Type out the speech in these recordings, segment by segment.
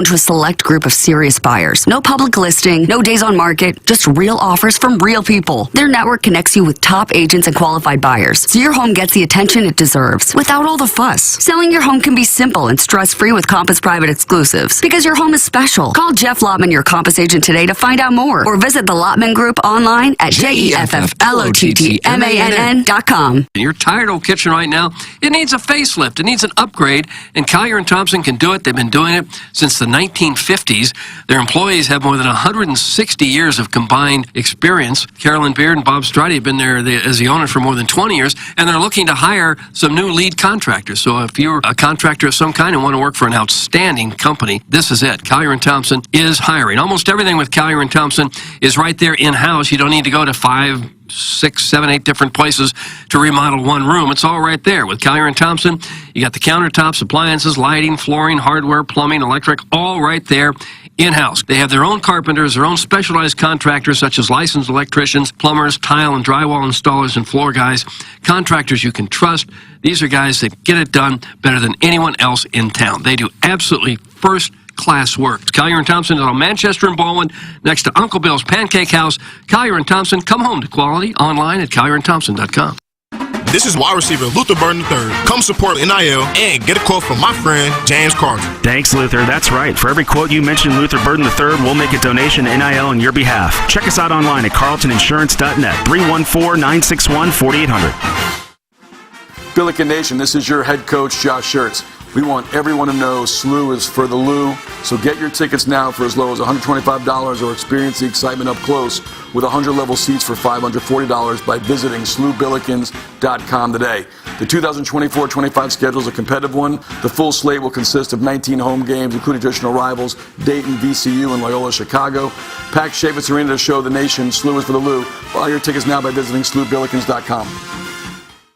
to a select group of serious buyers. No public listing, no days on market, just real offers from real people. Their network connects you with top agents and qualified buyers, so your home gets the attention it deserves without all the fuss. Selling your home can be simple and stress-free with Compass Private Exclusives, because your home is special. Call Jeff Lotman, your Compass agent today to find out more, or visit the Lotman Group online at JEFFLOTTMANN.com. Your tired old kitchen right now, it needs a facelift. It needs an upgrade, and Kyer and Thompson can do it. They've been doing it since the 1950s. Their employees have more than 160 years of combined experience. Carolyn Beard and Bob Stride have been there as the owner for more than 20 years, and they're looking to hire some new lead contractors. So if you're a contractor of some kind and want to work for an outstanding company, this is it. Kyer and Thompson is hiring. Almost everything with Kyer and Thompson is right there in-house. You don't need to go to 5, 6, 7, 8 different places to remodel one room. It's all right there. With Kyer and Thompson, you got the countertops, appliances, lighting, flooring, hardware, plumbing, electric, all right there in-house. They have their own carpenters, their own specialized contractors such as licensed electricians, plumbers, tile and drywall installers, and floor guys. Contractors you can trust. These are guys that get it done better than anyone else in town. They do absolutely first-class work. Kyer and Thompson is on Manchester and Baldwin, next to Uncle Bill's Pancake House. Kyer and Thompson, come home to quality online at KyerandThompson.com. This is wide receiver Luther Burden III. Come support NIL and get a quote from my friend James Carlton. Thanks, Luther. That's right. For every quote you mention Luther Burden III, we'll make a donation to NIL on your behalf. Check us out online at carltoninsurance.net. 314-961-4800. Billiken Nation, this is your head coach, Josh Schertz. We want everyone to know SLU is for the Lou, so get your tickets now for as low as $125 or experience the excitement up close with 100 level seats for $540 by visiting SLUBillikens.com today. The 2024-25 schedule is a competitive one. The full slate will consist of 19 home games, including traditional rivals Dayton, VCU, and Loyola Chicago. Pack Chaffetz Arena to show the nation SLU is for the Lou. Buy your tickets now by visiting SLUBillikens.com.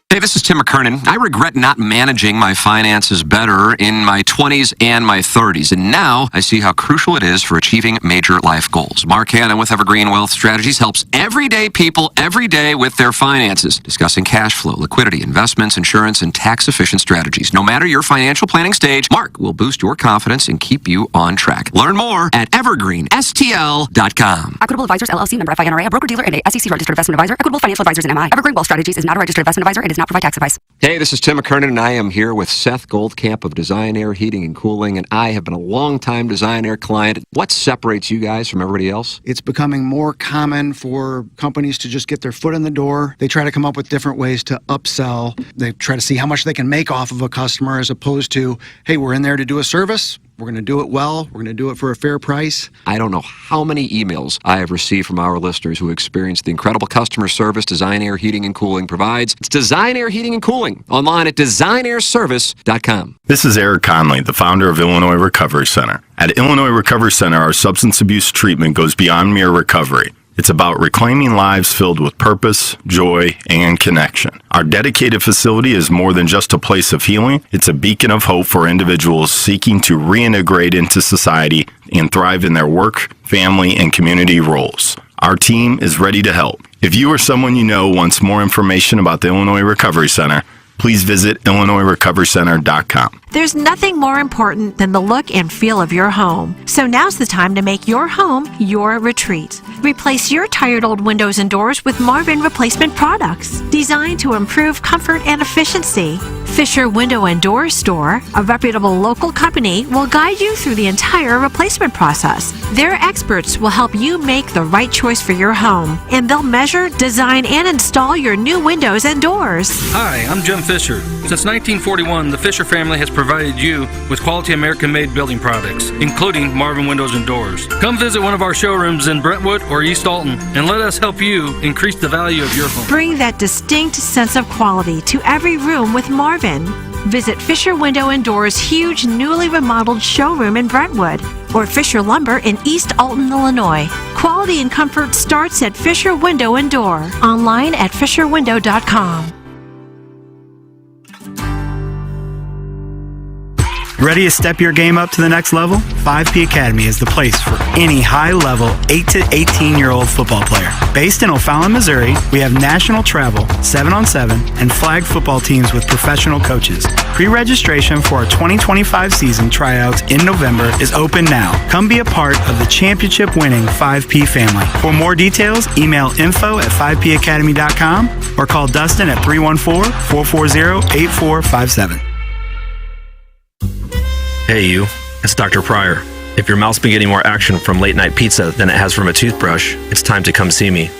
Hey, this is Tim McKernan. I regret not managing my finances better in my 20s and my 30s, and now I see how crucial it is for achieving major life goals. Mark Hanna with Evergreen Wealth Strategies helps everyday people every day with their finances, discussing cash flow, liquidity, investments, insurance, and tax-efficient strategies. No matter your financial planning stage, Mark will boost your confidence and keep you on track. Learn more at evergreenstl.com. Equitable Advisors, LLC, member FINRA, a broker-dealer and a SEC registered investment advisor. Equitable Financial Advisors and MI. Evergreen Wealth Strategies is not a registered investment advisor and does not provide tax advice. Hey, this is Tim McKernan, and I am here with Seth Goldcamp of Design Air Heating and Cooling, and I have been a long-time Design Air client. What separates you guys from everybody else? It's becoming more common for companies to just get their foot in the door. They try to come up with different ways to upsell. They try to see how much they can make off of a customer as opposed to, hey, we're in there to do a service. We're going to do it well. We're going to do it for a fair price. I don't know how many emails I have received from our listeners who experience the incredible customer service Design Air Heating and Cooling provides. It's Design Air Heating and Cooling, online at designairservice.com. This is Eric Conley, the founder of Illinois Recovery Center. At Illinois Recovery Center, our substance abuse treatment goes beyond mere recovery. It's about reclaiming lives filled with purpose, joy, and connection. Our dedicated facility is more than just a place of healing. It's a beacon of hope for individuals seeking to reintegrate into society and thrive in their work, family, and community roles. Our team is ready to help. If you or someone you know wants more information about the Illinois Recovery Center, please visit IllinoisRecoveryCenter.com. There's nothing more important than the look and feel of your home. So now's the time to make your home your retreat. Replace your tired old windows and doors with Marvin replacement products designed to improve comfort and efficiency. Fisher Window and Door Store, a reputable local company, will guide you through the entire replacement process. Their experts will help you make the right choice for your home, and they'll measure, design, and install your new windows and doors. Hi, I'm Jim Fisher. Since 1941, the Fisher family has provided you with quality American-made building products, including Marvin Windows and Doors. Come visit one of our showrooms in Brentwood or East Alton, and let us help you increase the value of your home. Bring that distinct sense of quality to every room with Marvin. Visit Fisher Window and Doors' huge, newly remodeled showroom in Brentwood, or Fisher Lumber in East Alton, Illinois. Quality and comfort starts at Fisher Window and Door, online at fisherwindow.com. Ready to step your game up to the next level? 5P Academy is the place for any high-level 8 to 18-year-old football player. Based in O'Fallon, Missouri, we have national travel, 7-on-7, and flag football teams with professional coaches. Pre-registration for our 2025 season tryouts in November is open now. Come be a part of the championship-winning 5P family. For more details, email info@5pacademy.com or call Dustin at 314-440-8457. Hey you, it's Dr. Pryor. If your mouth's been getting more action from late night pizza than it has from a toothbrush, it's time to come see me.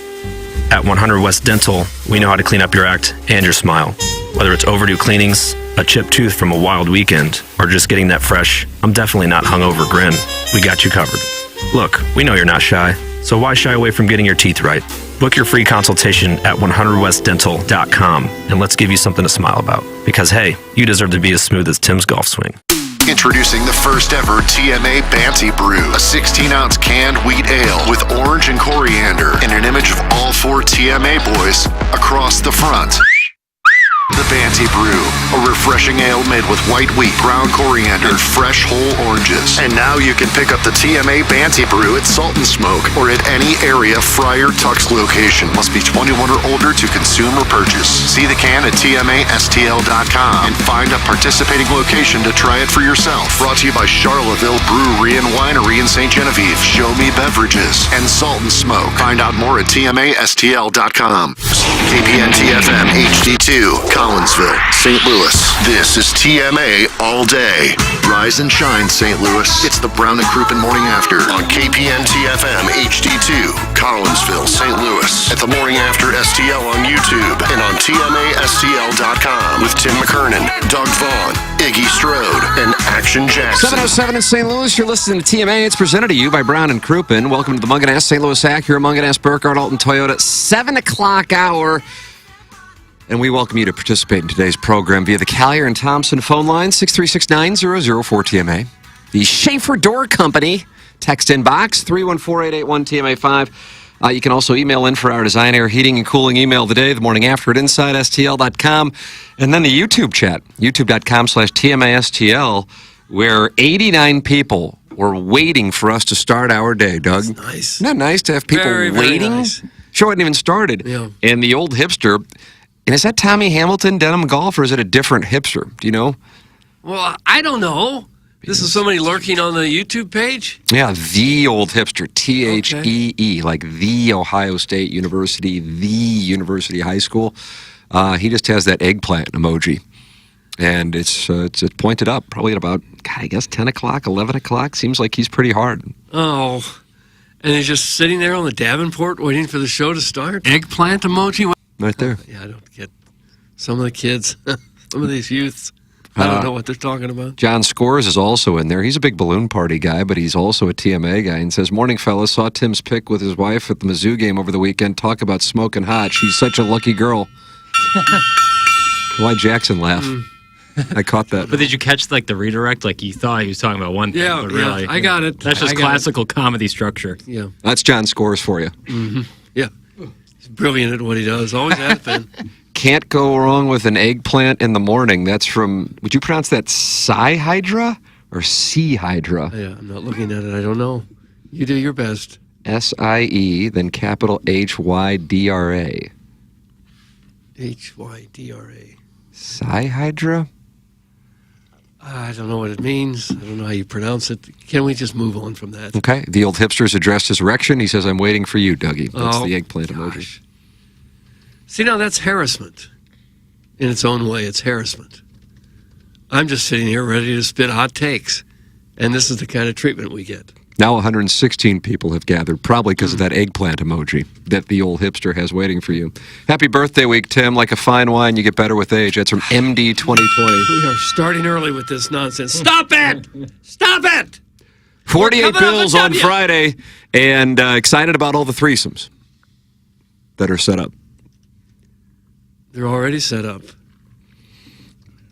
At 100 West Dental, we know how to clean up your act and your smile. Whether it's overdue cleanings, a chipped tooth from a wild weekend, or just getting that fresh, I'm definitely not hungover grin, we got you covered. Look, we know you're not shy, so why shy away from getting your teeth right? Book your free consultation at 100westdental.com and let's give you something to smile about. Because hey, you deserve to be as smooth as Tim's golf swing. Introducing the first ever TMA Banty Brew, a 16-ounce canned wheat ale with orange and coriander and an image of all 4 TMA boys across the front. The Banty Brew, a refreshing ale made with white wheat, ground coriander, and fresh whole oranges. And now you can pick up the TMA Banty Brew at Salt and Smoke or at any area Friar Tuck's location. Must be 21 or older to consume or purchase. See the can at tmastl.com and find a participating location to try it for yourself. Brought to you by Charlottesville Brewery and Winery in St. Genevieve, Show Me Beverages, and Salt and Smoke. Find out more at tmastl.com. KPN-TFM HD2. Collinsville, St. Louis. This is TMA all day. Rise and shine, St. Louis. It's the Brown and Crouppen Morning After on KPN-TFM HD2, Collinsville, St. Louis. At the Morning After STL on YouTube and on TMASTL.com with Tim McKernan, Doug Vaughn, Iggy Strode, and Action Jackson. 7:07 in St. Louis. You're listening to TMA. It's presented to you by Brown and Crouppen. Welcome to the Munganess St. Louis Acura, Munganess, Burkhardt, Alton Toyota, 7 o'clock hour. And we welcome you to participate in today's program via the Kyer and Thompson phone line, 636-9004-TMA. The Schaeffer Door Company text inbox, 314-881-TMA5. You can also email in for our Design, Air, Heating, and Cooling email of the day, the morning after at InsideSTL.com. And then the YouTube chat, youtube.com/TMASTL, where 89 people were waiting for us to start our day, Doug. That's nice. Isn't that nice to have people very, waiting? Very nice. Show hadn't even started. Yeah. And the old hipster... And is that Tommy Hamilton, Denim Golf, or is it a different hipster? Do you know? Well, I don't know. This is somebody lurking on the YouTube page? Yeah, the old hipster, THEE, like the Ohio State University, the University High School. He just has that eggplant emoji. And it's pointed up, probably at about, I guess, 10 o'clock, 11 o'clock. Seems like he's pretty hard. Oh, and he's just sitting there on the Davenport waiting for the show to start? Eggplant emoji? Right there. Yeah, I don't get some of the kids, some of these youths. I don't know what they're talking about. John Scores is also in there. He's a big balloon party guy, but he's also a TMA guy. And says, "Morning, fellas. Saw Tim's pic with his wife at the Mizzou game over the weekend. Talk about smoking hot. She's such a lucky girl." Why Jackson laugh? I caught that. But did you catch like the redirect? Like you thought he was talking about one thing, but really, yeah, I got it. That's just classical comedy structure. Yeah, that's John Scores for you. Mm-hmm. Yeah, he's brilliant at what he does. Always has been. Can't go wrong with an eggplant in the morning. That's from, would you pronounce that Hydra or C Hydra? Yeah, I'm not looking at it. I don't know. You do your best. SIE, then capital HYDRA. HYDRA. Hydra? I don't know what it means. I don't know how you pronounce it. Can we just move on from that? Okay. The old hipster's addressed his erection. He says, "I'm waiting for you, Dougie." That's the eggplant emoji. See, now that's harassment. In its own way, it's harassment. I'm just sitting here ready to spit hot takes. And this is the kind of treatment we get. Now 116 people have gathered, probably because of that eggplant emoji that the old hipster has waiting for you. Happy birthday week, Tim. Like a fine wine, you get better with age. That's from MD 2020. We are starting early with this nonsense. Stop it! Stop it! 48 bills on Friday, and excited about all the threesomes that are set up. They're already set up.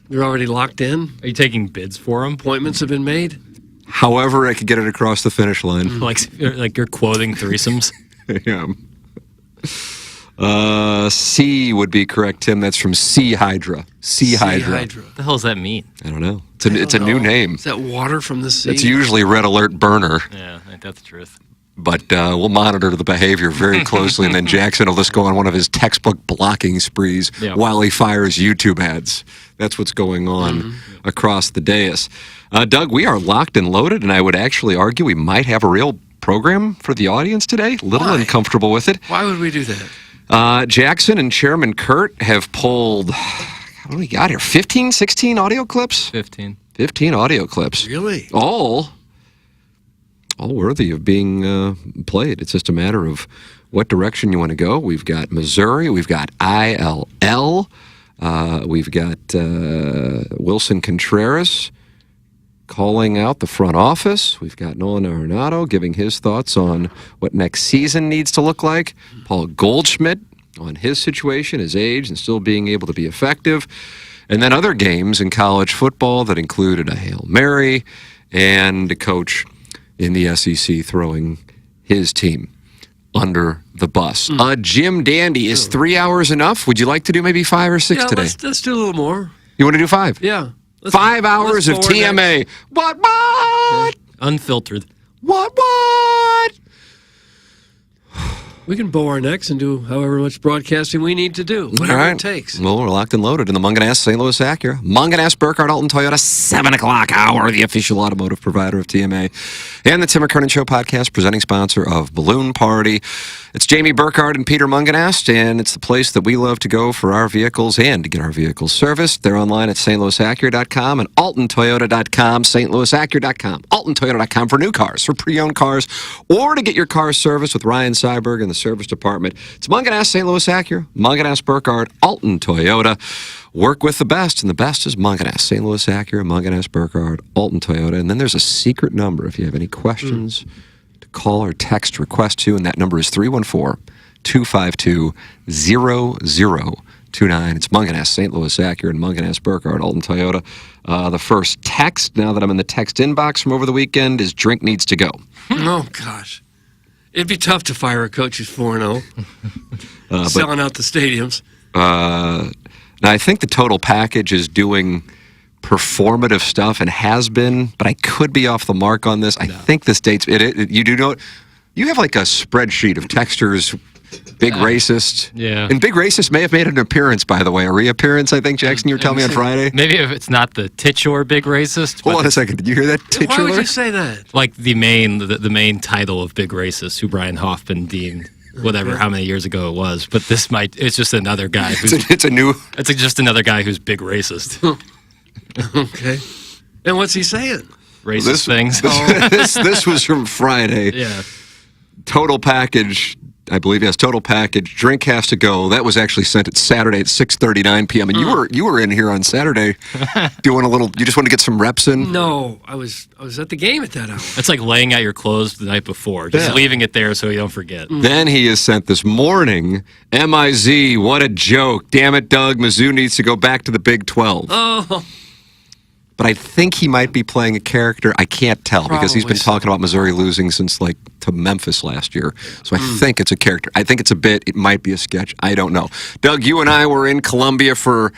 They're already locked in. Are you taking bids for them? Appointments have been made. However, I could get it across the finish line. Like you're quoting threesomes. Yeah. C would be correct, Tim. That's from Sea Hydra. Sea Hydra. What the hell does that mean? I don't know. It's a new name. Is that water from the sea? It's usually red alert burner. Yeah, I think that's the truth. But we'll monitor the behavior very closely, and then Jackson will just go on one of his textbook blocking sprees while he fires YouTube ads. That's what's going on across the dais. Doug, we are locked and loaded, and I would actually argue we might have a real program for the audience today. A little uncomfortable with it. Why would we do that? Jackson and Chairman Kurt have pulled, what do we got here, 15, 16 audio clips? 15 audio clips. Really? All worthy of being played. It's just a matter of what direction you want to go. We've got Missouri. We've got ILL. We've got Wilson Contreras calling out the front office. We've got Nolan Arenado giving his thoughts on what next season needs to look like. Paul Goldschmidt on his situation, his age, and still being able to be effective. And then other games in college football that included a Hail Mary and a coach in the SEC throwing his team under the bus. Jim Dandy, is 3 hours enough? Would you like to do maybe 5 or 6 today? Let's do a little more. You want to do 5? Yeah. 5 hours of TMA. Next. What? Unfiltered. What? We can bow our necks and do however much broadcasting we need to do, whatever it takes. Well, we're locked and loaded in the Munganess St. Louis Acura. Munganess Burkhardt Alton Toyota, 7 o'clock hour, the official automotive provider of TMA. And the Tim McKernan Show podcast, presenting sponsor of Balloon Party. It's Jamie Burkhardt and Peter Munganast, and it's the place that we love to go for our vehicles and to get our vehicles serviced. They're online at stlouisacura.com and altontoyota.com, stlouisacura.com, altontoyota.com for new cars, for pre-owned cars, or to get your car serviced with Ryan Seiberg and the service department. It's Munganast St. Louis Acura, Munganast Burkhardt, Alton Toyota. Work with the best, and the best is Munganast St. Louis Acura, Munganast Burkhardt, Alton Toyota. And then there's a secret number if you have any questions to call or text request to, and that number is 314-252-0029. It's Munganast St. Louis Acura and Munganast Burkhardt, Alton Toyota. The first text, now that I'm in the text inbox from over the weekend, is drink needs to go. Oh, gosh. It'd be tough to fire a coach who's 4-0, selling out the stadiums. Now, I think the total package is doing performative stuff and has been, but I could be off the mark on this. I think this dates you do know, you have like a spreadsheet of texters, Big Racist. Yeah. And Big Racist may have made an appearance, by the way, a reappearance, I think, Jackson, you were telling me on Friday. Maybe if it's not the titular Big Racist. Hold on a second. Did you hear that titular? Why would you say that? Like the main title of Big Racist, who Brian Hoffman deemed whatever, how many years ago it was. But it's just another guy. It's just another guy who's Big Racist. Okay. And what's he saying? Racist things. This was from Friday. Yeah. Total package, I believe, yes, total package. Drink has to go. That was actually sent at Saturday at 6:39 p.m. And you were in here on Saturday doing a little. You just wanted to get some reps in. No, I was at the game at that hour. It's like laying out your clothes the night before, just leaving it there so you don't forget. Then he is sent this morning. MIZ, what a joke! Damn it, Doug. Mizzou needs to go back to the Big 12. Oh. But I think he might be playing a character. I can't tell because he's been talking about Missouri losing since to Memphis last year. So I think it's a character. I think it's a bit. It might be a sketch. I don't know. Doug, you and I were in Columbia for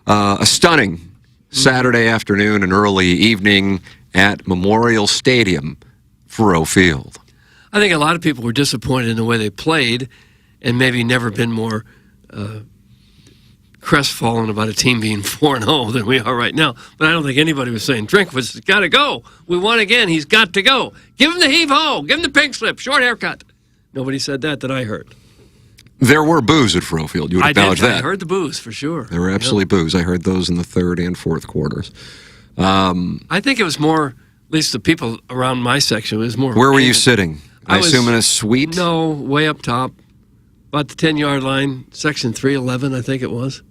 a stunning Saturday afternoon and early evening at Memorial Stadium, Faroe Field. I think a lot of people were disappointed in the way they played and maybe never been more crestfallen about a team being 4-0 than we are right now. But I don't think anybody was saying, Drinkwitz has got to go. We won again. He's got to go. Give him the heave-ho. Give him the pink slip. Short haircut. Nobody said that I heard. There were boos at Faroe Field. You would acknowledge that. I heard the boos, for sure. There were absolutely boos. I heard those in the third and fourth quarters. I think it was more, at least the people around my section, it was more. Where were you sitting? I assume in a suite? No, way up top. About the 10-yard line, section 311, I think it was.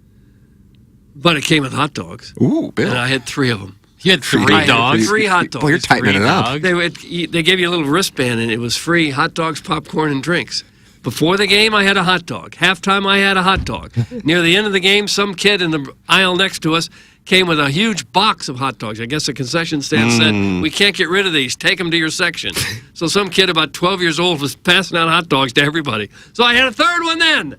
But it came with hot dogs. Ooh, Bill. And I had 3 of them. You had 3 dogs? 3 hot dogs. Well, you're tightening it up. They gave you a little wristband, and it was free hot dogs, popcorn, and drinks. Before the game, I had a hot dog. Halftime, I had a hot dog. Near the end of the game, some kid in the aisle next to us came with a huge box of hot dogs. I guess the concession stand said, we can't get rid of these. Take them to your section. So some kid about 12 years old was passing out hot dogs to everybody. So I had a third one then.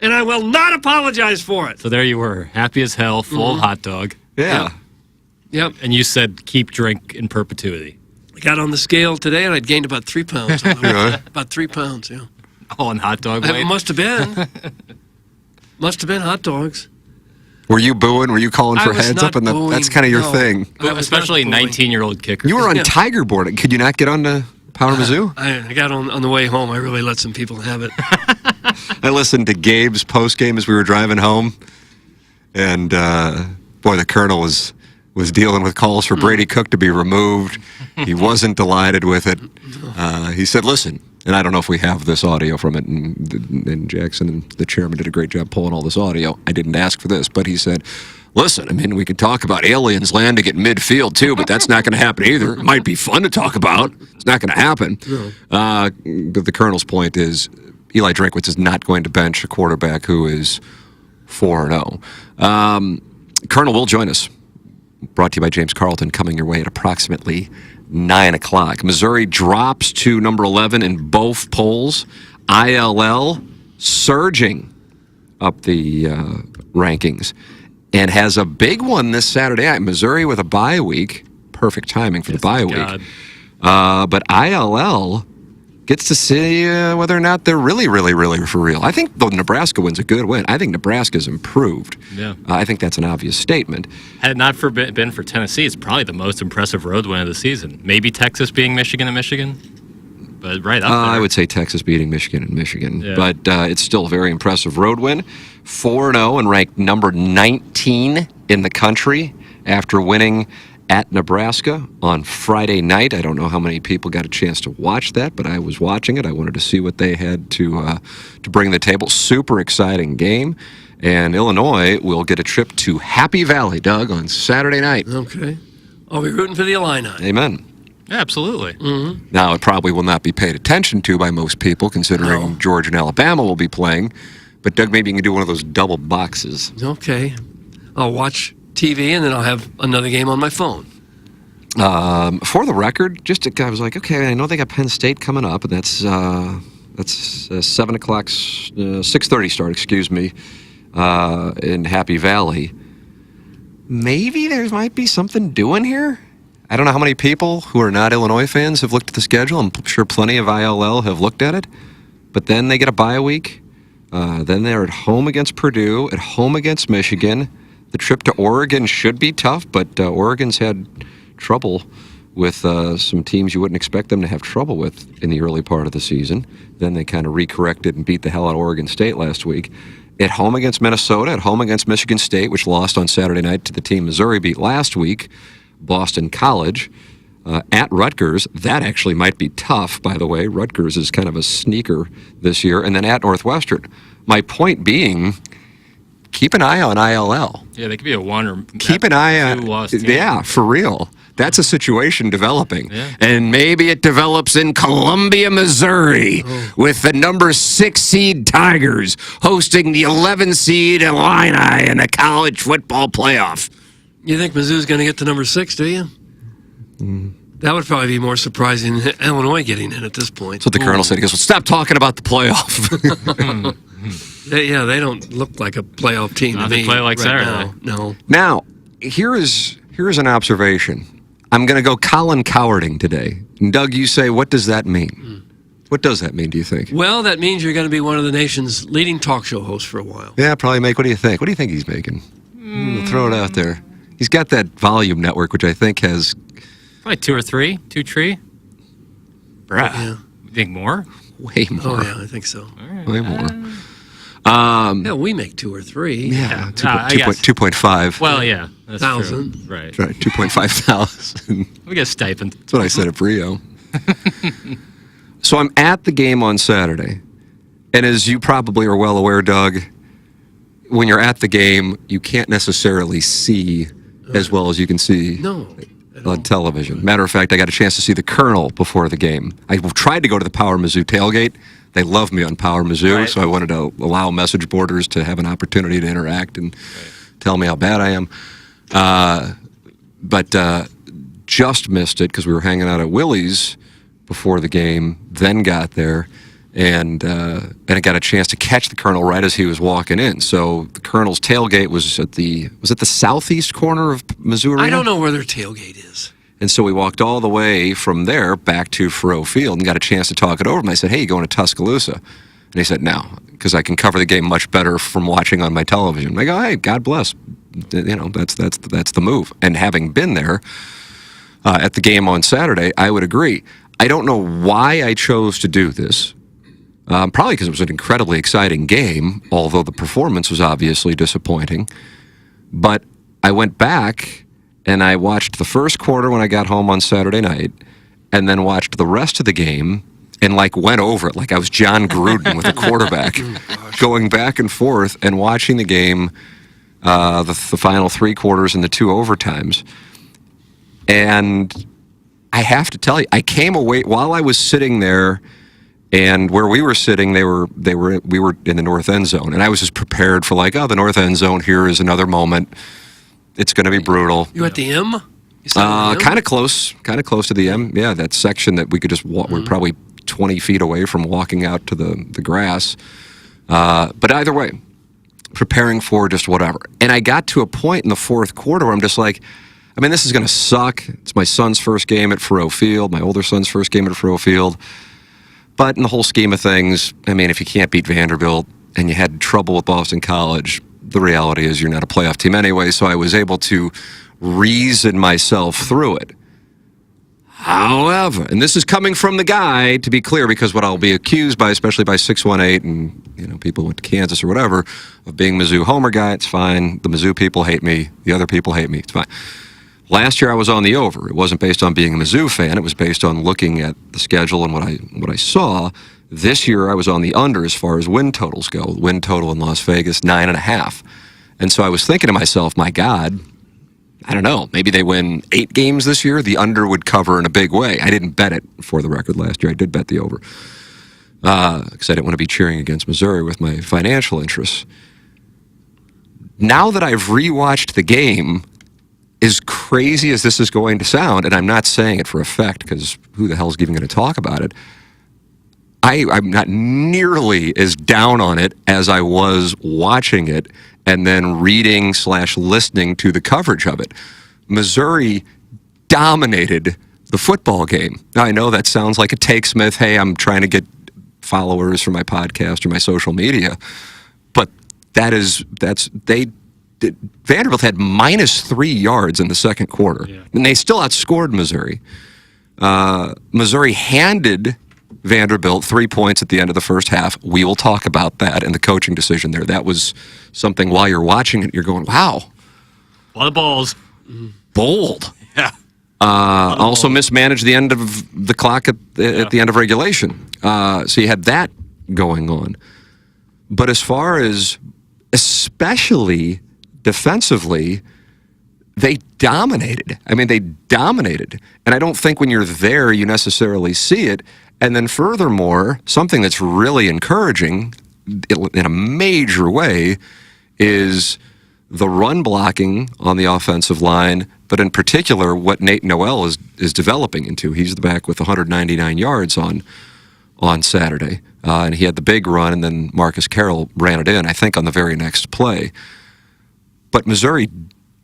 and I will not apologize for it. So there you were, happy as hell, full of hot dog. Yeah. Yep. And you said keep drink in perpetuity. I got on the scale today, and I'd gained about 3 pounds. About 3 pounds, yeah. Oh, on hot dog weight? It must have been. Must have been hot dogs. Were you booing? Were you calling for heads up? That's kind of your thing. Especially 19-year-old kickers. You were on Tiger Board. Could you not get on to Power Mizzou? I got on the way home. I really let some people have it. I listened to Gabe's postgame as we were driving home, and boy, the Colonel was dealing with calls for Brady Cook to be removed. He wasn't delighted with it. He said, listen, and I don't know if we have this audio from it, and Jackson and the chairman did a great job pulling all this audio. I didn't ask for this, but he said, listen, I mean, we could talk about aliens landing at midfield, too, but that's not going to happen either. It might be fun to talk about. It's not going to happen. But the Colonel's point is Eli Drinkwitz is not going to bench a quarterback who is 4-0. Colonel will join us. Brought to you by James Carlton, coming your way at approximately 9 o'clock. Missouri drops to number 11 in both polls. ILL surging up the rankings and has a big one this Saturday night. Missouri with a bye week. Perfect timing for the bye week. But ILL gets to see whether or not they're really for real. I think the Nebraska win's a good win. I think Nebraska's improved. Yeah. I think that's an obvious statement. Had it not been for Tennessee, it's probably the most impressive road win of the season. Maybe Texas beating Michigan and Michigan, but right up there. I would say Texas beating Michigan and Michigan, but it's still a very impressive road win. 4-0 and ranked number 19 in the country after winning at Nebraska on Friday night. I don't know how many people got a chance to watch that, but I was watching it. I wanted to see what they had to bring to the table. Super exciting game. And Illinois will get a trip to Happy Valley, Doug, on Saturday night. Okay. I'll be rooting for the Illini. Amen. Yeah, absolutely. Mm-hmm. Now, it probably will not be paid attention to by most people, considering Georgia and Alabama will be playing. But, Doug, maybe you can do one of those double boxes. Okay. I'll watch TV, and then I'll have another game on my phone. For the record, I was like, okay, I know they got Penn State coming up, and that's 7 o'clock, 6:30 start, excuse me, in Happy Valley. Maybe there might be something doing here. I don't know how many people who are not Illinois fans have looked at the schedule. I'm sure plenty of ILL have looked at it. But then they get a bye week. Then they're at home against Purdue, at home against Michigan. The trip to Oregon should be tough, but Oregon's had trouble with some teams you wouldn't expect them to have trouble with in the early part of the season. Then they kind of recorrected and beat the hell out of Oregon State last week. At home against Minnesota, at home against Michigan State, which lost on Saturday night to the team Missouri beat last week, Boston College. At Rutgers, that actually might be tough, by the way. Rutgers is kind of a sneaker this year. And then at Northwestern. My point being, keep an eye on ILL. Yeah, they could be a one or keep an eye on. Yeah, for real. That's a situation developing. Yeah. And maybe it develops in Columbia, Missouri, with the number 6 seed Tigers hosting the 11 seed Illini in the college football playoff. You think Mizzou's going to get to number 6, do you? That would probably be more surprising than Illinois getting in at this point. That's what the Colonel said. He goes, well, stop talking about the playoff. They don't look like a playoff team to me. They play like right Saturday. No. Now, here is an observation. I'm going to go Colin Cowarding today. And Doug, you say, what does that mean? What does that mean, do you think? Well, that means you're going to be one of the nation's leading talk show hosts for a while. Yeah, probably make. What do you think? What do you think he's making? Throw it out there. He's got that volume network, which I think has... Probably 2 or 3. 2 tree. Bruh. Yeah. You think more? Way more. Oh, yeah, I think so. Right. Way more. Yeah, we make 2 or 3. Yeah, 2.5. Well, yeah. That's thousand. True. Right. 2.5 thousand. We get a stipend. That's what I said at Brio. So I'm at the game on Saturday. And as you probably are well aware, Doug, when you're at the game, you can't necessarily see as well as you can see on television. Matter of fact, I got a chance to see the Colonel before the game. I tried to go to the Power Mizzou tailgate. They love me on Power Mizzou, so I wanted to allow message boarders to have an opportunity to interact and tell me how bad I am. But just missed it because we were hanging out at Willie's before the game, then got there, And I got a chance to catch the Colonel right as he was walking in. So the Colonel's tailgate was at the southeast corner of Mizzou Arena? I don't know where their tailgate is. And so we walked all the way from there back to Faroe Field and got a chance to talk it over. And I said, hey, you going to Tuscaloosa? And he said, no, because I can cover the game much better from watching on my television. I go, hey, God bless. You know, that's the move. And having been there at the game on Saturday, I would agree. I don't know why I chose to do this. Probably because it was an incredibly exciting game, although the performance was obviously disappointing. But I went back and I watched the first quarter when I got home on Saturday night, and then watched the rest of the game and went over it like I was John Gruden with a quarterback, going back and forth and watching the game, the final 3 quarters and the 2 overtimes. And I have to tell you, I came away while I was sitting there. And where we were sitting, we were in the north end zone, and I was just prepared for the north end zone. Here is another moment. It's going to be brutal. You at the M? Kind of close to the M. Yeah, that section that we could just walk. We're probably 20 feet away from walking out to the grass. But either way, preparing for just whatever. And I got to a point in the fourth quarter where I'm just like, I mean, this is going to suck. It's my son's first game at Faroe Field, my older son's first game at Faroe Field. But in the whole scheme of things, I mean, if you can't beat Vanderbilt and you had trouble with Boston College, the reality is you're not a playoff team anyway, so I was able to reason myself through it. However, and this is coming from the guy, to be clear, because what I'll be accused by, especially by 618 and people went to Kansas or whatever, of being Mizzou homer guy, it's fine. The Mizzou people hate me. The other people hate me. It's fine. Last year I was on the over. It wasn't based on being a Mizzou fan. It was based on looking at the schedule and what I saw. This year I was on the under as far as win totals go. Win total in Las Vegas, 9.5. And so I was thinking to myself, my God, I don't know, maybe they win 8 games this year. The under would cover in a big way. I didn't bet it for the record last year. I did bet the over because I didn't want to be cheering against Missouri with my financial interests. Now that I've rewatched the game, as crazy as this is going to sound, and I'm not saying it for effect because who the hell is even going to talk about it, I'm not nearly as down on it as I was watching it and then reading/listening to the coverage of it. Missouri dominated the football game. Now, I know that sounds like a take, Smith. Hey, I'm trying to get followers for my podcast or my social media. But Vanderbilt had -3 yards in the second quarter, and they still outscored Missouri. Missouri handed Vanderbilt 3 points at the end of the first half. We will talk about that and the coaching decision there. That was something while you're watching it, you're going, wow. A lot of balls. Bold. Yeah. Also mismanaged the end of the clock at the end of regulation. So you had that going on. But as far as especially defensively, they dominated. I mean, they dominated. And I don't think when you're there, you necessarily see it. And then furthermore, something that's really encouraging in a major way is the run blocking on the offensive line, but in particular, what Nate Noel is developing into. He's the back with 199 yards on Saturday. And he had the big run, and then Marcus Carroll ran it in, I think, on the very next play. But Missouri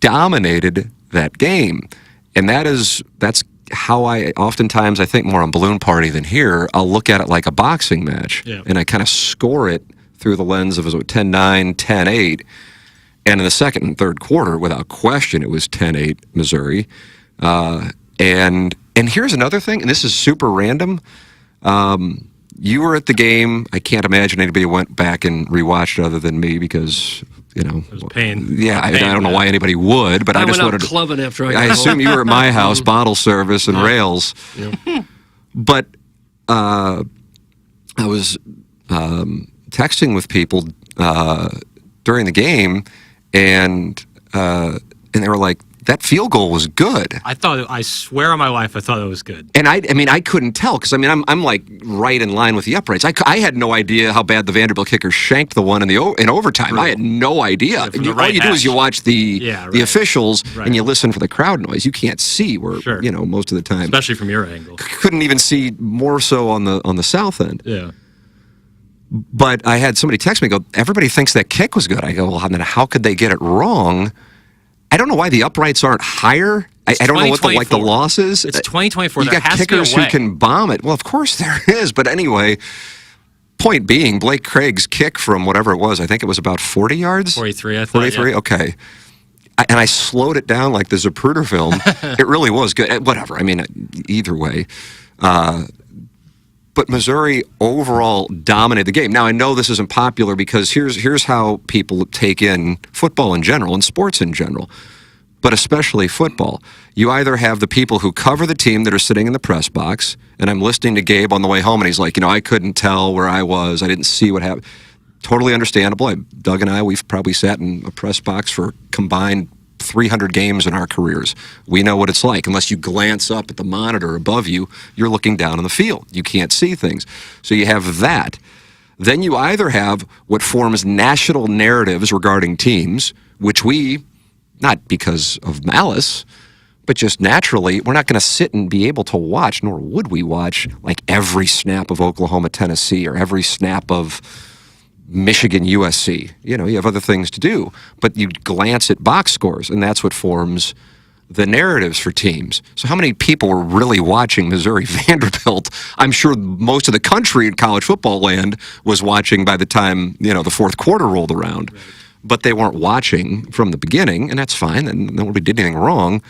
dominated that game. And that's how I oftentimes, I think more on Balloon Party than here, I'll look at it like a boxing match. Yeah. And I kind of score it through the lens of 10-9, 10-8. And in the second and third quarter, without question, it was 10-8 Missouri. And here's another thing, and this is super random. You were at the game. I can't imagine anybody went back and rewatched it other than me because, it was pain. Yeah, I don't know why anybody would, but I just wanted to. Clubbing after I assume you were at my house, bottle service and rails. Yeah. But I was texting with people during the game, and they were like, that field goal was good. I swear on my life, I thought it was good. And I mean, I couldn't tell because I'm like right in line with the uprights. I had no idea how bad the Vanderbilt kicker shanked the one in overtime. Right. I had no idea. All you do is you watch the officials and you listen for the crowd noise. You can't see where most of the time, especially from your angle. Couldn't even see more so on the south end. Yeah. But I had somebody text me, go, everybody thinks that kick was good. I go, well, then how could they get it wrong? I don't know why the uprights aren't higher. I don't know what the loss is. It's 2024. You got kickers who can bomb it. Well, of course there is. But anyway, point being, Blake Craig's kick from whatever it was, I think it was about 40 yards? 43, I thought. 43? Yeah. Okay. And I slowed it down like the Zapruder film. It really was good. Whatever. I mean, either way. But Missouri overall dominated the game. Now, I know this isn't popular because here's how people take in football in general and sports in general, but especially football. You either have the people who cover the team that are sitting in the press box, and I'm listening to Gabe on the way home, and he's like, I couldn't tell where I was. I didn't see what happened. Totally understandable. Doug and I, we've probably sat in a press box for combined 300 games in our careers. We know what it's like. Unless you glance up at the monitor above you, you're looking down on the field. You can't see things. So you have that. Then you either have what forms national narratives regarding teams, which we, not because of malice, but just naturally, we're not going to sit and be able to watch, nor would we watch, like every snap of Oklahoma, Tennessee, or every snap of Michigan, USC. You have other things to do, but you glance at box scores, and that's what forms the narratives for teams. So how many people were really watching Missouri Vanderbilt? I'm sure most of the country in college football land was watching by the time, the fourth quarter rolled around. Right. But they weren't watching from the beginning, and that's fine, and nobody did anything wrong.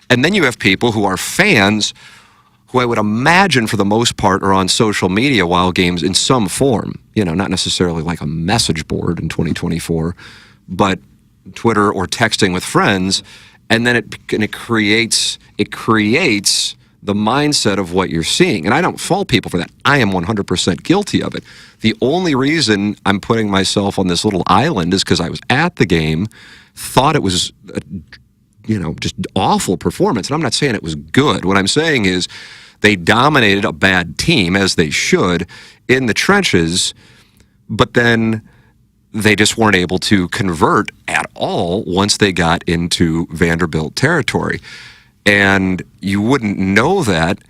And then you have people who are fans who I would imagine for the most part are on social media while games in some form, not necessarily like a message board in 2024, but Twitter or texting with friends, and then it creates the mindset of what you're seeing. And I don't fault people for that. I am 100% guilty of it. The only reason I'm putting myself on this little island is because I was at the game, thought it was just awful performance. And I'm not saying it was good. What I'm saying is they dominated a bad team, as they should, in the trenches, but then they just weren't able to convert at all once they got into Vanderbilt territory. And you wouldn't know that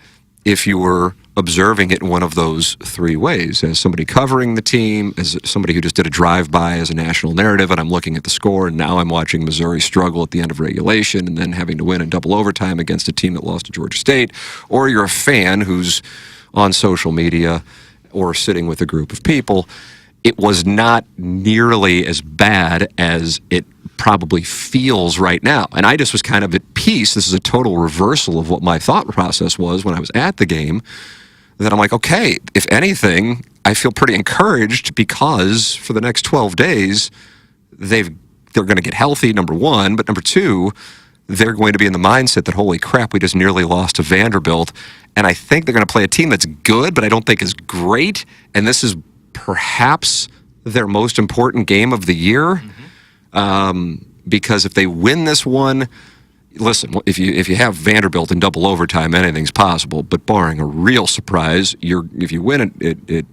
if you were observing it in one of those three ways, as somebody covering the team, as somebody who just did a drive-by as a national narrative, and I'm looking at the score, and now I'm watching Missouri struggle at the end of regulation and then having to win in double overtime against a team that lost to Georgia State, or you're a fan who's on social media or sitting with a group of people. It was not nearly as bad as it probably feels right now. And I just was kind of at peace. This is a total reversal of what my thought process was when I was at the game. That I'm like, okay, if anything, I feel pretty encouraged because for the next 12 days, they're going to get healthy, number one, but number two, they're going to be in the mindset that, holy crap, we just nearly lost to Vanderbilt. And I think they're going to play a team that's good, but I don't think is great. And this is perhaps their most important game of the year. Because if they win this one, listen, if you have Vanderbilt in double overtime, anything's possible. But barring a real surprise, if you win at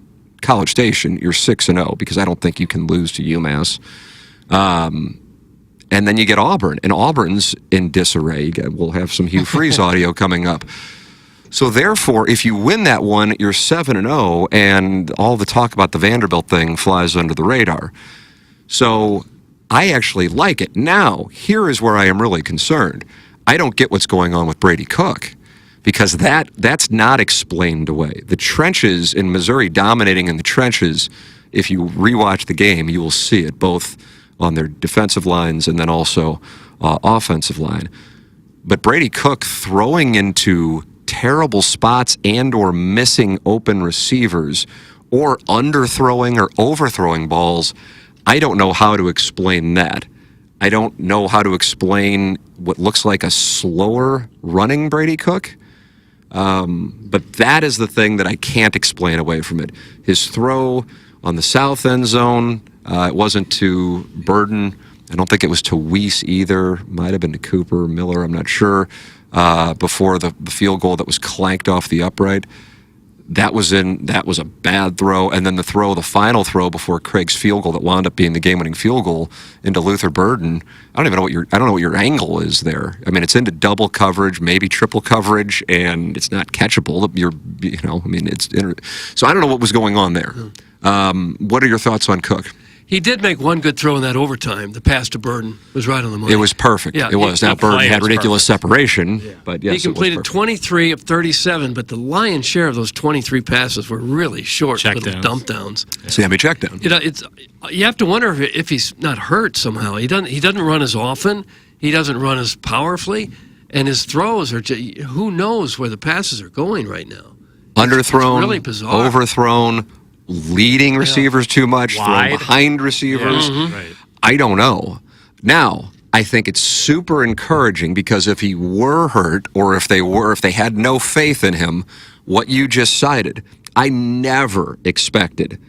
College Station, you're 6-0 because I don't think you can lose to UMass. And then you get Auburn, and Auburn's in disarray. We'll have some Hugh Freeze audio coming up. So therefore, if you win that one, you're 7-0, and all the talk about the Vanderbilt thing flies under the radar. So I actually like it. Now, here is where I am really concerned. I don't get what's going on with Brady Cook because that's not explained away. The trenches in Missouri dominating in the trenches, if you rewatch the game, you will see it both on their defensive lines and then also offensive line. But Brady Cook throwing into terrible spots and or missing open receivers or underthrowing or overthrowing balls, I don't know how to explain that. I don't know how to explain what looks like a slower running Brady Cook. But that is the thing that I can't explain away from it. His throw on the south end zone, it wasn't to Burden. I don't think it was to Weiss either. Might have been to Cooper, Miller, I'm not sure. Before the field goal that was clanked off the upright. That was a bad throw, and then the final throw before Craig's field goal that wound up being the game-winning field goal into Luther Burden. I don't know what your angle is there. I mean, it's into double coverage, maybe triple coverage, and it's not catchable. So I don't know what was going on there. What are your thoughts on Cook? He did make one good throw in that overtime. The pass to Burden was right on the money. It was perfect. Yeah, it was. Now, Burden had ridiculous separation, but yes, he completed 23 of 37, but the lion's share of those 23 passes were really short little dump downs. Sammy check down. You have to wonder if he's not hurt somehow. He doesn't run as often. He doesn't run as powerfully, and his throws are who knows where the passes are going right now. Underthrown, it's really bizarre. Overthrown, leading receivers too much, thrown behind receivers. Right. I don't know. Now, I think it's super encouraging because if he were hurt or if they had no faith in him, what you just cited, I never expected.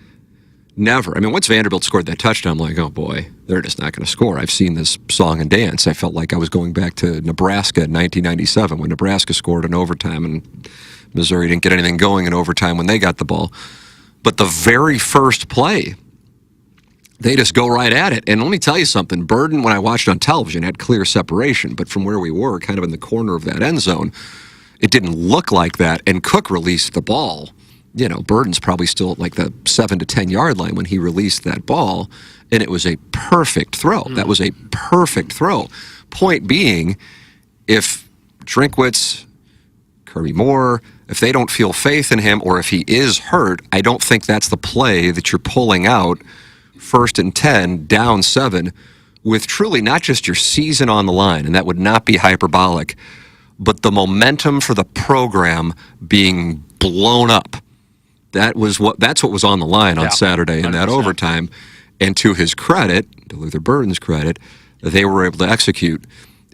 Never. I mean, once Vanderbilt scored that touchdown, I'm like, oh boy, they're just not going to score. I've seen this song and dance. I felt like I was going back to Nebraska in 1997 when Nebraska scored in overtime and Missouri didn't get anything going in overtime when they got the ball. But the very first play, they just go right at it. And let me tell you something. Burden, when I watched on television, had clear separation. But from where we were, kind of in the corner of that end zone, it didn't look like that. And Cook released the ball. Burden's probably still at like the 7 to 10 yard line when he released that ball. And it was a perfect throw. That was a perfect throw. Point being, if Drinkwitz, Kirby Moore, if they don't feel faith in him or if he is hurt, I don't think that's the play that you're pulling out 1st and 10, down 7, with truly not just your season on the line, and that would not be hyperbolic, but the momentum for the program being blown up. That's what was on the line on Saturday in that 100%. overtime. And to his credit, to Luther Burden's credit, they were able to execute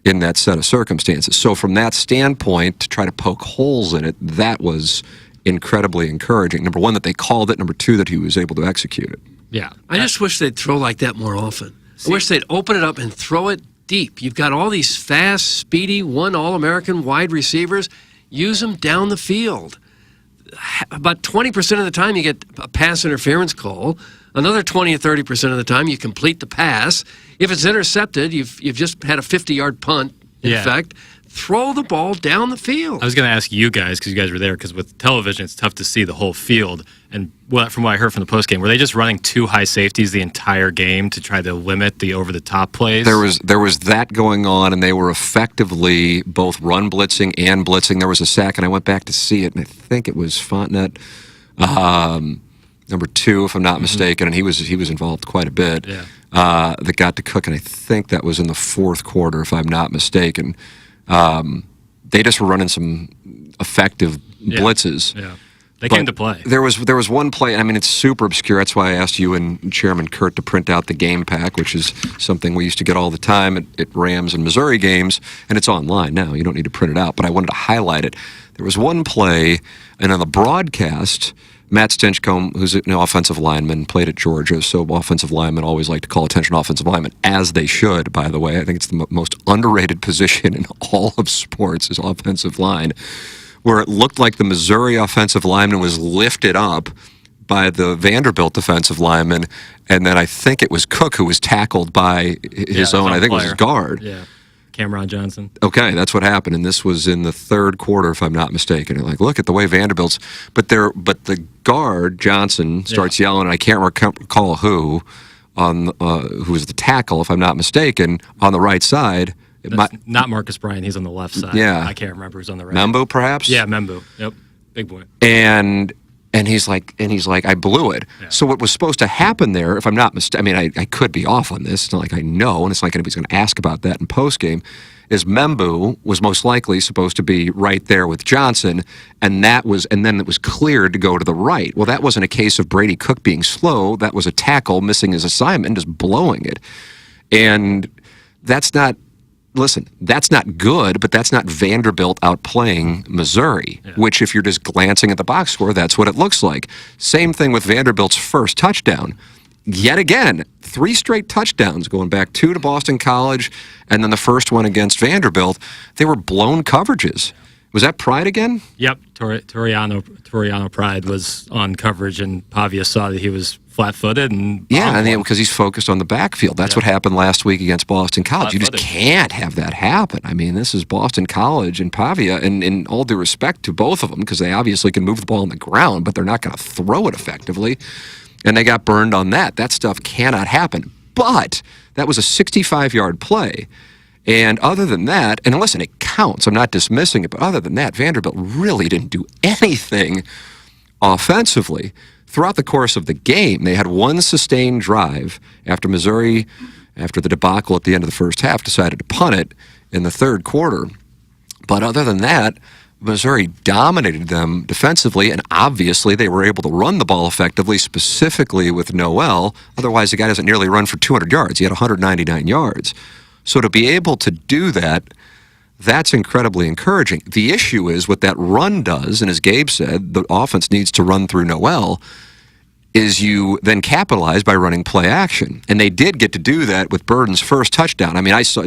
in that set of circumstances. So from that standpoint, to try to poke holes in it, that was incredibly encouraging. Number one, that they called it. Number two, that he was able to execute it. Yeah. I just wish they'd throw like that more often. I wish they'd open it up and throw it deep. You've got all these fast, speedy, All-American wide receivers. Use them down the field. About 20% of the time you get a pass interference call. Another 20 or 30% of the time you complete the pass. If it's intercepted, you've just had a 50-yard punt, in fact. Throw the ball down the field. I was going to ask you guys, because you guys were there, because with television it's tough to see the whole field. And from what I heard from the postgame, were they just running 2 high safeties the entire game to try to limit the over-the-top plays? There was that going on, and they were effectively both run blitzing and blitzing. There was a sack, and I went back to see it, and I think it was Fontenot, number 2, if I'm not mistaken, and he was involved quite a bit. Yeah. That got to Cook, and I think that was in the 4th quarter, if I'm not mistaken. They just were running some effective blitzes. Yeah. They came to play. There was one play, I mean, it's super obscure. That's why I asked you and Chairman Kurt to print out the game pack, which is something we used to get all the time at Rams and Missouri games, and it's online now. You don't need to print it out, but I wanted to highlight it. There was one play, and on the broadcast, Matt Stinchcomb, who's an offensive lineman, played at Georgia, so offensive linemen always like to call attention to offensive linemen, as they should, by the way. I think it's the most underrated position in all of sports is offensive line, where it looked like the Missouri offensive lineman was lifted up by the Vanderbilt defensive lineman, and then I think it was Cook who was tackled by his own, I think it was his guard. Yeah. Cameron Johnson. Okay, that's what happened, and this was in the 3rd quarter, if I'm not mistaken. And look at the way Vanderbilt's, but the guard Johnson starts yelling, and I can't recall who was the tackle, if I'm not mistaken, on the right side. Not Marcus Bryant. He's on the left side. Yeah, I can't remember who's on the right. Membu, perhaps. Yeah, Membu. Yep, big boy. And he's like, I blew it. Yeah. So what was supposed to happen there, if I'm not mistaken, I mean, I could be off on this. It's not like I know, and it's not like anybody's going to ask about that in postgame, is Membu was most likely supposed to be right there with Johnson, and then it was cleared to go to the right. Well, that wasn't a case of Brady Cook being slow. That was a tackle missing his assignment, just blowing it. And that's not good, but that's not Vanderbilt outplaying Missouri, which if you're just glancing at the box score, that's what it looks like. Same thing with Vanderbilt's first touchdown. Yet again, 3 straight touchdowns, going back 2 to Boston College, and then the first one against Vanderbilt. They were blown coverages. Was that Pride again? Yep, Toriano Pride was on coverage, and Pavia saw that he was flat-footed. And because he's focused on the backfield. That's what happened last week against Boston College. You just can't have that happen. I mean, this is Boston College and Pavia, and in all due respect to both of them, because they obviously can move the ball on the ground, but they're not going to throw it effectively. And they got burned on that. That stuff cannot happen. But that was a 65-yard play. And other than that, and listen, it counts. I'm not dismissing it, but other than that, Vanderbilt really didn't do anything offensively. Throughout the course of the game, they had one sustained drive after Missouri, after the debacle at the end of the first half, decided to punt it in the third quarter. But other than that, Missouri dominated them defensively, and obviously they were able to run the ball effectively, specifically with Noel. Otherwise, the guy doesn't nearly run for 200 yards. He had 199 yards. So to be able to do that, that's incredibly encouraging. The issue is what that run does, and as Gabe said, the offense needs to run through Noel, is you then capitalize by running play action. And they did get to do that with Burden's first touchdown. I mean, I saw,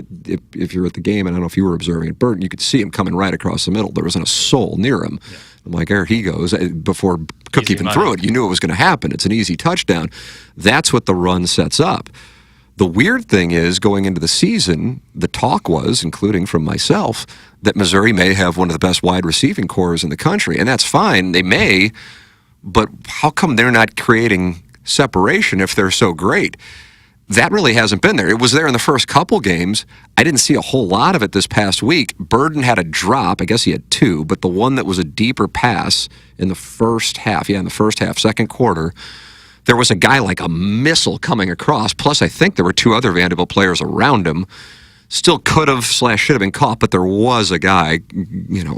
if you were at the game, and I don't know if you were observing it, Burden, you could see him coming right across the middle. There wasn't a soul near him. Yeah. I'm like, there he goes. Before Cook even threw it, you knew it was going to happen. It's an easy touchdown. That's what the run sets up. The weird thing is, going into the season, the talk was, including from myself, that Missouri may have one of the best wide receiving corps in the country. And that's fine. They may. But how come they're not creating separation if they're so great? That really hasn't been there. It was there in the first couple games. I didn't see a whole lot of it this past week. Burden had a drop. I guess he had two, but the one that was a deeper pass in the first half, second quarter, there was a guy like a missile coming across. Plus, I think there were two other Vanderbilt players around him. Still could have / should have been caught, but there was a guy,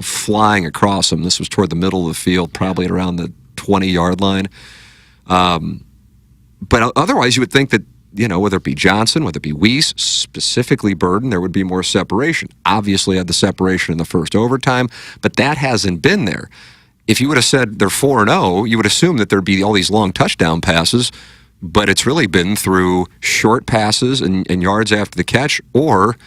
flying across him. This was toward the middle of the field, probably at around the 20-yard line. But otherwise, you would think that, whether it be Johnson, whether it be Weiss, specifically Burden, there would be more separation. Obviously, had the separation in the first overtime, but that hasn't been there. If you would have said they're 4-0, you would assume that there'd be all these long touchdown passes, but it's really been through short passes and yards after the catch or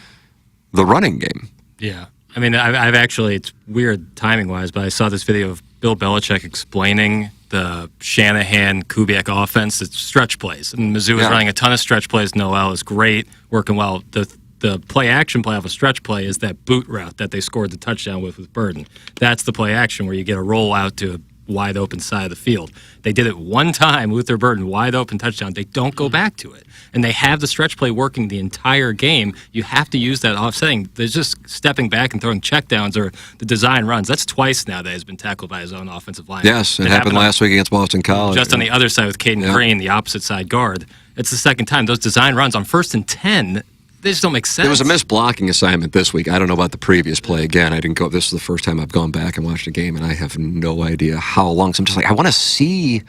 the running game. Yeah. I mean, I've actually, it's weird timing-wise, but I saw this video of Bill Belichick explaining the Shanahan-Kubiak offense. It's stretch plays. And Mizzou is running a ton of stretch plays. Noel is great, working well. The play-action play off a stretch play is that boot route that they scored the touchdown with Burden. That's the play-action where you get a roll out to a wide-open side of the field. They did it one time, Luther Burden, wide-open touchdown. They don't go back to it. And they have the stretch play working the entire game. You have to use that offsetting. There's just stepping back and throwing checkdowns or the design runs. That's twice now that has been tackled by his own offensive line. Yes, it happened last week against Boston College. Just on the other side with Caden Green, the opposite side guard. It's the second time. Those design runs on 1st and 10, they just don't make sense. There was a missed blocking assignment this week. I don't know about the previous play. Again, I didn't go. This is the first time I've gone back and watched a game, and I have no idea how long. So I'm just like, I want to see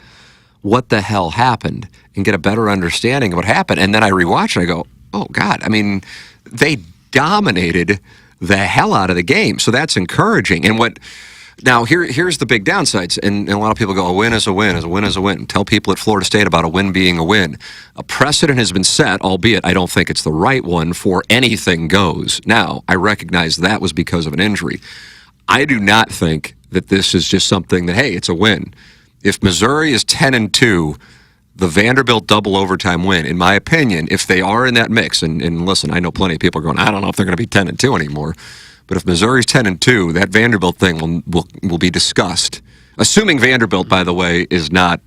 what the hell happened and get a better understanding of what happened. And then I rewatch and I go, oh, God. I mean, they dominated the hell out of the game. So that's encouraging. And now here's the big downsides. And a lot of people go, a win is a win, a win is a win. Tell people at Florida State about a win being a win. A precedent has been set, albeit I don't think it's the right one, for anything goes. Now, I recognize that was because of an injury. I do not think that this is just something that, hey, it's a win. If Missouri is 10-2, the Vanderbilt double overtime win, in my opinion, if they are in that mix, and listen, I know plenty of people are going, I don't know if they're going to be 10-2 anymore. But if Missouri's 10-2, that Vanderbilt thing will be discussed. Assuming Vanderbilt, by the way, is not,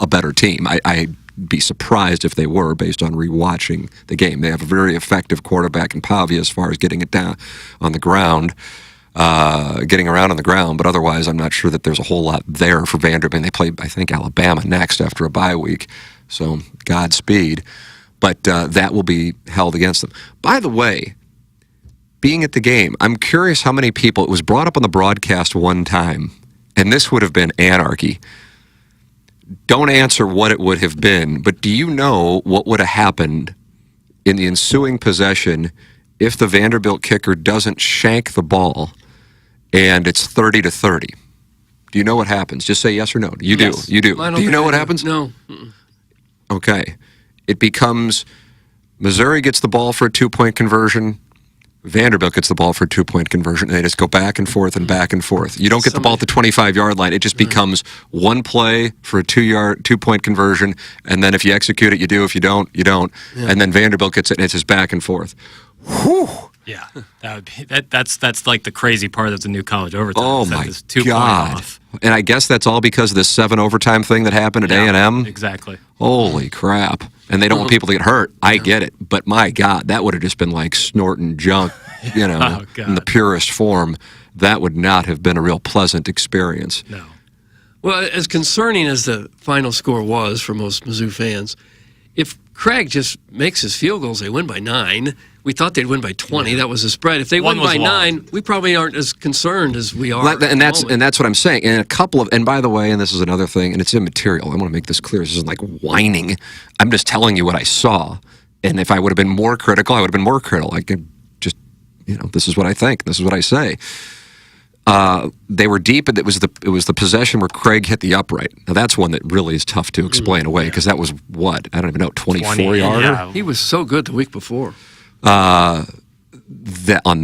a better team. I'd be surprised if they were, based on rewatching the game. They have a very effective quarterback in Pavia as far as getting it down on the ground, getting around on the ground. But otherwise, I'm not sure that there's a whole lot there for Vanderbilt. And they play, I think, Alabama next after a bye week. So Godspeed. But that will be held against them. By the way, being at the game, I'm curious how many people, it was brought up on the broadcast one time, and this would have been anarchy. Don't answer what it would have been, but do you know what would have happened in the ensuing possession if the Vanderbilt kicker doesn't shank the ball and it's 30-30? Do you know what happens? Just say yes or no. You do. You do. Do you know what happens? No. Okay. It becomes Missouri gets the ball for a 2-point conversion. Vanderbilt gets the ball for a 2-point conversion, and they just go back and forth and back and forth. You don't get the ball at the 25-yard line. It just becomes one play for a 2-point conversion, and then if you execute it, you do. If you don't, you don't. Yeah. And then Vanderbilt gets it, and it's just back and forth. Whew. Yeah, that would be that's like the crazy part of the new college overtime. Oh my God! Off. And I guess that's all because of this 7 overtime thing that happened at A&M. Exactly. Holy crap! And they don't want people to get hurt. I get it, but my God, that would have just been like snorting junk, in the purest form. That would not have been a real pleasant experience. No. Well, as concerning as the final score was for most Mizzou fans, if Craig just makes his field goals, they win by 9. We thought they'd win by 20. Yeah. That was the spread. If they win by 9, we probably aren't as concerned as we are. And that's what I'm saying. And by the way, and this is another thing, and it's immaterial. I want to make this clear. This isn't like whining. I'm just telling you what I saw. And if I would have been more critical, I would have been more critical. I could just, this is what I think. This is what I say. They were deep, and it was the possession where Craig hit the upright. Now that's one that really is tough to explain away because that was what? I don't even know, 24-yarder? Yeah. He was so good the week before. On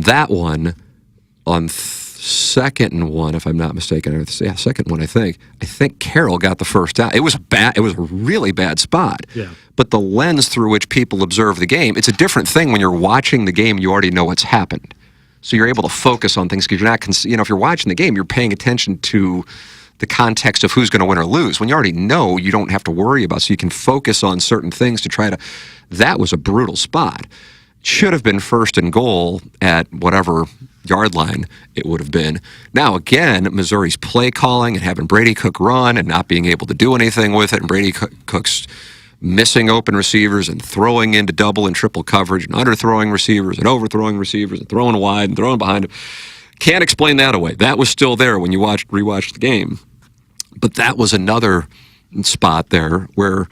that one, on second and one, if I'm not mistaken, second one, I think Carroll got the first down. It was bad. It was a really bad spot. Yeah. But the lens through which people observe the game, it's a different thing when you're watching the game. You already know what's happened, so you're able to focus on things because you're not. If you're watching the game, you're paying attention to the context of who's going to win or lose. When you already know, you don't have to worry about. So you can focus on certain things to try to. That was a brutal spot. Should have been first and goal at whatever yard line it would have been. Now, again, Missouri's play calling and having Brady Cook run and not being able to do anything with it, and Brady Cook's missing open receivers and throwing into double and triple coverage and underthrowing receivers and overthrowing receivers and throwing wide and throwing behind him. Can't explain that away. That was still there when you rewatched the game. But that was another spot there where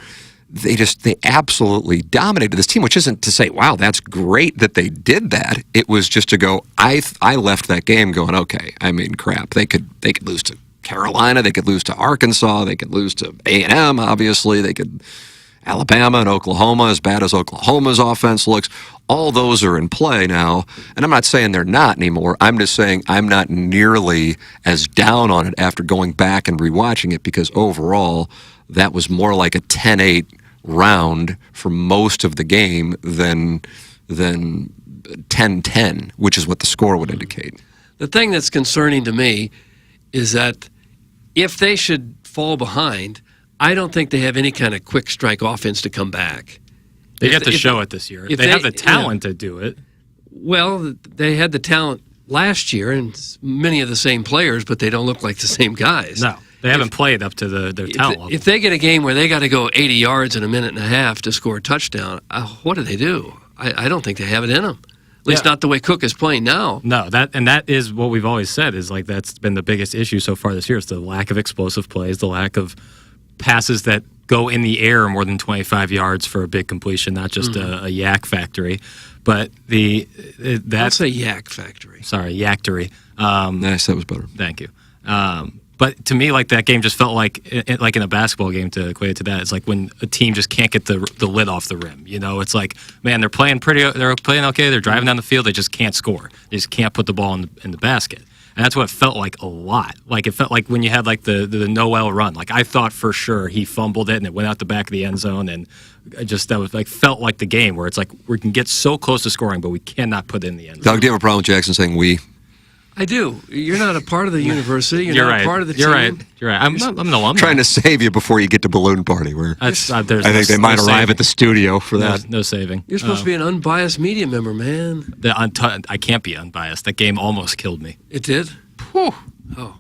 they absolutely dominated this team, which isn't to say, wow, that's great that they did that. It was just to go, I left that game going, okay, I mean, crap. They could lose to Carolina. They could lose to Arkansas. They could lose to A&M, obviously. They could Alabama and Oklahoma, as bad as Oklahoma's offense looks. All those are in play now. And I'm not saying they're not anymore. I'm just saying I'm not nearly as down on it after going back and rewatching it because overall that was more like a 10-8 round for most of the game than 10-10, which is what the score would indicate. The thing that's concerning to me is that if they should fall behind, I don't think they have any kind of quick strike offense to come back. They get to show it this year. They have the talent to do it. Well, they had the talent last year, and many of the same players, but they don't look like the same guys. No. They haven't played up to their talent level. If they get a game where they got to go 80 yards in a minute and a half to score a touchdown, what do? I don't think they have it in them. At least not the way Cook is playing now. No, that is what we've always said is like that's been the biggest issue so far this year. It's the lack of explosive plays, the lack of passes that go in the air more than 25 yards for a big completion, not just a yak factory. But that's a yak factory. Sorry, yaktory. Nice, that was better. Thank you. But to me, like that game just felt like in a basketball game. To equate it to that, it's like when a team just can't get the lid off the rim. It's like, man, they're playing okay. They're driving down the field. They just can't score. They just can't put the ball in the basket. And that's what it felt like a lot. Like it felt like when you had like the Noel run. Like I thought for sure he fumbled it and it went out the back of the end zone. And that was like felt like the game where it's like we can get so close to scoring, but we cannot put it in the end zone. Doug, do you have a problem with Jackson saying we? I do. You're not a part of the university. You're not right. a part of the team. You're right. I'm an alumni. I'm trying to save you before you get to balloon party. Where I think they might arrive at the studio for that. No saving. You're supposed to be an unbiased media member, man. I can't be unbiased. That game almost killed me. It did? Whew. Oh.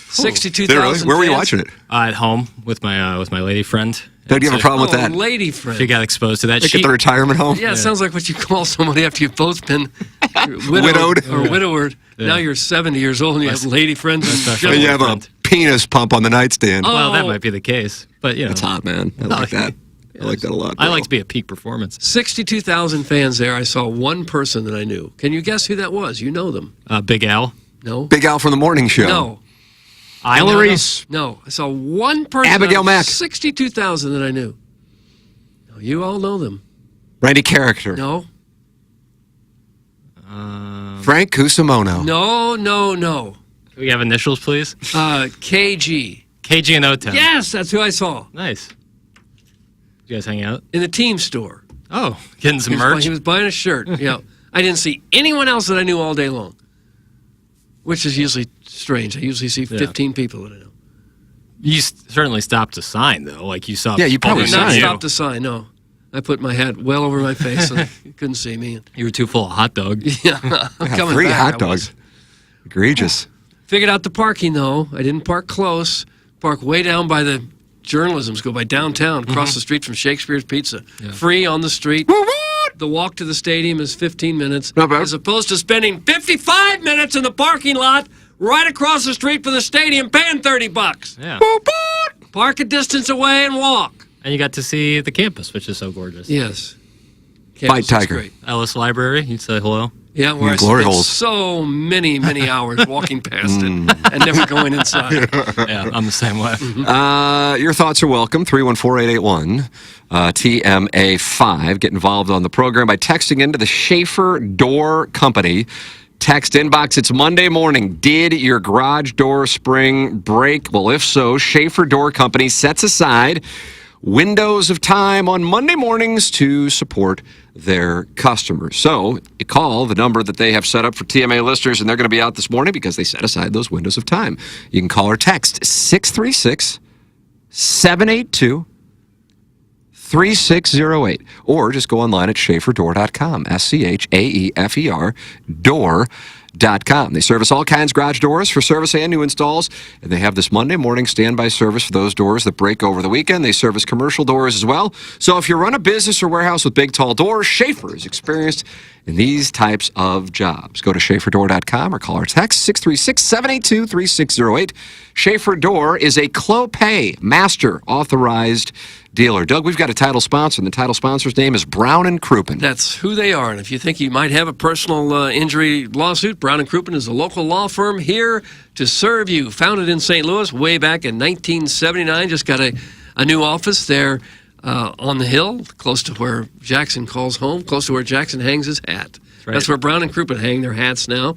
62,000 Where were you watching it? At home with my lady friend. Do you have a problem with that? Lady friend. She got exposed to that. Like at the retirement home? Yeah, it sounds like what you call somebody after you've both been widowed or widowed. Yeah. Now you're 70 years old and you have lady friends. And you have a penis pump on the nightstand. Well, that might be the case. But That's hot, man. I like that. I like that a lot. I like to be a peak performance. 62,000 fans there. I saw one person that I knew. Can you guess who that was? You know them. Big Al? No. Big Al from the morning show. No. Hillary's? No. I saw one person. Abigail Mack. 62,000 that I knew. No, you all know them. Randy Character. No. Frank Cusimano. No. Can we have initials, please? KG. KG and O-Town. Yes, that's who I saw. Nice. You guys hang out? In the team store. Oh, getting some merch? He was buying a shirt. Yeah. I didn't see anyone else that I knew all day long, which is usually strange. I usually see 15 people that I know. You certainly stopped to sign, though. Like you saw. Yeah, you probably not stopped to sign. No, I put my hat well over my face, so you couldn't see me. You were too full of hot dog. Yeah, I'm coming 3 back, hot I dogs. was. Egregious. Figured out the parking though. I didn't park close. Park way down by the journalism's. Go by downtown, across the street from Shakespeare's Pizza. Yeah. Free on the street. The walk to the stadium is 15 minutes, as opposed to spending 55 minutes in the parking lot right across the street from the stadium, paying $30. Yeah. Park a distance away and walk. And you got to see the campus, which is so gorgeous. Yes. Fight Tiger. Great. Ellis Library, you'd say hello. Yeah, where I spent so many hours walking past it and never going inside. Yeah, I'm the same way. Your thoughts are welcome. 314-881 TMA5. Get involved on the program by texting into the Schaeffer Door Company text inbox. It's Monday morning. Did your garage door spring break? Well, if so, Schaeffer Door Company sets aside windows of time on Monday mornings to support their customers. So you call the number that they have set up for TMA listeners, and they're going to be out this morning because they set aside those windows of time. You can call or text 636-782-3608, or just go online at schaefferdoor.com, SCHAEFER, door.com. They service all kinds of garage doors for service and new installs, and they have this Monday morning standby service for those doors that break over the weekend. They service commercial doors as well. So if you run a business or warehouse with big, tall doors, Schaeffer is experienced in these types of jobs. Go to schaefferdoor.com or call or text 636-782-3608. Schaeffer Door is a Clopay Master Authorized dealer. Doug, we've got a title sponsor, and the title sponsor's name is Brown & Crouppen. That's who they are. And if you think you might have a personal injury lawsuit, Brown & Crouppen is a local law firm here to serve you. Founded in St. Louis way back in 1979. Just got a new office there on the hill, close to where Jackson calls home, close to where Jackson hangs his hat. That's where Brown & Crouppen hang their hats now.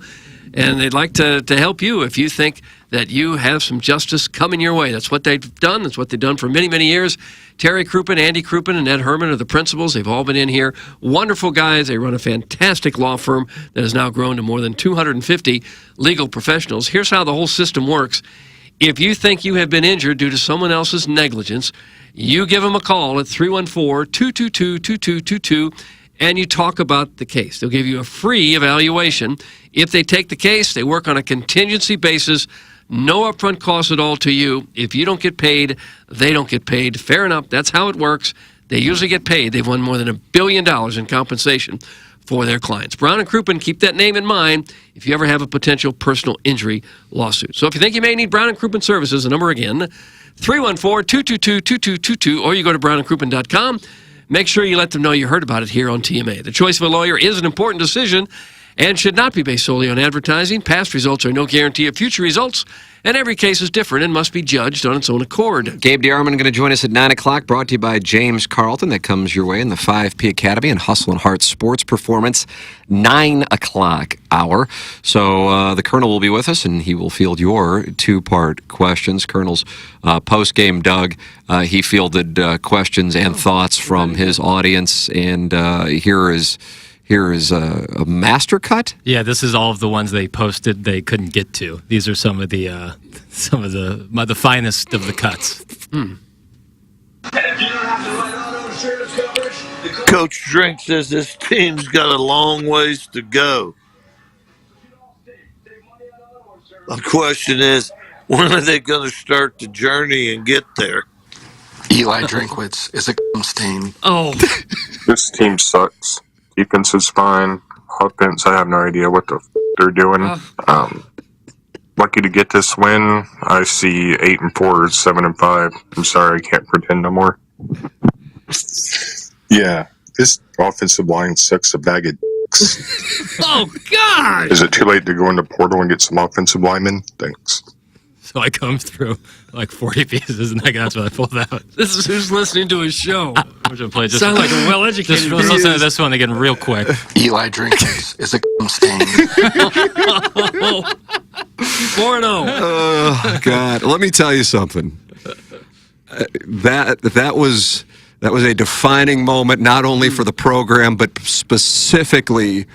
And they'd like to help you if you think that you have some justice coming your way. That's what they've done. That's what they've done for many, many years. Terry Crouppen, Andy Crouppen, and Ed Herman are the principals. They've all been in here. Wonderful guys. They run a fantastic law firm that has now grown to more than 250 legal professionals. Here's how the whole system works. If you think you have been injured due to someone else's negligence, you give them a call at 314-222-2222, and you talk about the case. They'll give you a free evaluation. If they take the case, they work on a contingency basis, no upfront cost at all to you. If you don't get paid, they don't get paid. Fair enough. That's how it works. They usually get paid. They've won more than $1 billion in compensation for their clients. Brown & Crouppen, keep that name in mind if you ever have a potential personal injury lawsuit. So if you think you may need Brown & Crouppen services, the number again, 314-222-2222, or you go to brownandcrouppen.com. Make sure you let them know you heard about it here on TMA. The choice of a lawyer is an important decision and should not be based solely on advertising. Past results are no guarantee of future results, and every case is different and must be judged on its own accord. Gabe DeArmond going to join us at 9 o'clock, brought to you by James Carlton. That comes your way in the 5P Academy and Hustle and Heart Sports Performance 9 o'clock hour. So the Colonel will be with us, and he will field your two-part questions. Colonel's post-game Doug, he fielded questions and thoughts from his audience, and here is a master cut. Yeah, this is all of the ones they posted they couldn't get to. These are some of the finest of the cuts. Coach Drink says this team's got a long ways to go. My question is, when are they going to start the journey and get there? Eli Drinkwitz is a stain. Oh. This team sucks. Defense is fine. Offense, I have no idea what they're doing. Lucky to get this win. I see 8-4 or 7-5. I'm sorry, I can't pretend no more. Yeah, this offensive line sucks a bag of dicks. Oh, God! Is it too late to go into portal and get some offensive linemen? Thanks. So I combed through like 40 pieces, and that's what I pulled out. This is who's listening to his show. I'm gonna play just sound like a well-educated. Just listen to this one again real quick. Eli Drinkwitz is a stain. 4-0. Oh God! Let me tell you something. That was a defining moment, not only for the program but specifically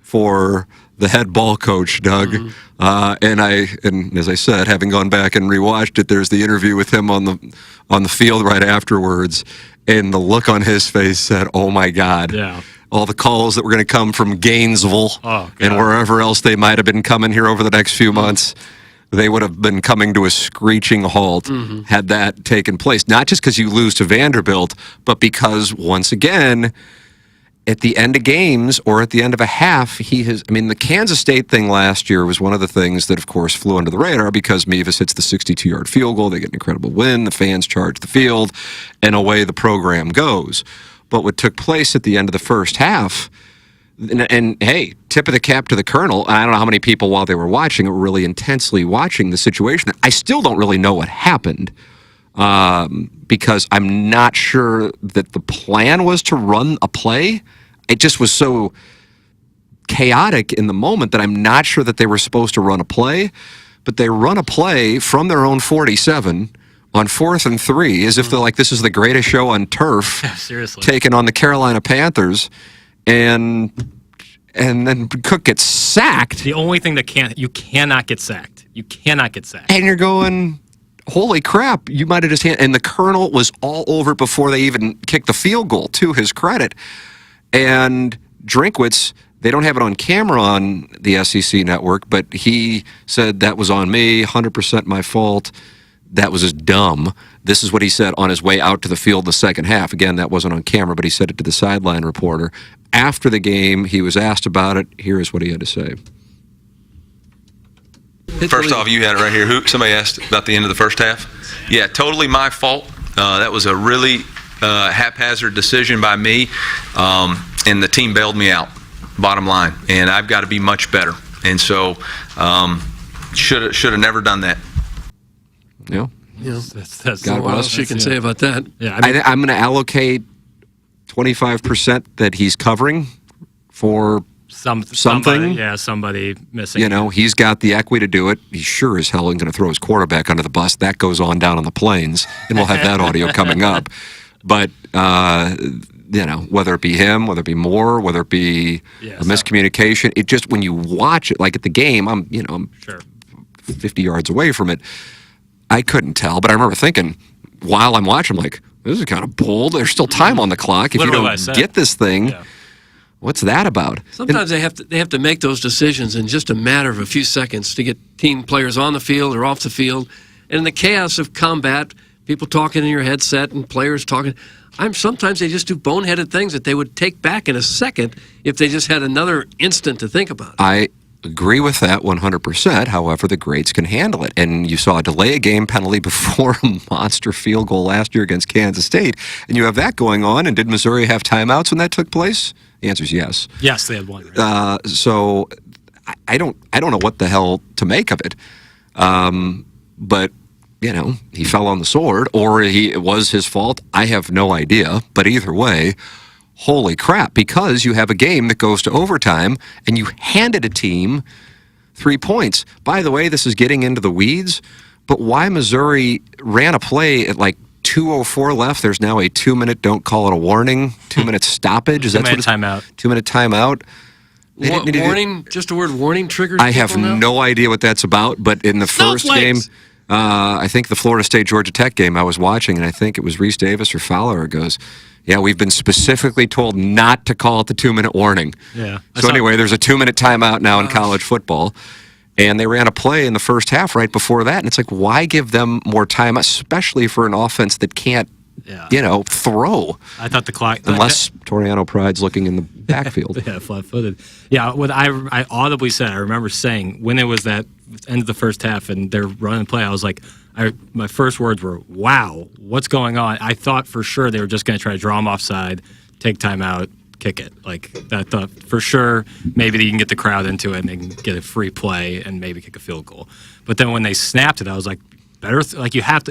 for the head ball coach, Doug. And as I said, having gone back and rewatched it, there's the interview with him on the field right afterwards, and the look on his face said, "Oh my God!" Yeah. All the calls that were going to come from Gainesville and wherever else they might have been coming here over the next few months, they would have been coming to a screeching halt had that taken place. Not just because you lose to Vanderbilt, but because, once again, at the end of games or at the end of a half, the Kansas State thing last year was one of the things that, of course, flew under the radar because Mevis hits the 62-yard field goal. They get an incredible win. The fans charge the field, and away the program goes. But what took place at the end of the first half, and hey, tip of the cap to the Colonel. I don't know how many people while they were watching were really intensely watching the situation. I still don't really know what happened because I'm not sure that the plan was to run a play. It just was so chaotic in the moment that I'm not sure that they were supposed to run a play. But they run a play from their own 47 on 4th and 3, as if they're like, this is the greatest show on turf. Seriously. Taking on the Carolina Panthers, and then Cook gets sacked. The only thing you cannot get sacked. You cannot get sacked. And you're going, holy crap, you might have just and the Colonel was all over before they even kicked the field goal, to his credit. And Drinkwitz, they don't have it on camera on the SEC network, but he said that was on me, 100% my fault. That was just dumb. This is what he said on his way out to the field in the second half. Again, that wasn't on camera, but he said it to the sideline reporter. After the game, he was asked about it. Here is what he had to say. First off, you had it right here. Somebody asked about the end of the first half. Yeah, totally my fault. That was a really haphazard decision by me, and the team bailed me out, bottom line. And I've got to be much better. And so should have never done that. Yeah. That's what else you can say about that. Yeah, I'm going to allocate 25% that he's covering for something. Somebody missing. He's got the equity to do it. He sure as hell ain't going to throw his quarterback under the bus. That goes on down the plains, and we'll have that audio coming up. But whether it be him, whether it be Moore, whether it be a miscommunication, it just, when you watch it, like at the game, I'm 50 yards away from it. I couldn't tell, but I remember thinking while I'm watching, I'm like, this is kind of bold. There's still time on the clock. If you don't get this thing, what's that about? Sometimes they have to make those decisions in just a matter of a few seconds to get team players on the field or off the field. And in the chaos of combat, people talking in your headset and players talking, sometimes they just do boneheaded things that they would take back in a second if they just had another instant to think about it. I agree with that 100%. However, the greats can handle it. And you saw a delay a game penalty before a monster field goal last year against Kansas State. And you have that going on. And did Missouri have timeouts when that took place? The answer is yes. Yes, they had one. Right? So I don't know what the hell to make of it. But he fell on the sword, or it was his fault. I have no idea. But either way, holy crap, because you have a game that goes to overtime and you handed a team 3 points. By the way, this is getting into the weeds, but why Missouri ran a play at like 2:04 left, there's now a 2-minute, don't call it a warning, 2-minute stoppage. Is that what it's? 2-minute timeout. Warning, just the word warning triggers. I have no idea what that's about, but in the first game, I think the Florida State-Georgia Tech game I was watching, and I think it was Reese Davis or Fowler, it goes, yeah, we've been specifically told not to call it the 2-minute warning. Yeah. So anyway, there's a 2-minute timeout now in college football. And they ran a play in the first half right before that. And it's like, why give them more time, especially for an offense that can't, throw? I thought the clock... Unless Toriano Pride's looking in the backfield. Yeah, flat-footed. Yeah, what I audibly said, I remember saying, when it was that end of the first half and they're running the play, I was like... my first words were, wow, what's going on? I thought for sure they were just going to try to draw him offside, take time out, kick it. Like, I thought for sure maybe you can get the crowd into it and they can get a free play and maybe kick a field goal. But then when they snapped it, I was like, better,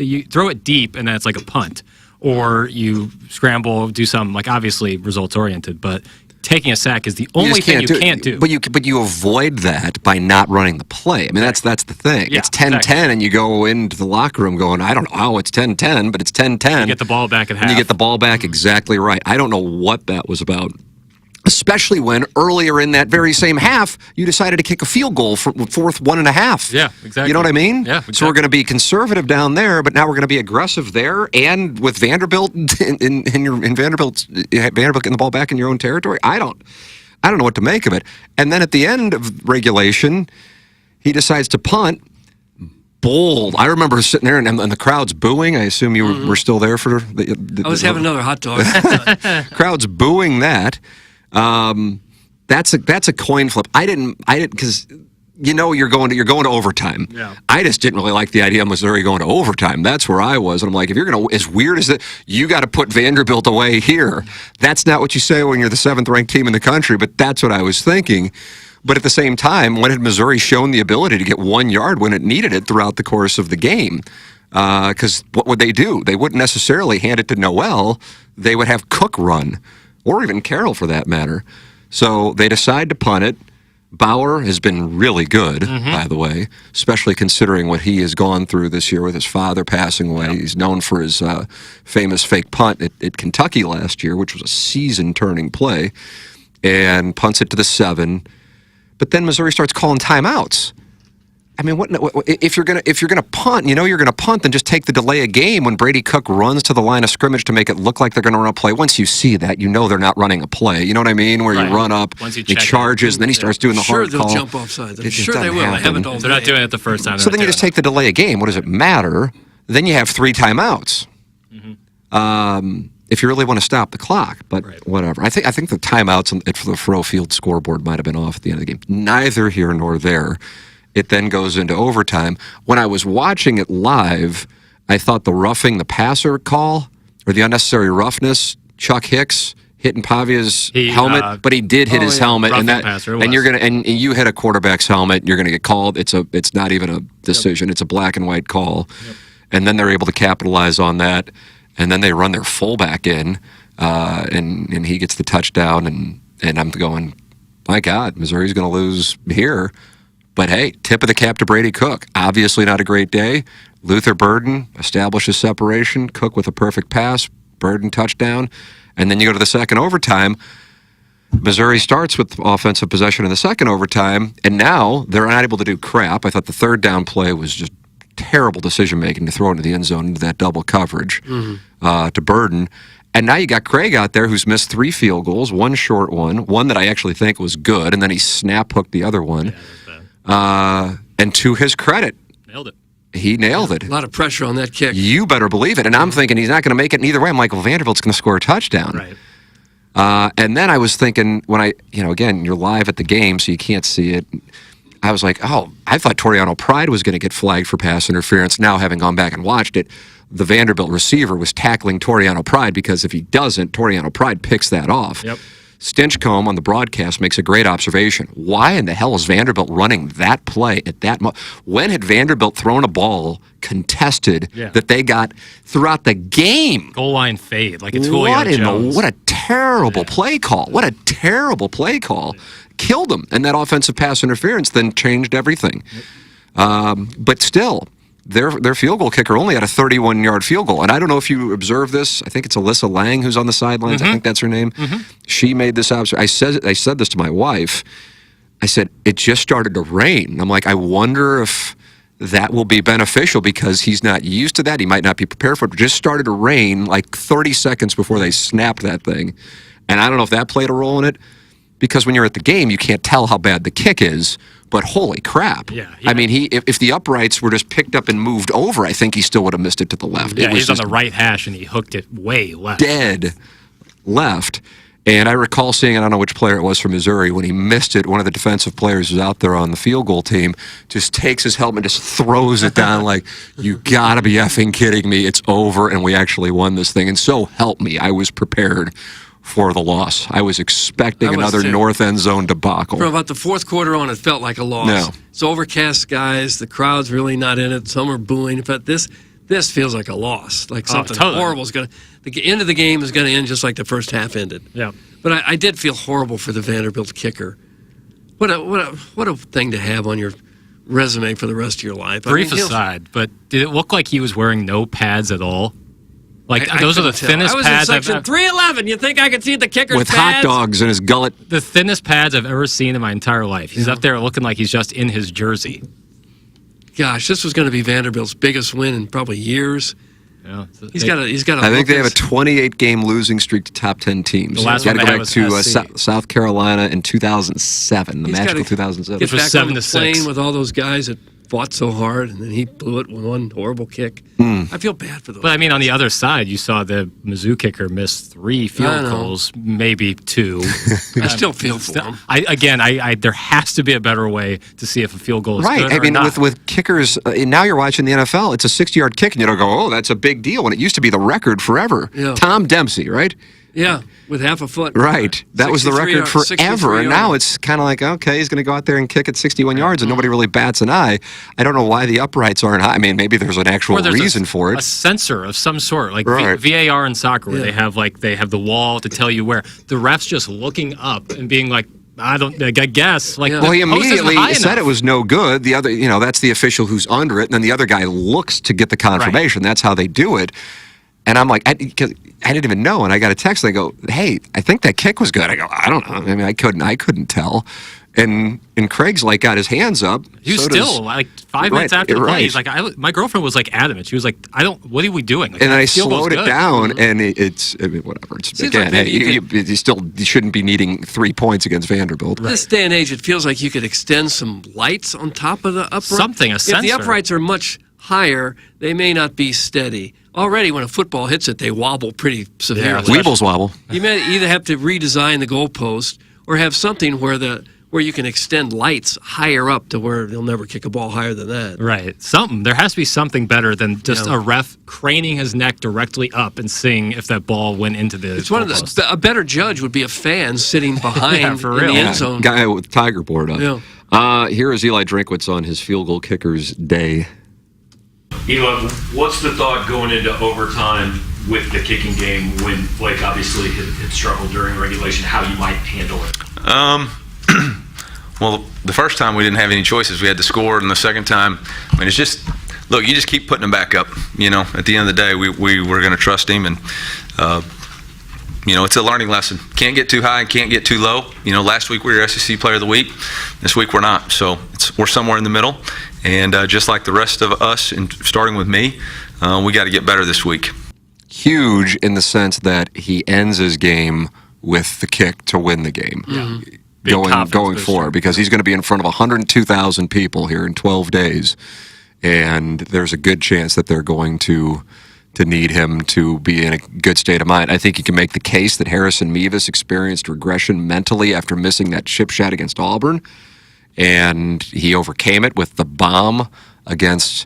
you throw it deep and then it's like a punt. Or you scramble, do something, like obviously results-oriented, but taking a sack is the only thing you can't do. But you avoid that by not running the play. I mean, that's the thing. Yeah, it's 10-10, and you go into the locker room going, I don't know how it's 10-10, but it's 10-10. You get the ball back at half. And you get the ball back exactly right. I don't know what that was about. Especially when earlier in that very same half, you decided to kick a field goal for fourth 1.5. Yeah, exactly. You know what I mean? Yeah, exactly. So we're going to be conservative down there, but now we're going to be aggressive there, and with Vanderbilt in Vanderbilt getting the ball back in your own territory. I don't know what to make of it. And then at the end of regulation, he decides to punt. Bold. I remember sitting there and the crowd's booing. I assume you were still there for the I was having another hot dog. crowd's booing that. That's a coin flip. I didn't because you're going to overtime. Yeah. I just didn't really like the idea of Missouri going to overtime. That's where I was, and I'm like, if you're going to, as weird as that, you got to put Vanderbilt away here. That's not what you say when you're the 7th ranked team in the country, but that's what I was thinking. But at the same time, when had Missouri shown the ability to get 1 yard when it needed it throughout the course of the game? Because what would they do? They wouldn't necessarily hand it to Noel. They would have Cook run. Or even Carroll, for that matter. So they decide to punt it. Bauer has been really good, by the way, especially considering what he has gone through this year with his father passing away. Yep. He's known for his famous fake punt at Kentucky last year, which was a season-turning play, and punts it to the 7. But then Missouri starts calling timeouts. I mean, what if you're gonna punt? You're gonna punt, then just take the delay of game when Brady Cook runs to the line of scrimmage to make it look like they're gonna run a play. Once you see that, they're not running a play. You know what I mean? Where you run up, he charges, and then he starts doing the hard call. Sure, they'll jump offside. I'm sure they will. I haven't all day. They're not doing it the first time. So then you just take the delay of game. What does it matter? Then you have 3 timeouts. If you really want to stop the clock, but whatever. I think the timeouts for the Faurot Field scoreboard might have been off at the end of the game. Neither here nor there. It then goes into overtime. When I was watching it live, I thought the roughing the passer call or the unnecessary roughness, Chuck Hicks hitting Pavia's helmet, but he did hit his helmet, and you're gonna and you hit a quarterback's helmet, you're gonna get called. It's not even a decision; it's a black and white call, and then they're able to capitalize on that, and then they run their fullback in, and he gets the touchdown, and I'm going, my God, Missouri's gonna lose here. But hey, tip of the cap to Brady Cook. Obviously not a great day. Luther Burden establishes separation. Cook with a perfect pass. Burden touchdown. And then you go to the second overtime. Missouri starts with offensive possession in the second overtime, and now they're not able to do crap. I thought the third down play was just terrible decision-making to throw into the end zone into that double coverage to Burden. And now you got Craig out there who's missed 3 field goals, 1 short one that I actually think was good, and then he snap-hooked the other one. And to his credit, nailed it. He nailed it. A lot of pressure on that kick. You better believe it. And I'm thinking he's not going to make it either way. I'm like, well, Vanderbilt's going to score a touchdown. Right. And then I was thinking, when again, you're live at the game, so you can't see it. I was like, oh, I thought Toriano Pride was going to get flagged for pass interference. Now, having gone back and watched it, the Vanderbilt receiver was tackling Toriano Pride, because if he doesn't, Toriano Pride picks that off. Yep. Stinchcomb on the broadcast makes a great observation. Why in the hell is Vanderbilt running that play at that moment? When had Vanderbilt thrown a ball contested that they got throughout the game? Goal line fade, like it's Julio Jones. What a terrible play call. What a terrible play call. Killed them. And that offensive pass interference then changed everything. But still, their field goal kicker only had a 31-yard field goal. And I don't know if you observed this. I think it's Alyssa Lang who's on the sidelines. I think that's her name. She made this observation. I said this to my wife. I said, it just started to rain. I'm like, I wonder if that will be beneficial, because he's not used to that. He might not be prepared for it. It just started to rain like 30 seconds before they snapped that thing. And I don't know if that played a role in it, because when you're at the game, you can't tell how bad the kick is. But holy crap. I mean, if the uprights were just picked up and moved over, I think he still would have missed it to the left. Yeah, he's on the right hash, and he hooked it way left. Dead left. And I recall seeing, I don't know which player it was from Missouri, when he missed it, one of the defensive players who's out there on the field goal team just takes his helmet and just throws it down like, you gotta be effing kidding me, it's over, and we actually won this thing. And so help me, I was prepared for the loss. I was expecting I was another too. north end zone debacle. From about the fourth quarter on, it felt like a loss. No. It's overcast skies. The crowd's really not in it. Some are booing. But this feels like a loss. Like something horrible is going to... The end of the game is going to end just like the first half ended. Yeah. But I did feel horrible for the Vanderbilt kicker. What a thing to have on your resume for the rest of your life. Brief aside, but did it look like he was wearing no pads at all? Like, those are the thinnest pads I was in section 311. You think I could see the kicker's With pads? hot dogs in his gullet. The thinnest pads I've ever seen in my entire life. He's up there looking like he's just in his jersey. Gosh, this was going to be Vanderbilt's biggest win in probably years. Yeah, He's got to. I think they have a 28-game losing streak to top 10 teams. The last Got to one go they back had was to South Carolina in 2007, the magical 2007. Get back on the 7-6. plane with all those guys that fought so hard, and then he blew it with one horrible kick. I feel bad for those. But I mean, on the other side, you saw the Mizzou kicker miss 3 field goals, maybe 2. I still feel for him. There has to be a better way to see if a field goal is Right. good I or mean, not. with kickers, now you're watching the NFL, it's a 60-yard kick, and you don't go, oh, that's a big deal, when it used to be the record forever. Yeah. Tom Dempsey, right? Yeah, with half a foot. Right. That was the 63 record forever. And now it's kind of like, okay, he's going to go out there and kick it 61 yards, and nobody really bats an eye. I don't know why the uprights aren't high. I mean, maybe there's an actual Or there's reason for it. A sensor of some sort, like Right. VAR in soccer, where they have the wall to tell you where. The ref's just looking up and being like, I guess. Like, Well, he the post isn't immediately high said enough. it was no good. The other, that's the official who's under it, and then the other guy looks to get the confirmation. That's how they do it. And I'm like, because I didn't even know, and I got a text. They go, "Hey, I think that kick was good." I go, "I don't know. I mean, I couldn't tell." And Craig's like got his hands up. He was still like 5 minutes after the play. He's like, my girlfriend was like adamant. She was like, what are we doing? Like, And I field goal's slowed it good. down, and it's whatever. It's Seems again, like hey, maybe you shouldn't be needing 3 points against Vanderbilt. This day and age, it feels like you could extend some lights on top of the upright. Something, a If the sensor. uprights are much higher, they may not be steady. Already, when a football hits it, they wobble pretty severely. Weebles wobble. You may either have to redesign the goalpost or have something where you can extend lights higher up to where they'll never kick a ball higher than that. Right. Something. There has to be something better than just a ref craning his neck directly up and seeing if that ball went into the It's one of a better judge would be a fan sitting behind for in real. the end zone. Guy with Tiger board up. Yeah. Here is Eli Drinkwitz on his field goal kicker's day. Eli, what's the thought going into overtime with the kicking game when Blake obviously had struggled during regulation, how you might handle it? Well, the first time we didn't have any choices. We had to score, and the second time, I mean, it's just, look, you just keep putting him back up. At the end of the day, we were going to trust him, and, it's a learning lesson. Can't get too high and can't get too low. Last week we were SEC Player of the Week. This week we're not. So we're somewhere in the middle. And just like the rest of us, and starting with me, we got to get better this week. Huge in the sense that he ends his game with the kick to win the game. Yeah. Going forward, because he's going to be in front of 102,000 people here in 12 days, and there's a good chance that they're going to need him to be in a good state of mind. I think you can make the case that Harrison Mevis experienced regression mentally after missing that chip shot against Auburn, and he overcame it with the bomb against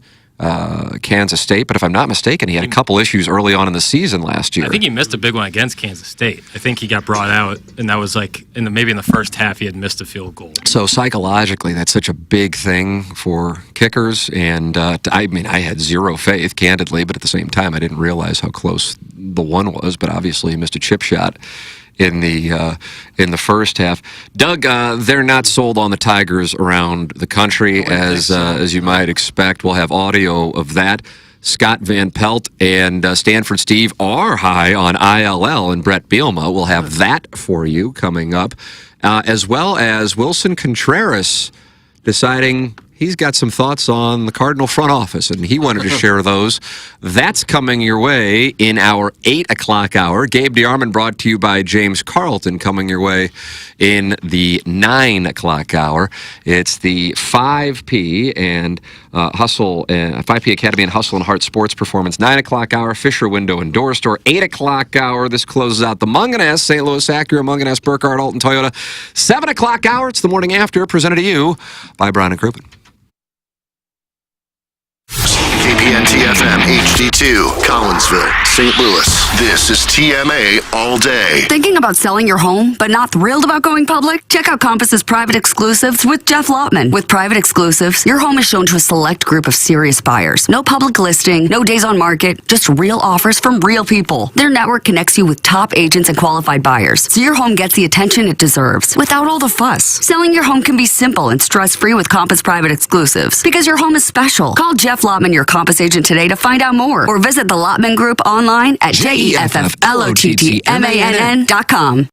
Kansas State. But if I'm not mistaken, he had a couple issues early on in the season last year. I think he missed a big one against Kansas State. I think he got brought out, and that was like maybe in the first half he had missed a field goal. So psychologically, that's such a big thing for kickers, and I had zero faith, candidly, but at the same time, I didn't realize how close the one was. But obviously, he missed a chip shot in the first half. Doug, they're not sold on the Tigers around the country, as you might expect. We'll have audio of that. Scott Van Pelt and Stanford Steve are high on ILL, and Brett Bielema. We'll have that for you coming up, as well as Wilson Contreras deciding he's got some thoughts on the Cardinal front office, and he wanted to share those. That's coming your way in our 8 o'clock hour. Gabe DeArmond brought to you by James Carlton, coming your way in the 9 o'clock hour. It's the 5P and Hustle, 5P Academy and Hustle and Heart Sports Performance 9 o'clock hour. Fisher Window and Door Store 8 o'clock hour. This closes out the Munganess, St. Louis Acura, Munganess, Burkhardt, Alton Toyota 7 o'clock hour. It's the morning after, presented to you by Brown and Crouppen. KPN-TFM HD2, Collinsville, St. Louis. This is TMA All Day. Thinking about selling your home, but not thrilled about going public? Check out Compass's Private Exclusives with Jeff Lotman. With Private Exclusives, your home is shown to a select group of serious buyers. No public listing, no days on market, just real offers from real people. Their network connects you with top agents and qualified buyers, so your home gets the attention it deserves without all the fuss. Selling your home can be simple and stress-free with Compass Private Exclusives, because your home is special. Call Jeff Lotman, your Compass agent, today to find out more, or visit the Lotman Group online at JEFFLOTTMANN.com.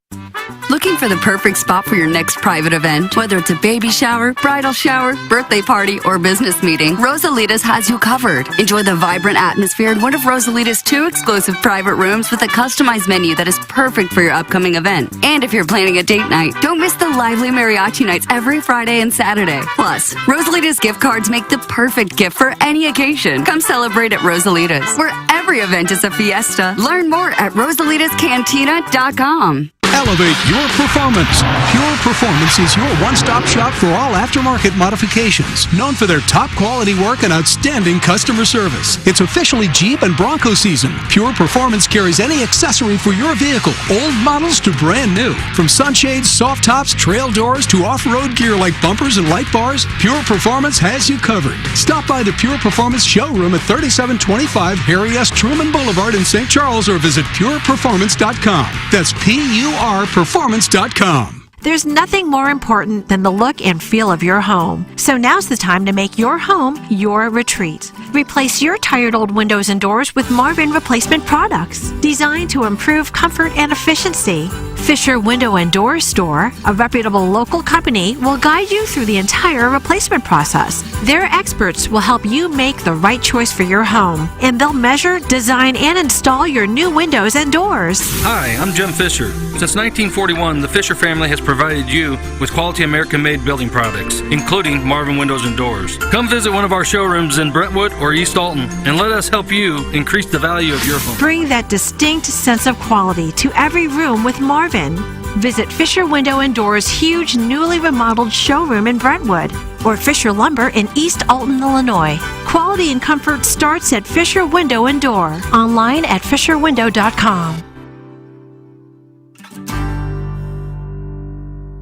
Looking for the perfect spot for your next private event? Whether it's a baby shower, bridal shower, birthday party, or business meeting, Rosalita's has you covered. Enjoy the vibrant atmosphere in one of Rosalita's 2 exclusive private rooms with a customized menu that is perfect for your upcoming event. And if you're planning a date night, don't miss the lively mariachi nights every Friday and Saturday. Plus, Rosalita's gift cards make the perfect gift for any occasion. Come celebrate at Rosalita's, where every event is a fiesta. Learn more at rosalitacantina.com. Elevate your performance. Pure Performance is your one-stop shop for all aftermarket modifications, known for their top quality work and outstanding customer service. It's officially Jeep and Bronco season. Pure Performance carries any accessory for your vehicle, old models to brand new. From sunshades, soft tops, trail doors, to off-road gear like bumpers and light bars, Pure Performance has you covered. Stop by the Pure Performance showroom at 3725 Harry S. Truman Boulevard in St. Charles or visit pureperformance.com. That's PURperformance.com. There's nothing more important than the look and feel of your home. So now's the time to make your home your retreat. Replace your tired old windows and doors with Marvin replacement products designed to improve comfort and efficiency. Fisher Window and Door Store, a reputable local company, will guide you through the entire replacement process. Their experts will help you make the right choice for your home, and they'll measure, design, and install your new windows and doors. Hi, I'm Jim Fisher. Since 1941, the Fisher family has provided you with quality American-made building products, including Marvin Windows and Doors. Come visit one of our showrooms in Brentwood or East Alton, and let us help you increase the value of your home. Bring that distinct sense of quality to every room with Marvin. Visit Fisher Window and Doors' huge newly remodeled showroom in Brentwood or Fisher Lumber in East Alton, Illinois. Quality and comfort starts at Fisher Window and Door. Online at fisherwindow.com.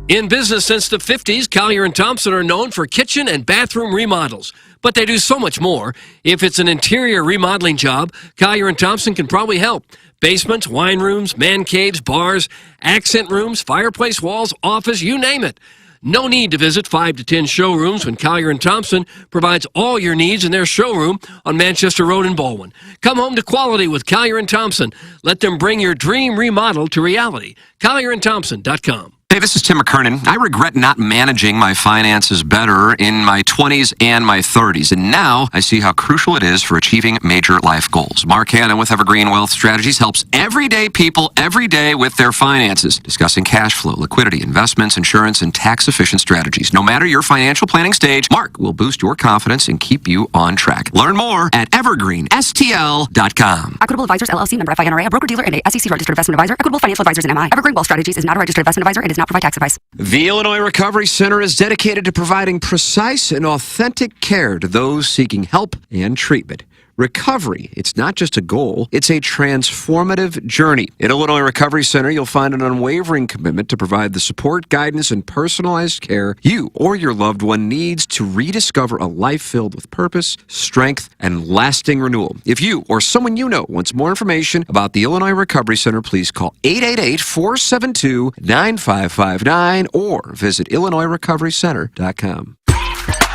In business since the 50s, Kyer and Thompson are known for kitchen and bathroom remodels. But they do so much more. If it's an interior remodeling job, Kyer and Thompson can probably help. Basements, wine rooms, man caves, bars, accent rooms, fireplace walls, office, you name it. No need to visit 5 to 10 showrooms when Kyer and Thompson provides all your needs in their showroom on Manchester Road in Baldwin. Come home to quality with Kyer and Thompson. Let them bring your dream remodel to reality. KyerandThompson.com. Hey, this is Tim McKernan. I regret not managing my finances better in my 20s and my 30s, and now I see how crucial it is for achieving major life goals. Mark Hanna with Evergreen Wealth Strategies helps everyday people every day with their finances, discussing cash flow, liquidity, investments, insurance, and tax-efficient strategies. No matter your financial planning stage, Mark will boost your confidence and keep you on track. Learn more at evergreenstl.com. Equitable Advisors, LLC, member FINRA, a broker-dealer and a SEC registered investment advisor. Equitable Financial Advisors and MI. Evergreen Wealth Strategies is not a registered investment advisor and does not provide tax advice. The Illinois Recovery Center is dedicated to providing precise and authentic care to those seeking help and treatment. Recovery, it's not just a goal, it's a transformative journey. At Illinois Recovery Center, you'll find an unwavering commitment to provide the support, guidance, and personalized care you or your loved one needs to rediscover a life filled with purpose, strength, and lasting renewal. If you or someone you know wants more information about the Illinois Recovery Center, please call 888-472-9559 or visit IllinoisRecoveryCenter.com.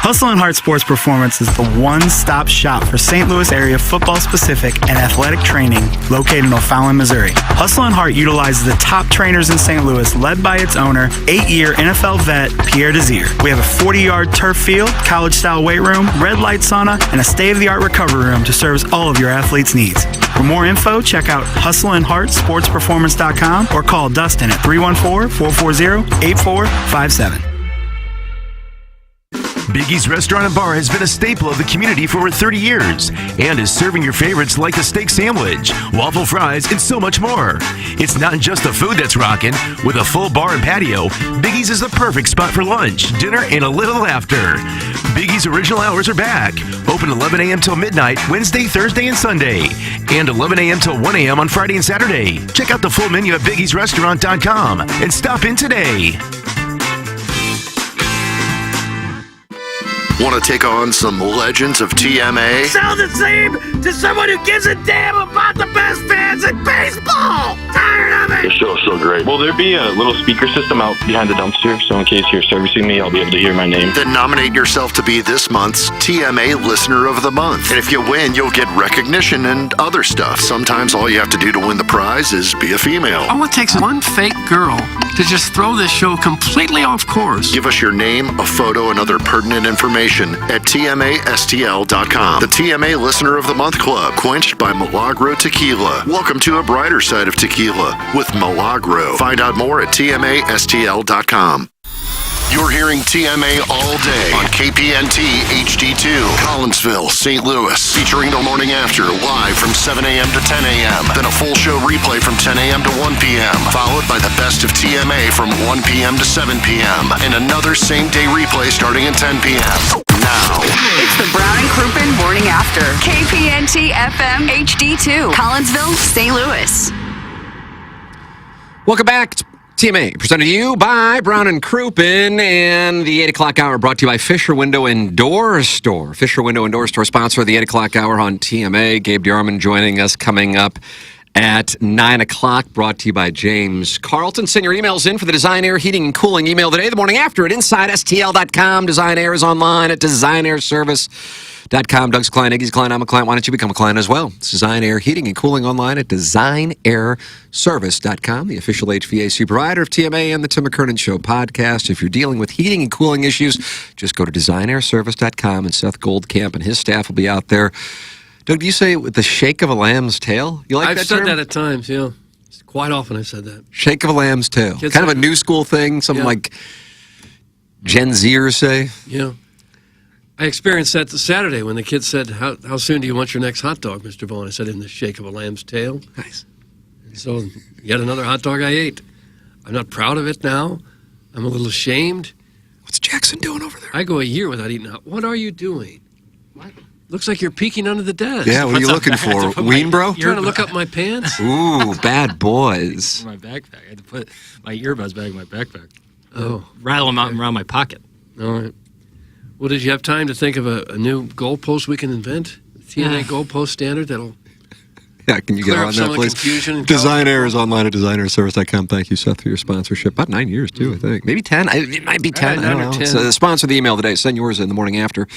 Hustle and Heart Sports Performance is the one-stop shop for St. Louis area football-specific and athletic training located in O'Fallon, Missouri. Hustle and Heart utilizes the top trainers in St. Louis, led by its owner, 8-year NFL vet Pierre Desir. We have a 40-yard turf field, college-style weight room, red light sauna, and a state-of-the-art recovery room to service all of your athletes' needs. For more info, check out hustleandheartsportsperformance.com or call Dustin at 314-440-8457. Biggie's Restaurant and Bar has been a staple of the community for over 30 years and is serving your favorites like the steak sandwich, waffle fries, and so much more. It's not just the food that's rocking. With a full bar and patio, Biggie's is the perfect spot for lunch, dinner, and a little laughter. Biggie's original hours are back. Open 11 a.m. till midnight, Wednesday, Thursday, and Sunday. And 11 a.m. till 1 a.m. on Friday and Saturday. Check out the full menu at biggiesrestaurant.com and stop in today. Want to take on some legends of TMA? Sound the same to someone who gives a damn about the best fans in baseball! Tired of it! The show's so great. Will there be a little speaker system out behind the dumpster, so in case you're servicing me, I'll be able to hear my name? Then nominate yourself to be this month's TMA Listener of the Month. And if you win, you'll get recognition and other stuff. Sometimes all you have to do to win the prize is be a female. All it takes is one fake girl to just throw this show completely off course. Give us your name, a photo, and other pertinent information at TMASTL.com. The TMA Listener of the Month Club, quenched by Milagro Tequila. Welcome to a brighter side of tequila with Milagro. Find out more at TMASTL.com. You're hearing TMA all day on KPNT HD2, Collinsville, St. Louis, featuring the morning after live from 7 a.m. to 10 a.m. Then a full show replay from 10 a.m. to 1 p.m., followed by the best of TMA from 1 p.m. to 7 p.m. and another same-day replay starting at 10 p.m. Now, It's the Brown and Crouppen Morning After. KPNT FM HD2, Collinsville, St. Louis. Welcome back. TMA, presented to you by Brown and Crouppen, and the 8 o'clock hour brought to you by Fisher Window and Door Store. Fisher Window and Door Store, sponsor of the 8 o'clock hour on TMA. Gabe DeArmond joining us coming up at 9 o'clock, brought to you by James Carlton. Send your emails in for the Design Air Heating and Cooling email today, the morning after at InsideSTL.com. Design Air is online at DesignAirService.com. Doug's a client, Iggy's a client, I'm a client. Why don't you become a client as well? It's Design Air Heating and Cooling online at DesignAirService.com, the official HVAC provider of TMA and the Tim McKernan Show podcast. If you're dealing with heating and cooling issues, just go to DesignAirService.com, and Seth Goldcamp and his staff will be out there. Doug, do you say with the shake of a lamb's tail? You like I've that said term? that at times, yeah. Quite often I've said that. Shake of a lamb's tail. Kids kind of are- a new school thing, something like Gen Zers say. Yeah. I experienced that Saturday when the kids said, how soon do you want your next hot dog, Mr. Vaughn? I said, in the shake of a lamb's tail. Nice. So yet another hot dog I ate. I'm not proud of it now. I'm a little ashamed. What's Jackson doing over there? I go a year without eating hot. What are you doing? What? Looks like you're peeking under the desk. Yeah, what are you looking for? Ween, bro? Trying to look up my pants? Ooh, bad boys. My backpack. I had to put my earbuds back in my backpack. Oh. Rattle them out around my pocket. All right. Well, did you have time to think of a new goalpost we can invent? TNA goalpost standard that'll Yeah, can you get clear on up some that, of the please? confusion in Design Air is online at DesignAirService.com. Thank you, Seth, for your sponsorship. About 9 years, too, I think. Maybe 10. It might be 10. I don't know. 10. So sponsor the email today. Send yours in the morning after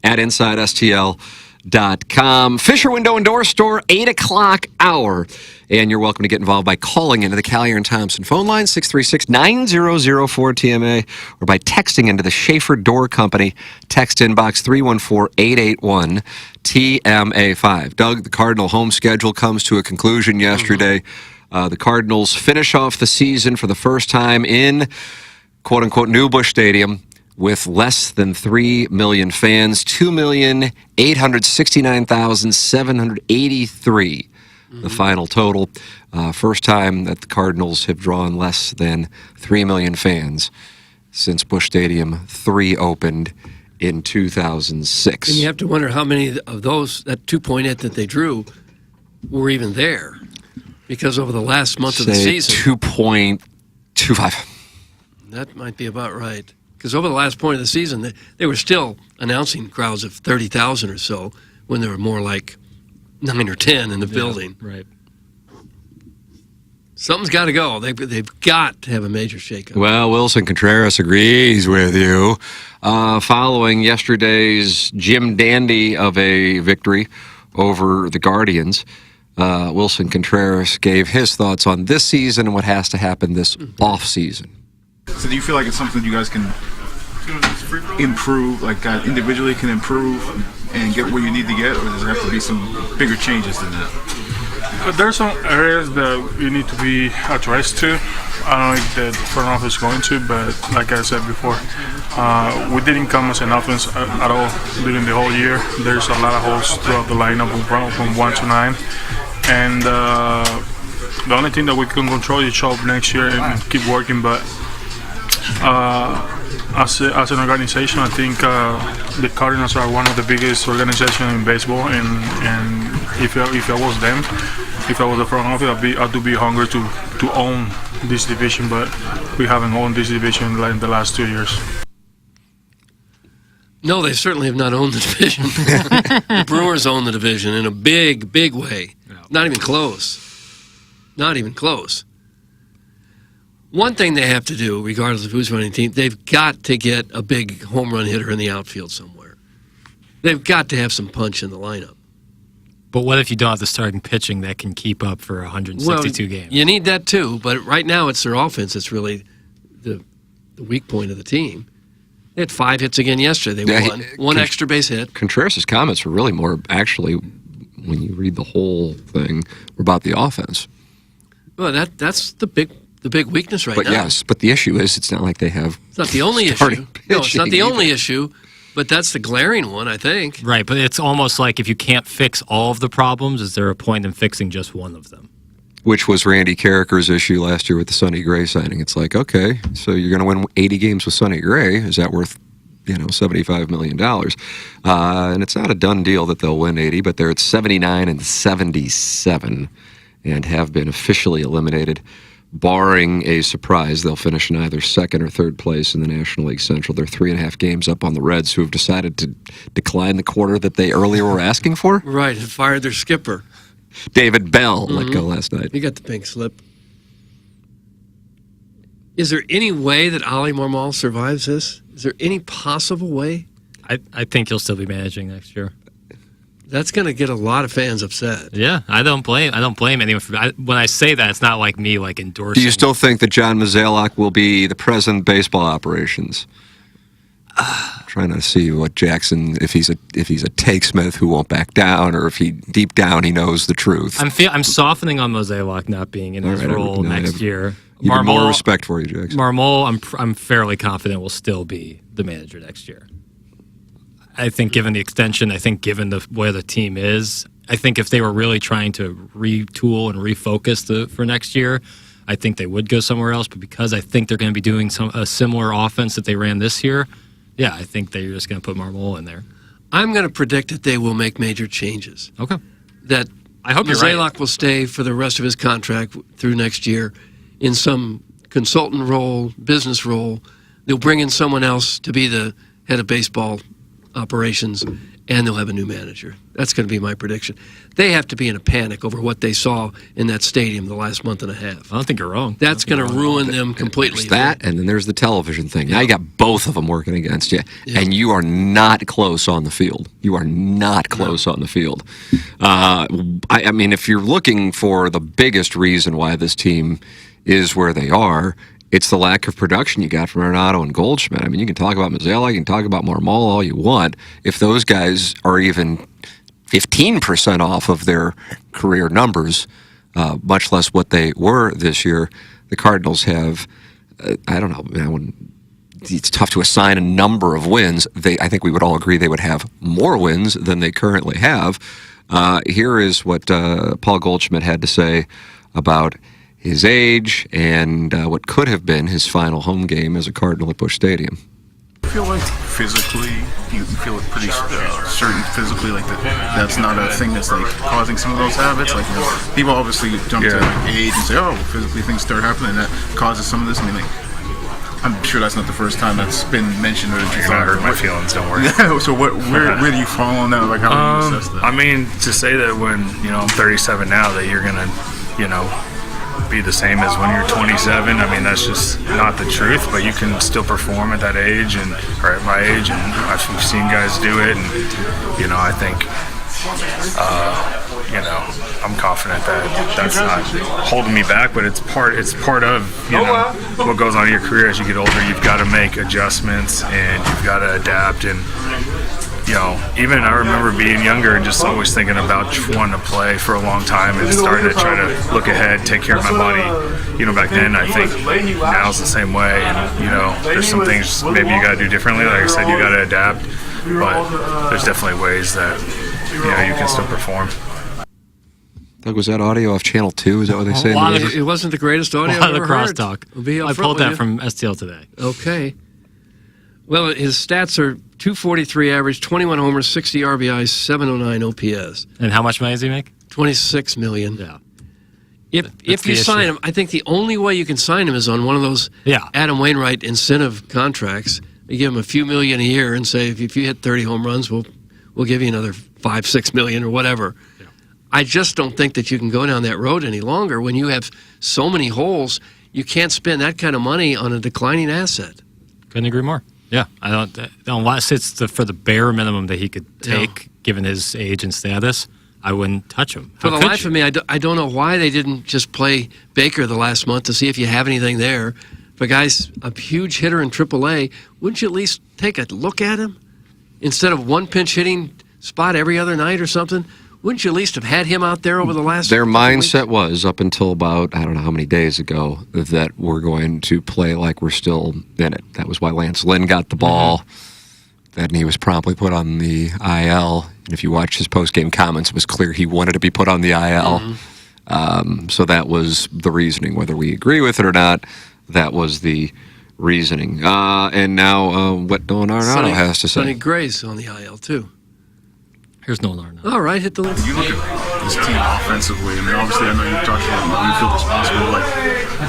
at InsideSTL.com. Fisher Window and Door Store, 8 o'clock hour. And you're welcome to get involved by calling into the Kyer and Thompson phone line, 636-9004-TMA, or by texting into the Schaeffer Door Company, text inbox 314-881-TMA5. Doug, the Cardinal home schedule comes to a conclusion yesterday. The Cardinals finish off the season for the first time in, quote-unquote, New Busch Stadium with less than 3 million fans, 2,869,783. The final total. First time that the Cardinals have drawn less than 3 million fans since Busch Stadium 3 opened in 2006. And you have to wonder how many of those, that 2.8 that they drew, were even there. Because over the last month of the season... 2.25. That might be about right. Because over the last point of the season, they were still announcing crowds of 30,000 or so when there were more like 9 or 10 in the building. Right. Something's got to go. They've got to have a major shakeup. Well, Wilson Contreras agrees with you. Following yesterday's Jim Dandy of a victory over the Guardians, Wilson Contreras gave his thoughts on this season and what has to happen this off-season. So do you feel like it's something you guys can improve, like individually can improve and get where you need to get, or does there have to be some bigger changes than that? There's some areas that you need to be addressed to. I don't know if the front office is going to, but like I said before, We didn't come as an offense at all during the whole year. There's a lot of holes throughout the lineup from 1 to 9. And the only thing that we can control is show up next year and keep working. But as an organization, I think the Cardinals are one of the biggest organizations in baseball. And if I was them, if I was the front office, I'd be hungry to own this division. But we haven't owned this division like in the last 2 years. No, they certainly have not owned the division. The Brewers own the division in a big, big way. Not even close. Not even close. One thing they have to do, regardless of who's running the team, they've got to get a big home run hitter in the outfield somewhere. They've got to have some punch in the lineup. But what if you don't have the starting pitching that can keep up for 162 games? You need that too, but right now it's their offense that's really the weak point of the team. They had 5 hits again yesterday. They won. One extra base hit. Contreras' comments were really more, actually, when you read the whole thing, were about the offense. Well, that's the big weakness right now. But yes, but the issue is it's not like they have. It's not the only issue. No, it's not the only issue, but that's the glaring one, I think. Right, but it's almost like if you can't fix all of the problems, is there a point in fixing just one of them? Which was Randy Carricker's issue last year with the Sonny Gray signing. It's like, okay, so you're going to win 80 games with Sonny Gray. Is that worth, $75 million? And it's not a done deal that they'll win 80, but they're at 79 and 77 and have been officially eliminated. Barring a surprise, they'll finish in either second or third place in the National League Central. They're 3.5 games up on the Reds, who have decided to decline the quarter that they earlier were asking for. Right, and fired their skipper. David Bell let go last night. He got the pink slip. Is there any way that Oli Marmol survives this? Is there any possible way? I think he'll still be managing next year. That's going to get a lot of fans upset. Yeah, I don't blame anyone for when I say that. It's not like me endorsing. Do you still think that John Mozeliak will be the president of baseball operations? Trying to see what Jackson, if he's a takesmith who won't back down, or if he deep down he knows the truth. I'm softening on Mozeliak not being in his role next year. Even more respect for you, Jackson. Marmol, I'm fairly confident will still be the manager next year. I think given the extension, I think given where the team is, I think if they were really trying to retool and refocus for next year, I think they would go somewhere else. But because I think they're going to be doing a similar offense that they ran this year, yeah, I think they're just going to put Marmol in there. I'm going to predict that they will make major changes. Okay. That I hope Mozeliak will stay for the rest of his contract through next year in some consultant role, business role. They'll bring in someone else to be the head of baseball operations, and they'll have a new manager. That's going to be my prediction. They have to be in a panic over what they saw in that stadium the last month and a half. I don't think you're wrong. That's going to ruin them completely. There's that, and then there's the television thing. Now you got both of them working against you, and you are not close on the field. You are not close on the field. I mean, if you're looking for the biggest reason why this team is where they are, it's the lack of production you got from Arenado and Goldschmidt. I mean, you can talk about Mozeliak, you can talk about Marmol all you want. If those guys are even 15% off of their career numbers, much less what they were this year, the Cardinals have, I don't know, it's tough to assign a number of wins. I think we would all agree they would have more wins than they currently have. Here is what Paul Goldschmidt had to say about his age and what could have been his final home game as a Cardinal at Busch Stadium. I feel like physically, you feel pretty certain physically, like that's not a thing that's like causing some of those habits. Like, people obviously jump to age and say, "Oh, physically things start happening," and that causes some of this. I mean, I'm sure that's not the first time that's been mentioned. Or you're gonna hurt my feelings. Don't worry. Yeah. So where do you fall on that? Like, how do you assess that? I mean, to say that when I'm 37 now, that you're gonna, be the same as when you're 27. I mean, that's just not the truth, but you can still perform at that age or at my age, and I've seen guys do it, and I think I'm confident that that's not holding me back, but it's part of what goes on in your career as you get older. You've got to make adjustments and you've got to adapt, and even I remember being younger and just always thinking about just wanting to play for a long time and starting to try to look ahead, take care of my body. Back then, I think now's the same way. And, there's some things maybe you got to do differently. Like I said, you got to adapt. But there's definitely ways that, you can still perform. Doug, was that audio off Channel 2? Is that what they say? It wasn't the greatest audio I've ever heard. Crosstalk. I pulled that from STL today. Okay. Well, his stats are 243 average, 21 homers, 60 RBIs, 709 OPS. And how much money does he make? $26 million. Yeah. If you sign him, I think the only way you can sign him is on one of those Adam Wainwright incentive contracts. You give him a few million a year and say, if you hit 30 home runs, we'll give you another $5-6 million or whatever. Yeah. I just don't think that you can go down that road any longer when you have so many holes. You can't spend that kind of money on a declining asset. Couldn't agree more. Yeah, I don't. Unless it's for the bare minimum that he could take, given his age and status, I wouldn't touch him. For the life of me, I don't know why they didn't just play Baker the last month to see if you have anything there. If a guy's a huge hitter in AAA, wouldn't you at least take a look at him instead of one pinch hitting spot every other night or something? Wouldn't you at least have had him out there over the last? Their mindset was up until about, I don't know how many days ago, that we're going to play like we're still in it. That was why Lance Lynn got the ball. Then he was promptly put on the IL. And if you watch his post-game comments, it was clear he wanted to be put on the IL. So that was the reasoning. Whether we agree with it or not, that was the reasoning. And now what Nolan Arenado has to say. Sonny Gray's on the IL, too. Here's Nolan Arenado. All right, hit the list. You look at this team offensively. I mean, obviously, I know you've talked about how you feel responsible.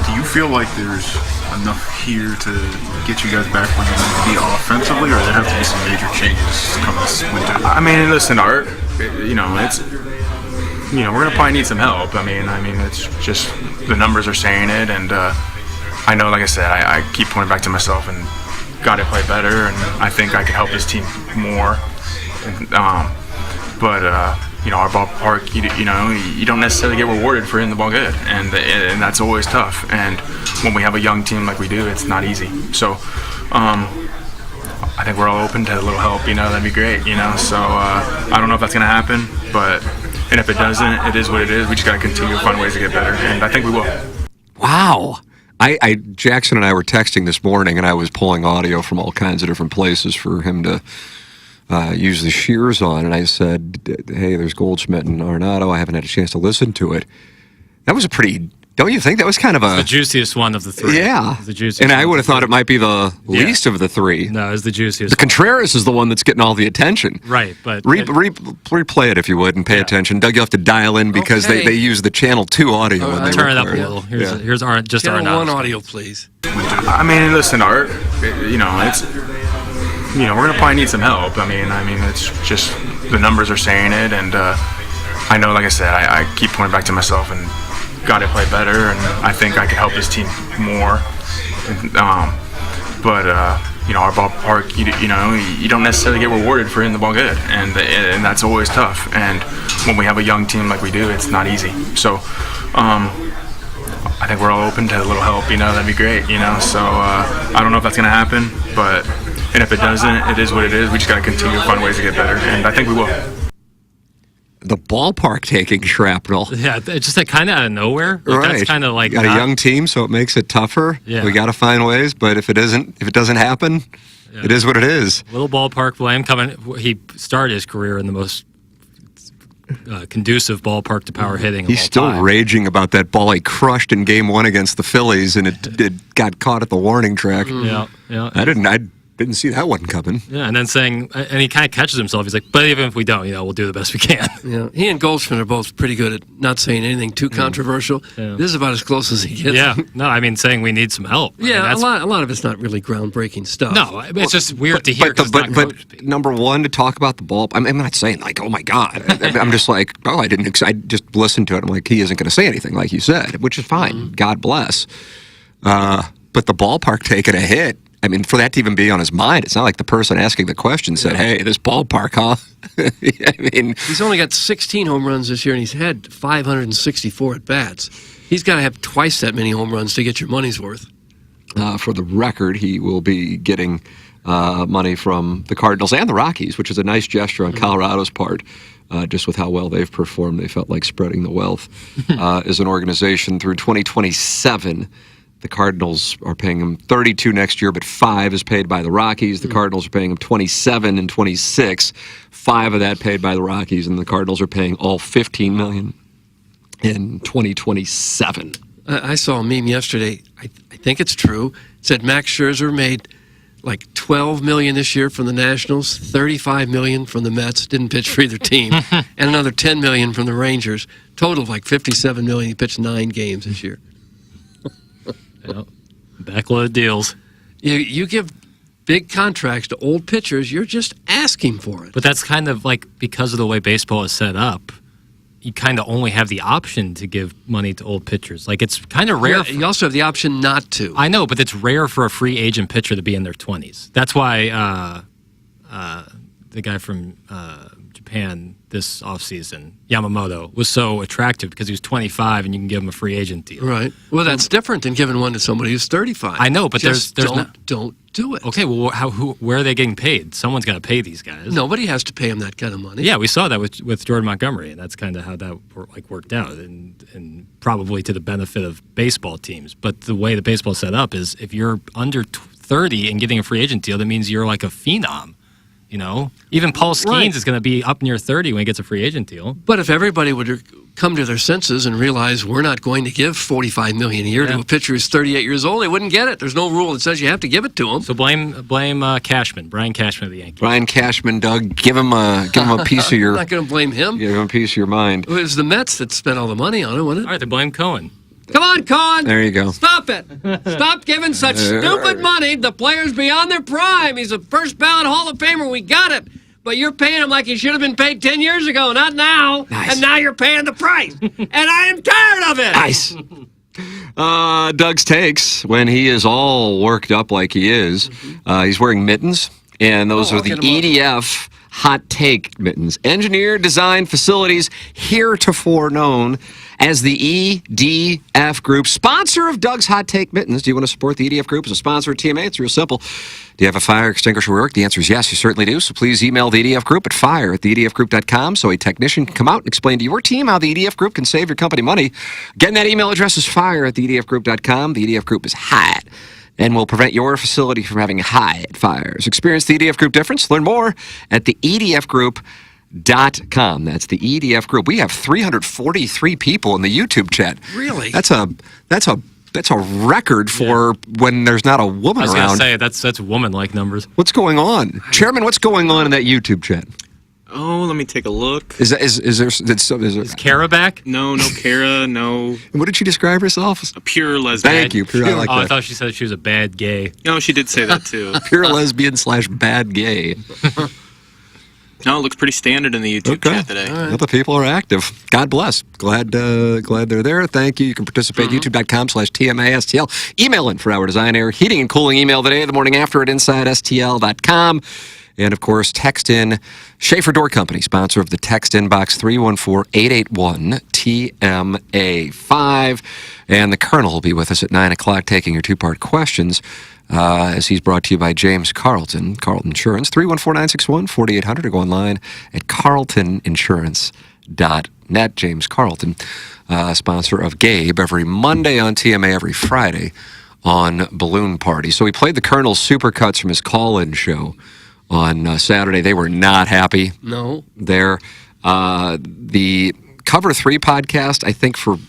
Do you feel like there's enough here to get you guys back where you need to be offensively, or there have to be some major changes come this winter? I mean, listen, Art. It's we're gonna probably need some help. I mean, it's just the numbers are saying it, and I know, like I said, I keep pointing back to myself and got to play better, and I think I can help this team more. But our ballpark, you don't necessarily get rewarded for hitting the ball good, and that's always tough. And when we have a young team like we do, it's not easy. So I think we're all open to a little help. That'd be great. So I don't know if that's gonna happen, and if it doesn't, it is what it is. We just gotta continue to find ways to get better, and I think we will. Wow. Jackson and I were texting this morning, and I was pulling audio from all kinds of different places for him to use the shears on, and I said, hey, there's Goldschmidt and Arenado. I haven't had a chance to listen to it. That was a pretty, don't you think? That was kind of the juiciest one of the three. Yeah. The juiciest and I would have thought it might be the least of the three. No, it was the juiciest. The Contreras is the one that's getting all the attention. Right, but replay it if you would and pay attention. Doug, you'll have to dial in because they use the Channel 2 audio. When they turn it up a little. Here's just Channel 1 audio, please. I mean, listen, Art. We're gonna probably need some help. I mean, it's just the numbers are saying it, and I know, like I said, I keep pointing back to myself and got to play better, and I think I can help this team more. But our ballpark, you don't necessarily get rewarded for hitting the ball good, and that's always tough. And when we have a young team like we do, it's not easy. So I think we're all open to a little help. That'd be great. So I don't know if that's gonna happen, and if it doesn't, it is what it is. We just got to continue to find ways to get better, and I think we will. The ballpark taking shrapnel. Yeah, it's just kind of out of nowhere. Right. That's kind of like got a young team, so it makes it tougher. Yeah. We got to find ways, but if it doesn't happen, it is what it is. Little ballpark blame coming. He started his career in the most conducive ballpark to power hitting. He's still raging about that ball he crushed in Game 1 against the Phillies, and it got caught at the warning track. Yeah. I didn't see that one coming. Yeah, and then and he kind of catches himself. He's like, but even if we don't, we'll do the best we can. Yeah, he and Goldschmidt are both pretty good at not saying anything too controversial. Yeah. This is about as close as he gets. Yeah, no, saying we need some help. Yeah, a lot of it's not really groundbreaking stuff. No, it's just weird to hear. But number one, to talk about the ball, I'm not saying like, oh my God. I'm just like, I just listened to it. I'm like, he isn't going to say anything like you said, which is fine. God bless. But the ballpark taking a hit. For that to even be on his mind, it's not like the person asking the question said, hey, this ballpark, huh? He's only got 16 home runs this year, and he's had 564 at-bats. He's got to have twice that many home runs to get your money's worth. For the record, he will be getting money from the Cardinals and the Rockies, which is a nice gesture on Colorado's part. Just with how well they've performed, they felt like spreading the wealth as an organization through 2027. The Cardinals are paying him $32 next year, but $5 is paid by the Rockies. The Cardinals are paying him $27 and $26. $5 of that paid by the Rockies, and the Cardinals are paying all $15 million in 2027. I saw a meme yesterday. I think it's true. It said Max Scherzer made like $12 million this year from the Nationals, $35 million from the Mets, didn't pitch for either team, and another $10 million from the Rangers. Total of like $57 million. He pitched 9 games this year. Yep. Backload deals. You give big contracts to old pitchers, you're just asking for it. But that's kind of like, because of the way baseball is set up, you kind of only have the option to give money to old pitchers. Like, it's kind of rare. Yeah, you also have the option not to. I know, but it's rare for a free agent pitcher to be in their 20s. That's why the guy from Japan this offseason, Yamamoto, was so attractive, because he was 25 and you can give him a free agent deal. Right. Well, that's different than giving one to somebody who's 35. I know, but just there's don't do it. Okay, well, where are they getting paid? Someone's got to pay these guys. Nobody has to pay them that kind of money. Yeah, we saw that with Jordan Montgomery, and that's kind of how that worked out, and probably to the benefit of baseball teams. But the way the baseball's set up is, if you're under 30 and getting a free agent deal, that means you're like a phenom. You know, even Paul Skeens is going to be up near 30 when he gets a free agent deal. But if everybody would come to their senses and realize we're not going to give $45 million a year to a pitcher who's 38 years old, they wouldn't get it. There's no rule that says you have to give it to him. So blame Cashman, Brian Cashman of the Yankees. Brian Cashman, Doug, give him a piece of your. I'm not going to blame him. Give him a piece of your mind. It was the Mets that spent all the money on it, wasn't it? All right, they blame Cohen. Come on, Cohen. There you go. Stop it. Stop giving such stupid money to players beyond their prime. He's a first ballot Hall of Famer. We got it. But you're paying him like he should have been paid 10 years ago, not now. Nice. And now you're paying the price. And I am tired of it. Nice. Doug's takes, when he is all worked up like he is, he's wearing mittens, and those are the EDF hot take mittens. Engineered Design Facilities, heretofore known as the EDF Group, sponsor of Doug's Hot Take Mittens. Do you want to support the EDF Group as a sponsor of TMA? It's real simple. Do you have a fire extinguisher work? The answer is yes, you certainly do. So please email the EDF Group at fire@theedfgroup.com so a technician can come out and explain to your team how the EDF Group can save your company money. Again, that email address is fire@theedfgroup.com. The EDF Group is hot and will prevent your facility from having hot fires. Experience the EDF Group difference. Learn more at the edfgroup.com. That's the EDF Group. We have 343 people in the YouTube chat. Really? That's a record for when there's not a woman around. I was going to say, that's woman-like numbers. What's going on? Chairman, what's going on in that YouTube chat? Oh, let me take a look. Is there Kara back? No Kara, no. What did she describe herself as? A pure lesbian. Thank you. Pure, I like that. I thought she said she was a bad gay. No, she did say that too. Pure lesbian / bad gay. No, it looks pretty standard in the YouTube chat today. Right. Well, the people are active. God bless. Glad they're there. Thank you. You can participate. YouTube.com/TMASTL. Email in for our design, air, heating, and cooling email today, the morning after at InsideSTL.com. And, of course, text in Schaeffer Door Company, sponsor of the text inbox 314-881-TMA5. And the Colonel will be with us at 9 o'clock taking your two-part questions. As he's brought to you by James Carlton Insurance, 314-961-4800, or go online at carltoninsurance.net. James Carlton, sponsor of Gabe every Monday on TMA, every Friday on Balloon Party. So he played the Colonel's supercuts from his call-in show on Saturday. They were not happy. No. There. The Cover 3 podcast, I think, for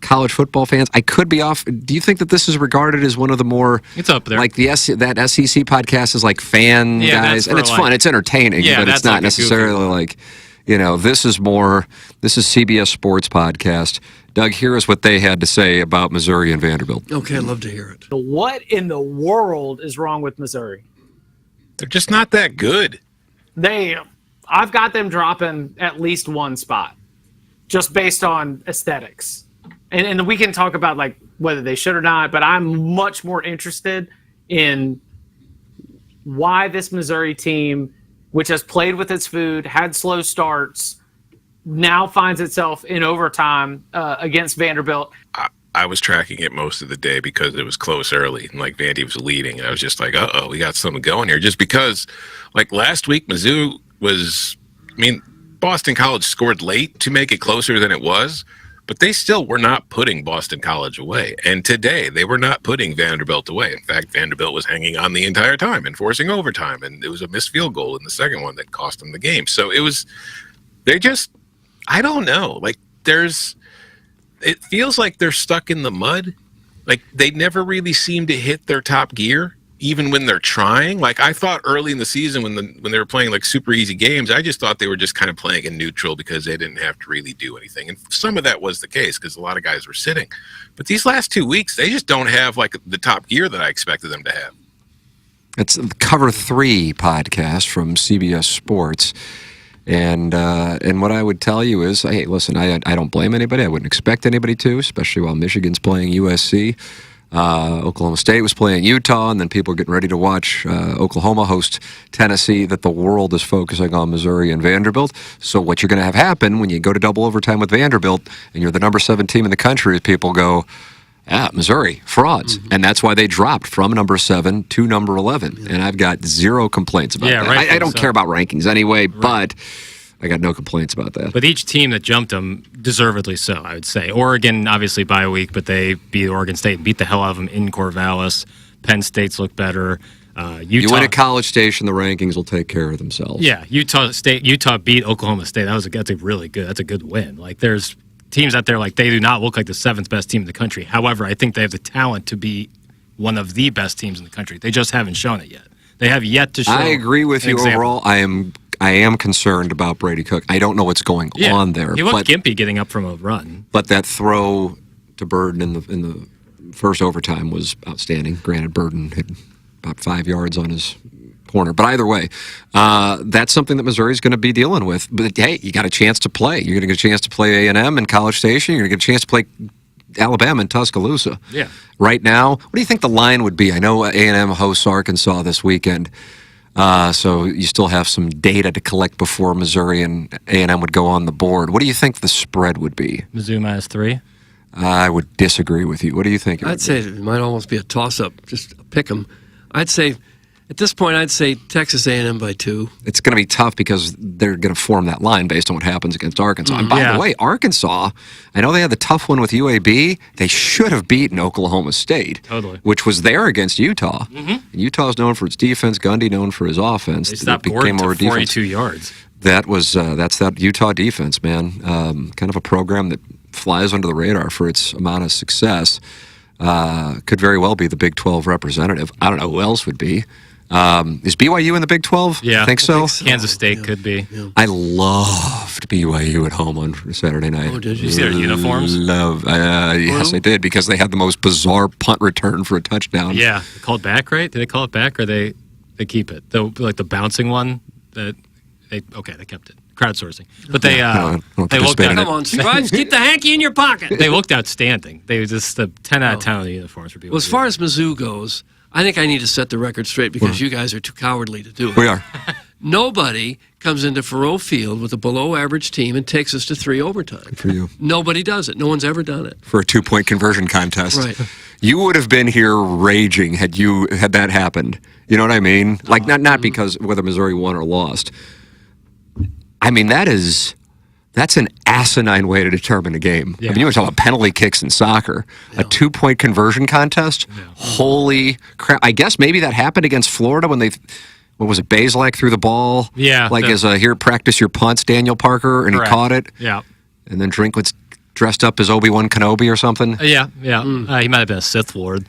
college football fans, I could be off. Do you think that this is regarded as one of the more... It's up there. Like that SEC podcast is like fan guys, and it's fun. It's entertaining, but it's not necessarily like, this is CBS Sports Podcast. Doug, here is what they had to say about Missouri and Vanderbilt. Okay, I'd love to hear it. What in the world is wrong with Missouri? They're just not that good. I've got them dropping at least one spot, just based on aesthetics. And we can talk about like whether they should or not, but I'm much more interested in why this Missouri team, which has played with its food, had slow starts, now finds itself in overtime against Vanderbilt. I was tracking it most of the day because it was close early and like Vandy was leading, and I was just like, uh-oh, we got something going here. Just because like last week Mizzou was, I mean, Boston College scored late to make it closer than it was, but they still were not putting Boston College away. And today they were not putting Vanderbilt away. In fact, Vanderbilt was hanging on the entire time and forcing overtime, and it was a missed field goal in the second one that cost them the game. So they just, I don't know, like it feels like they're stuck in the mud. Like they never really seem to hit their top gear, even when they're trying. Like I thought early in the season when they were playing like super easy games, I just thought they were just kind of playing in neutral because they didn't have to really do anything. And some of that was the case because a lot of guys were sitting. But these last 2 weeks, they just don't have like the top gear that I expected them to have. It's the Cover 3 podcast from CBS Sports. And what I would tell you is, hey, listen, I don't blame anybody. I wouldn't expect anybody to, especially while Michigan's playing USC. Oklahoma State was playing Utah, and then people are getting ready to watch Oklahoma host Tennessee, that the world is focusing on Missouri and Vanderbilt. So what you're going to have happen when you go to double overtime with Vanderbilt and you're the number 7 team in the country is people go, Missouri, frauds. Mm-hmm. And that's why they dropped from number 7 to number 11. Yeah. And I've got zero complaints about that. Right, I don't care about rankings anyway, but I got no complaints about that. But each team that jumped them, deservedly so, I would say. Oregon, obviously, bye a week, but they beat Oregon State and beat the hell out of them in Corvallis. Penn State's look better. Utah, you win at College Station, the rankings will take care of themselves. Yeah, Utah beat Oklahoma State. That's a good win. Like there's teams out there, like they do not look like the 7th best team in the country. However, I think they have the talent to be one of the best teams in the country. They just haven't shown it yet. They have yet to show. I agree with you example. overall. I am concerned about Brady Cook. I don't know what's going on there. He looked gimpy getting up from a run. But that throw to Burden in the first overtime was outstanding. Granted, Burden hit about 5 yards on his corner. But either way, that's something that Missouri's going to be dealing with. But, hey, you got a chance to play. You're going to get a chance to play A&M in College Station. You're going to get a chance to play Alabama in Tuscaloosa. Yeah. Right now, what do you think the line would be? I know A&M hosts Arkansas this weekend. So you still have some data to collect before Missouri and A&M would go on the board. What do you think the spread would be? Mizzou -3. I would disagree with you. What do you think? I'd say it might almost be a toss-up, just a pick 'em. I'd say, at this point, I'd say Texas A&M by 2. It's going to be tough because they're going to form that line based on what happens against Arkansas. And by the way, Arkansas, I know they had the tough one with UAB. They should have beaten Oklahoma State, which was there against Utah. Mm-hmm. And Utah's known for its defense. Gundy known for his offense. They stopped Gordon to 42 yards. That's that Utah defense, man. Kind of a program that flies under the radar for its amount of success. Could very well be the Big 12 representative. I don't know who else would be. Is BYU in the Big 12? Yeah. I think so. Kansas State could be. Yeah. I loved BYU at home on Saturday night. Oh, did you see their uniforms? Yes, I did, because they had the most bizarre punt return for a touchdown. Yeah. They called back, right? Did they call it back, or they keep it? The bouncing one, they kept it. Crowdsourcing. But they looked out. Come on, Strides, keep the hanky in your pocket. They looked outstanding. They were just the 10 out of 10 of the uniforms for BYU. Well, as far as Mizzou goes, I think I need to set the record straight because you guys are too cowardly to do it. We are. Nobody comes into Faurot Field with a below-average team and takes us to 3 overtime. Good for you. Nobody does it. No one's ever done it. For a 2-point conversion contest. Right. You would have been here raging had that happened. You know what I mean? Like, not because whether Missouri won or lost. I mean, that's an asinine way to determine a game. Yeah. I mean, you want to talk about penalty kicks in soccer. Yeah. A 2-point conversion contest? Yeah. Holy crap. I guess maybe that happened against Florida when what was it, Bazelak threw the ball? Yeah. Like here, practice your punts, Daniel Parker, and correct. He caught it. Yeah. And then Drinkwitz dressed up as Obi-Wan Kenobi or something. Yeah. He might have been a Sith Lord.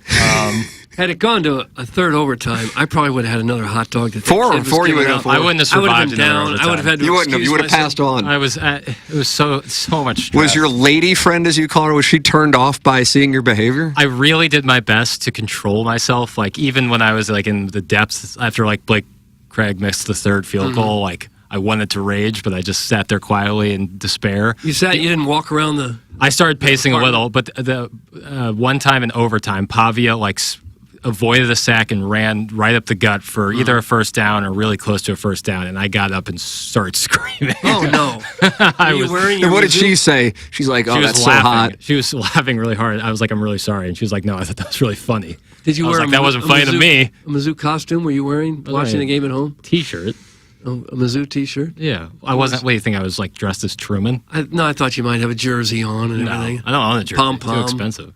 Had it gone to a third overtime, I probably would have had another hot dog. Four you would have. I wouldn't have survived. I would have been down. I would have had to. You wouldn't have. You would have passed on. I was. It was so much stress. Was your lady friend, as you call her, was she turned off by seeing your behavior? I really did my best to control myself. Like even when I was like in the depths after like Blake Craig missed the third field goal, like I wanted to rage, but I just sat there quietly in despair. You didn't walk around the. I started pacing a little, but the one time in overtime, Pavia avoided a sack and ran right up the gut for either a first down or really close to a first down, and I got up and started screaming. Oh, no. And what did she say? She's like, oh, that's so hot. She was laughing really hard. I was like, I'm really sorry. And she was like, no, I thought that was really funny. Did you I was wear like, that wasn't funny to me. A Mizzou costume were you wearing watching the game at home? T-shirt. Oh, a Mizzou T-shirt? Yeah. I wasn't. What do you think? I was like dressed as Truman? I thought you might have a jersey on and everything. I don't own a jersey. Pom-pom. Too expensive.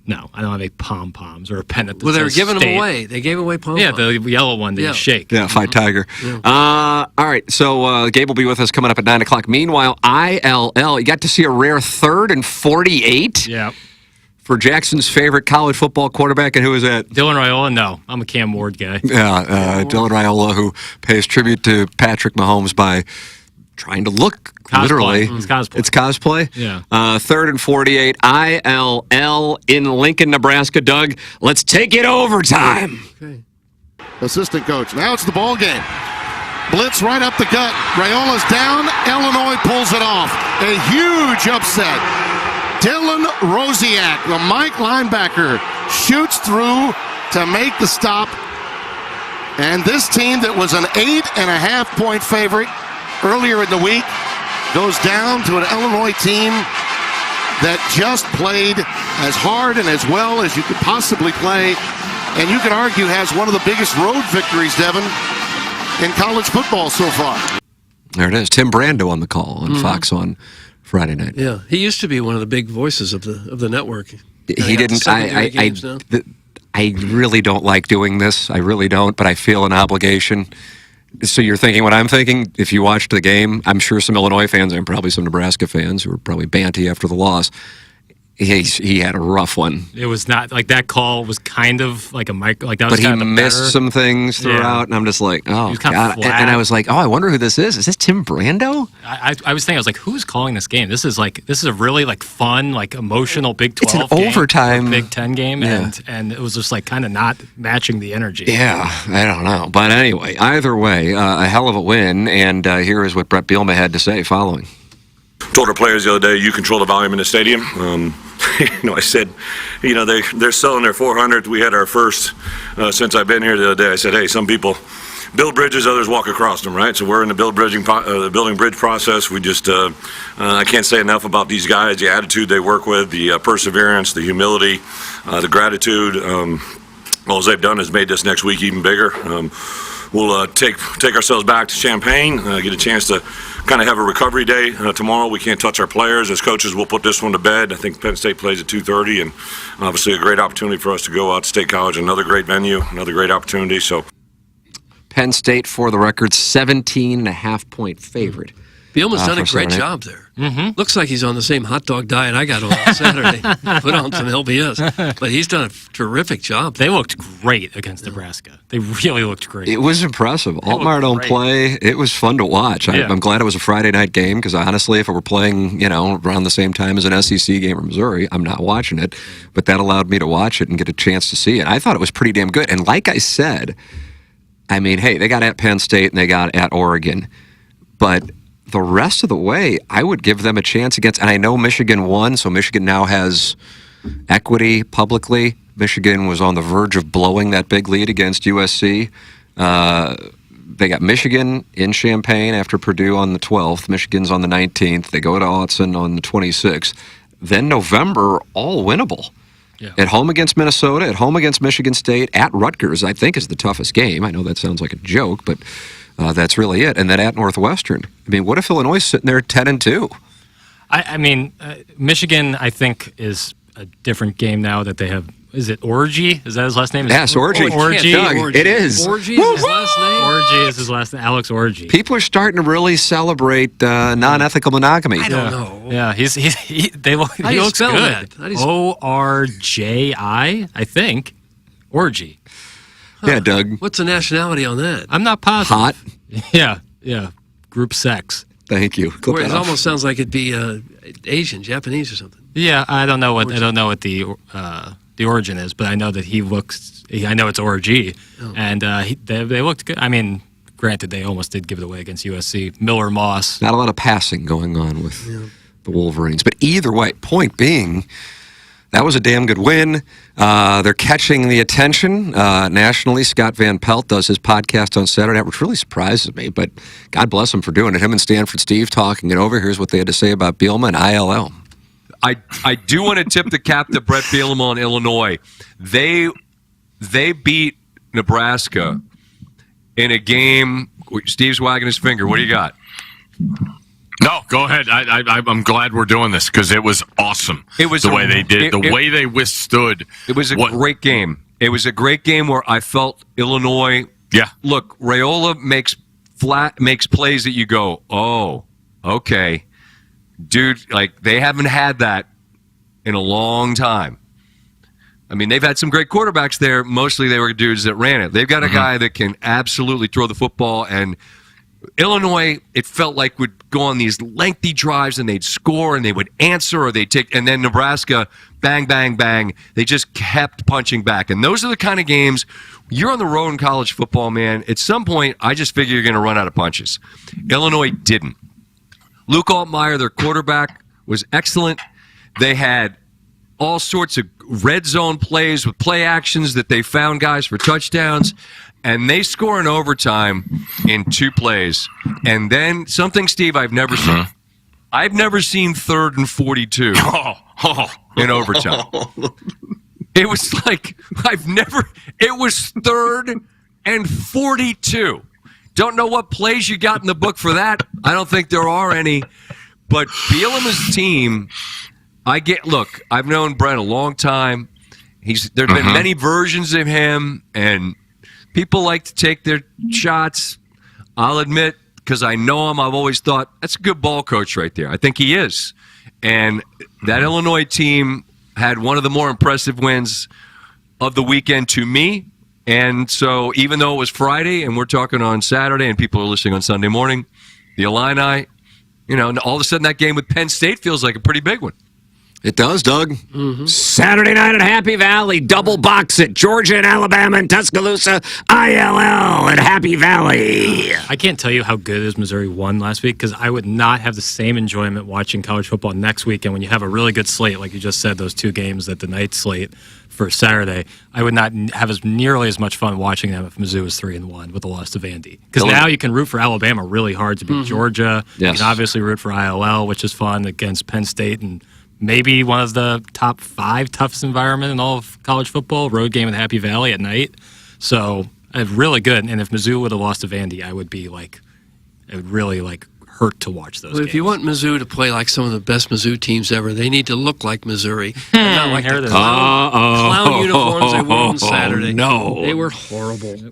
No, I don't have any pom-poms or a pennant that Well, they were says giving state. them away. They gave away pom-poms. Yeah, the yellow one that you shake. Yeah, Fight Tiger. All right, so Gabe will be with us coming up at 9 o'clock. Meanwhile, ILL, you got to see a rare 3rd and 48. Yeah. For Jackson's favorite college football quarterback, and who is that? Dylan Raiola? No, I'm a Cam Ward guy. Yeah, Dylan Raiola, who pays tribute to Patrick Mahomes by trying to look literally. It's cosplay. It's cosplay? Yeah. 3rd and 48, ILL in Lincoln, Nebraska. Doug, let's take it overtime. Okay. Assistant coach. Now it's the ball game. Blitz right up the gut. Raiola's down. Illinois pulls it off. A huge upset. Dylan Rosiak, the Mike linebacker, shoots through to make the stop. And this team that was an 8.5-point favorite earlier in the week goes down to an Illinois team that just played as hard and as well as you could possibly play. And you can argue has one of the biggest road victories, Devin, in college football so far. There it is. Tim Brando on the call on Fox on Friday night. Yeah, he used to be one of the big voices of the network. He didn't. I really don't like doing this. I really don't, but I feel an obligation. So you're thinking what I'm thinking? If you watched the game, I'm sure some Illinois fans and probably some Nebraska fans who were probably banty after the loss. He had a rough one. It was not like that call was kind of like a micro. Like that was But he kind of missed some things throughout, and I'm just like, oh, God. And I was like, oh, I wonder who this is. Is this Tim Brando? I was thinking, I was like, who's calling this game? This is a really like fun, like emotional Big 12 It's an game, overtime Big 10 game, Yeah. and it was just like kind of not matching the energy. Yeah, I don't know. But anyway, either way, a hell of a win, and here is what Brett Bielema had to say following. Told our players the other day, you control the volume in the stadium. I said, they're selling their 400th. We had our first since I've been here the other day. I said, hey, some people build bridges, others walk across them, right? So we're in the building bridge process. We just, I can't say enough about these guys, the attitude they work with, the perseverance, the humility, the gratitude. All they've done is made this next week even bigger. We'll take ourselves back to Champaign, get a chance to kind of have a recovery day tomorrow. We can't touch our players. As coaches, we'll put this one to bed. I think Penn State plays at 2:30, and obviously a great opportunity for us to go out to State College, another great venue, another great opportunity. So, Penn State, for the record, 17.5-point favorite. Bielema's done a for great Saturday. job there. Mm-hmm. Looks like he's on the same hot dog diet I got on Saturday. Put on some LBS. But he's done a terrific job. They looked great against Nebraska. They really looked great. It was impressive. Altmaier don't play. It was fun to watch. Yeah. I'm glad it was a Friday night game because honestly, if it were playing, around the same time as an SEC game or Missouri, I'm not watching it. But that allowed me to watch it and get a chance to see it. I thought it was pretty damn good. And like I said, I mean, hey, they got at Penn State and they got at Oregon. But the rest of the way, I would give them a chance against, and I know Michigan won, so Michigan now has equity publicly. Michigan was on the verge of blowing that big lead against USC. They got Michigan in Champaign after Purdue on the 12th. Michigan's on the 19th. They go to Autzen on the 26th. Then November, all winnable. Yeah. At home against Minnesota, at home against Michigan State, at Rutgers, I think is the toughest game. I know that sounds like a joke, but that's really it. And then at Northwestern. I mean, what if Illinois is sitting there 10-2? I mean, Michigan, I think, is a different game now that they have. Is it Orgy? Is that his last name? Yes, Orgy. Orgy. Doug, it is. Orgy is his last name? Orgy is his last name. Alex Orgy. People are starting to really celebrate non-ethical monogamy. I don't know. Yeah, he looks How do you spell good. that? How do you spell- ORJI, I think. Orgy. Yeah, Doug. What's the nationality on that? I'm not positive. Hot. Yeah. Group sex. Thank you. Clip It that off. almost sounds like it'd be Asian, Japanese or something. Yeah, I don't know what the origin is, but I know that he looks. I know it's Orgy, and they looked good. I mean, granted, they almost did give it away against USC. Miller Moss. Not a lot of passing going on with the Wolverines, but either way, point being, That was a damn good win. They're catching the attention nationally. Scott Van Pelt does his podcast on Saturday, which really surprises me, but God bless him for doing it. Him and Stanford Steve talking it over. Here's what they had to say about Bielema and ILL. I do want to tip the cap to Brett Bielema in Illinois. They beat Nebraska in a game. Steve's wagging his finger. What do you got? No, go ahead. I'm glad we're doing this because it was awesome. It was the way they did, the way they withstood. It was a great game. It was a great game where I felt Illinois. Yeah. Look, Raiola makes plays that you go, oh, okay, dude. Like they haven't had that in a long time. I mean, they've had some great quarterbacks there. Mostly they were dudes that ran it. They've got a guy that can absolutely throw the football. And Illinois, it felt like would go on these lengthy drives and they'd score and they would answer or they'd take. And then Nebraska, bang, bang, bang. They just kept punching back. And those are the kind of games you're on the road in college football, man. At some point, I just figure you're going to run out of punches. Illinois didn't. Luke Altmaier, their quarterback, was excellent. They had all sorts of red zone plays with play actions that they found guys for touchdowns, and they score in overtime in 2 plays. And then something, Steve, I've never seen. I've never seen 3rd and 42 in overtime. It was like it was 3rd and 42. Don't know what plays you got in the book for that. I don't think there are any. But Bielema's team, look, I've known Brent a long time. There's been many versions of him, and people like to take their shots. I'll admit, because I know him, I've always thought, that's a good ball coach right there. I think he is. And that Illinois team had one of the more impressive wins of the weekend to me. And so even though it was Friday and we're talking on Saturday and people are listening on Sunday morning, the Illini, all of a sudden that game with Penn State feels like a pretty big one. It does, Doug. Saturday night at Happy Valley, double box it. Georgia and Alabama and Tuscaloosa, ILL at Happy Valley. I can't tell you how good is Missouri won last week because I would not have the same enjoyment watching college football next weekend when you have a really good slate, like you just said, those 2 games at the night slate for Saturday. I would not have nearly as much fun watching them if Mizzou was 3-1 with the loss to Vandy. Because now you can root for Alabama really hard to beat Georgia. Yes. You can obviously root for ILL, which is fun, against Penn State and maybe one of the top 5 toughest environment in all of college football, road game in Happy Valley at night. So really good. And if Mizzou would have lost to Vandy, it would really hurt to watch those games. If you want Mizzou to play like some of the best Mizzou teams ever, they need to look like Missouri. And not like the clown uniforms they wore on Saturday. No. They were horrible.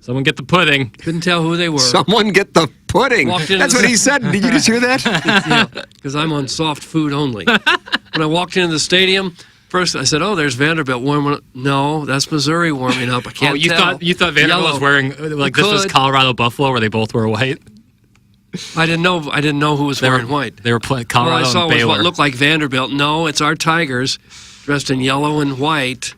Someone get the pudding. Couldn't tell who they were. Someone get the pudding. That's what he said. Did you just hear that? Yeah, because I'm on soft food only. When I walked into the stadium, first I said, "Oh, there's Vanderbilt warming up." No, that's Missouri warming up. I can't tell. You thought Vanderbilt was wearing this was Colorado Buffalo, where they both were white. I didn't know who was wearing white. They were playing Colorado All I saw and Baylor. was what looked like Vanderbilt. No, it's our Tigers dressed in yellow and white.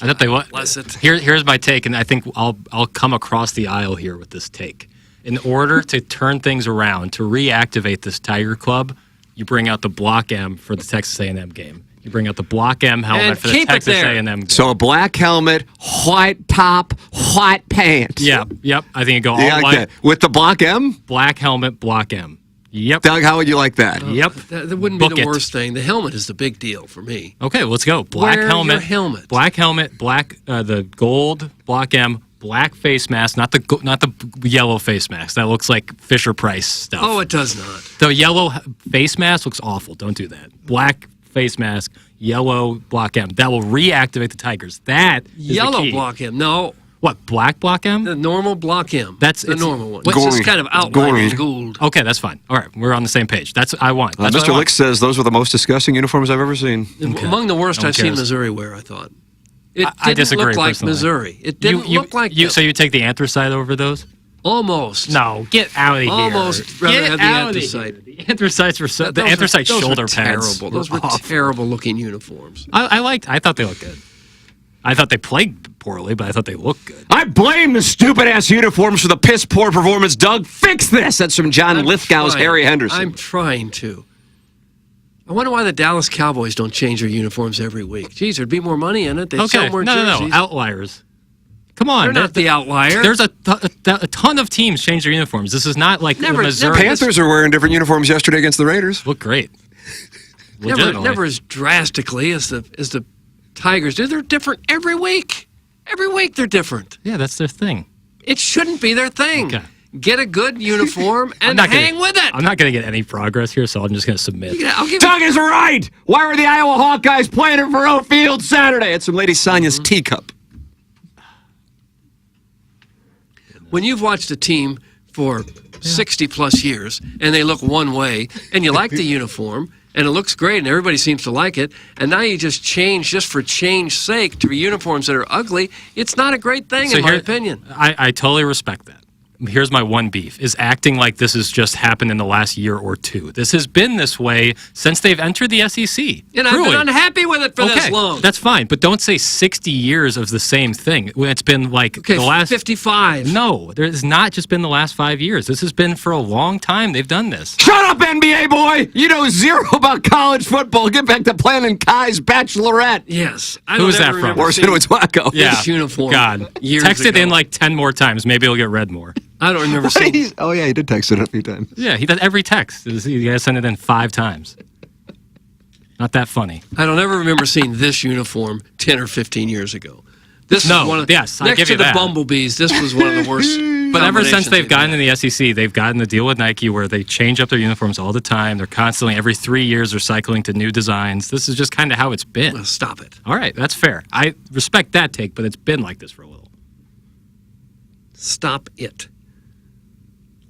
I thought they what? Bless it. Here's my take, and I think I'll come across the aisle here with this take. In order to turn things around, to reactivate this Tiger Club, you bring out the Block M for the Texas A&M game. You bring out the Block M helmet for the Texas A&M game. So a black helmet, white top, white pants. Yep. I think you go all white. Like with the Block M? Black helmet, Block M. Yep. Doug, how would you like that? Yep. That wouldn't be the worst thing. The helmet is the big deal for me. Okay, let's go. Black helmet. Your helmet. Black helmet, the gold Block M, black face mask, not the yellow face mask. That looks like Fisher Price stuff. Oh, it does not. The yellow face mask looks awful. Don't do that. Black face mask, yellow Block M. That will reactivate the Tigers. That is yellow the key. Block M. No. What, black Block M? The normal Block M. That's the normal one. Gory. It's just kind of outlined in gold. Okay, that's fine. All right, we're on the same page. That's I want. That's Mr. Lick says those were the most disgusting uniforms I've ever seen. Okay. Among the worst I've seen Missouri wear, I thought. It I didn't disagree, look like personally. Missouri. It didn't look like you. So you take the anthracite over those? Almost. No, get out of here. Almost rather have the anthracite. The anthracites were the anthracite shoulder pads. Terrible. Those were terrible looking uniforms. I thought they looked good. I thought they played poorly, but I thought they looked good. I blame the stupid-ass uniforms for the piss-poor performance. Doug, fix this. That's from John Lithgow's Harry Henderson. I'm trying to. I wonder why the Dallas Cowboys don't change their uniforms every week. Geez, there'd be more money in it. They'd sell more jerseys. No. Outliers. Come on. They're not the outlier. There's a ton of teams change their uniforms. This is not like the Missouri. Panthers are wearing different uniforms yesterday against the Raiders. Look great. Never as drastically as the Tigers do. They're different every week. Every week they're different. Yeah, that's their thing. It shouldn't be their thing. Okay. Get a good uniform and hang with it. I'm not going to get any progress here, so I'm just going to submit. Doug is right. Why are the Iowa Hawkeyes playing at Faurot Field Saturday? It's from Lady Sonia's teacup. When you've watched a team for 60-plus years and they look one way and you like the uniform and it looks great and everybody seems to like it, and now you just change just for change's sake to uniforms that are ugly, it's not a great thing in my opinion. I totally respect that. Here's my one beef, is acting like this has just happened in the last year or two. This has been this way since they've entered the SEC. And I've been unhappy with it for this long. That's fine, but don't say 60 years of the same thing when it's been like the last 55. No, there's not just been the last 5 years. This has been for a long time they've done this. Shut up, NBA boy! You know zero about college football. Get back to planning Kai's Bachelorette. Yes. Who's that from? Orson Wacko. Yeah. This uniform. God. Years Text it ago. in like 10 more times. Maybe it'll get read more. I don't remember seeing. Oh yeah, he did text it a few times. Yeah, he does every text. You gotta send it in 5 times. Not that funny. I don't ever remember seeing this uniform 10 or 15 years ago. This No, is one of, yes, I next give to you the that. Bumblebees, this was one of the worst. But ever since combinations they've gotten in the SEC, they've gotten the deal with Nike where they change up their uniforms all the time. They're constantly, every 3 years, they're cycling to new designs. This is just kind of how it's been. Well, stop it. All right, that's fair. I respect that take, but it's been like this for a little. Stop it.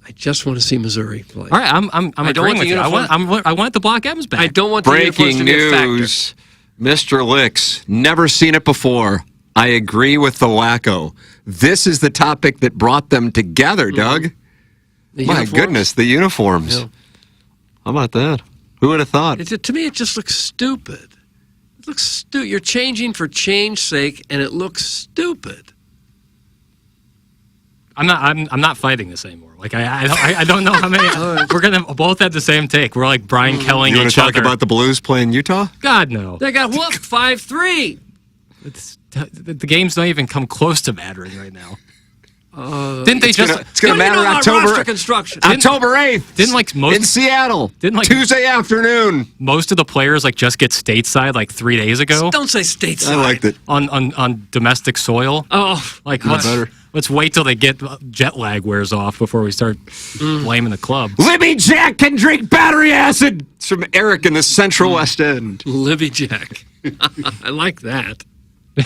I just want to see Missouri play. All right, I'm agreeing with you. I want the Block M's back. I don't want the uniforms Breaking to be a factor. news. Mr. Licks, never seen it before. I agree with the wacko. This is the topic that brought them together, Doug. The My uniforms? goodness, the uniforms. Yeah. How about that? Who would have thought? To me, it just looks stupid. It looks stupid. You're changing for change's sake, and it looks stupid. I'm not fighting this anymore. Like I don't know how many. We're gonna both have the same take. We're like Brian Kelling You want each to talk other. about the Blues playing Utah? God no. They got whooped 5-3. The games don't even come close to mattering right now. Didn't they It's just? gonna- it's gonna matter roster October construction. October 8th. Didn't like most in Seattle. Didn't like Tuesday afternoon. most of the players like just get stateside like 3 days ago Don't say stateside. I liked it. on domestic soil. Oh, Like Not better. let's wait till they get jet lag wears off before we start blaming the club. Libby Jack can drink battery acid. It's from Eric in the Central West End. Libby Jack. I like that.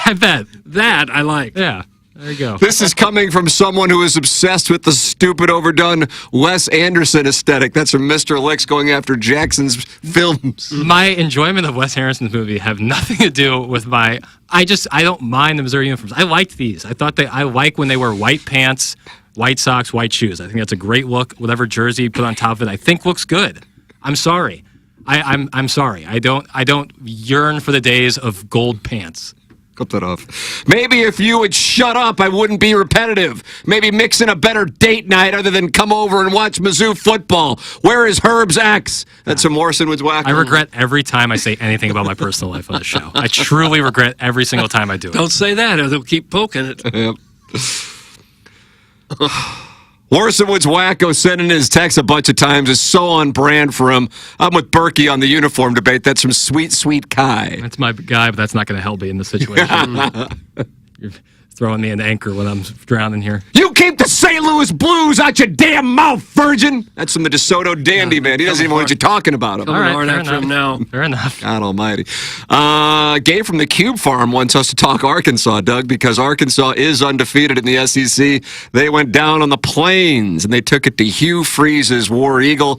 I bet. That I like. Yeah. There you go. This is coming from someone who is obsessed with the stupid, overdone Wes Anderson aesthetic. That's from Mr. Licks going after Jackson's films. My enjoyment of Wes Harrison's movie have nothing to do with my. I don't mind the Missouri uniforms. I liked these. I like when they wear white pants, white socks, white shoes. I think that's a great look. Whatever jersey you put on top of it, I think looks good. I'm sorry. I'm sorry. I don't yearn for the days of gold pants. Cut that off. Maybe if you would shut up, I wouldn't be repetitive. Maybe mix in a better date night other than come over and watch Mizzou football. Where is Herb's ex? That's from Morrison with Wacko. I regret every time I say anything about my personal life on the show. I truly regret every single time I do it. Don't say that, or they'll keep poking it. Yep. Morrison Woods Wacko sent in his text a bunch of times. Is so on brand for him. I'm with Berkey on the uniform debate. That's from Sweet Sweet Kai. That's my guy, but that's not going to help me in this situation. You're throwing me an anchor when I'm drowning here. You keep the St. Louis Blues out your damn mouth, virgin. That's from the DeSoto dandy, man. He doesn't even know what you're talking about him. All right, fair enough. Fair enough. God almighty. Gabe from the Cube Farm wants us to talk Arkansas, Doug, because Arkansas is undefeated in the SEC. They went down on the Plains, and they took it to Hugh Freeze's War Eagle.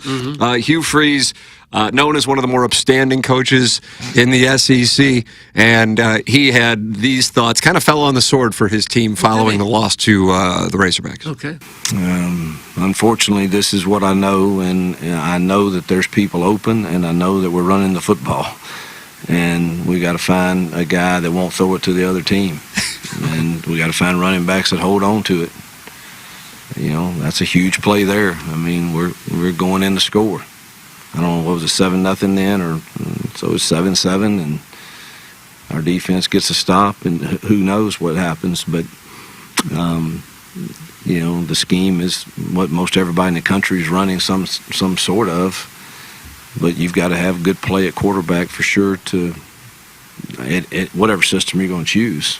Hugh Freeze, known as one of the more upstanding coaches in the SEC, and he had these thoughts, kind of fell on the sword for his team following the loss to the Razorbacks. Okay. Unfortunately, this is what I know, and I know that there's people open, and I know that we're running the football. And we got to find a guy that won't throw it to the other team. And we got to find running backs that hold on to it. You know, that's a huge play there. I mean, we're going in to score. I don't know, what was it, 7-0 then, or so it was 7-7, and our defense gets a stop, and who knows what happens. But the scheme is what most everybody in the country is running some sort of. But you've got to have good play at quarterback for sure to whatever system you're going to choose.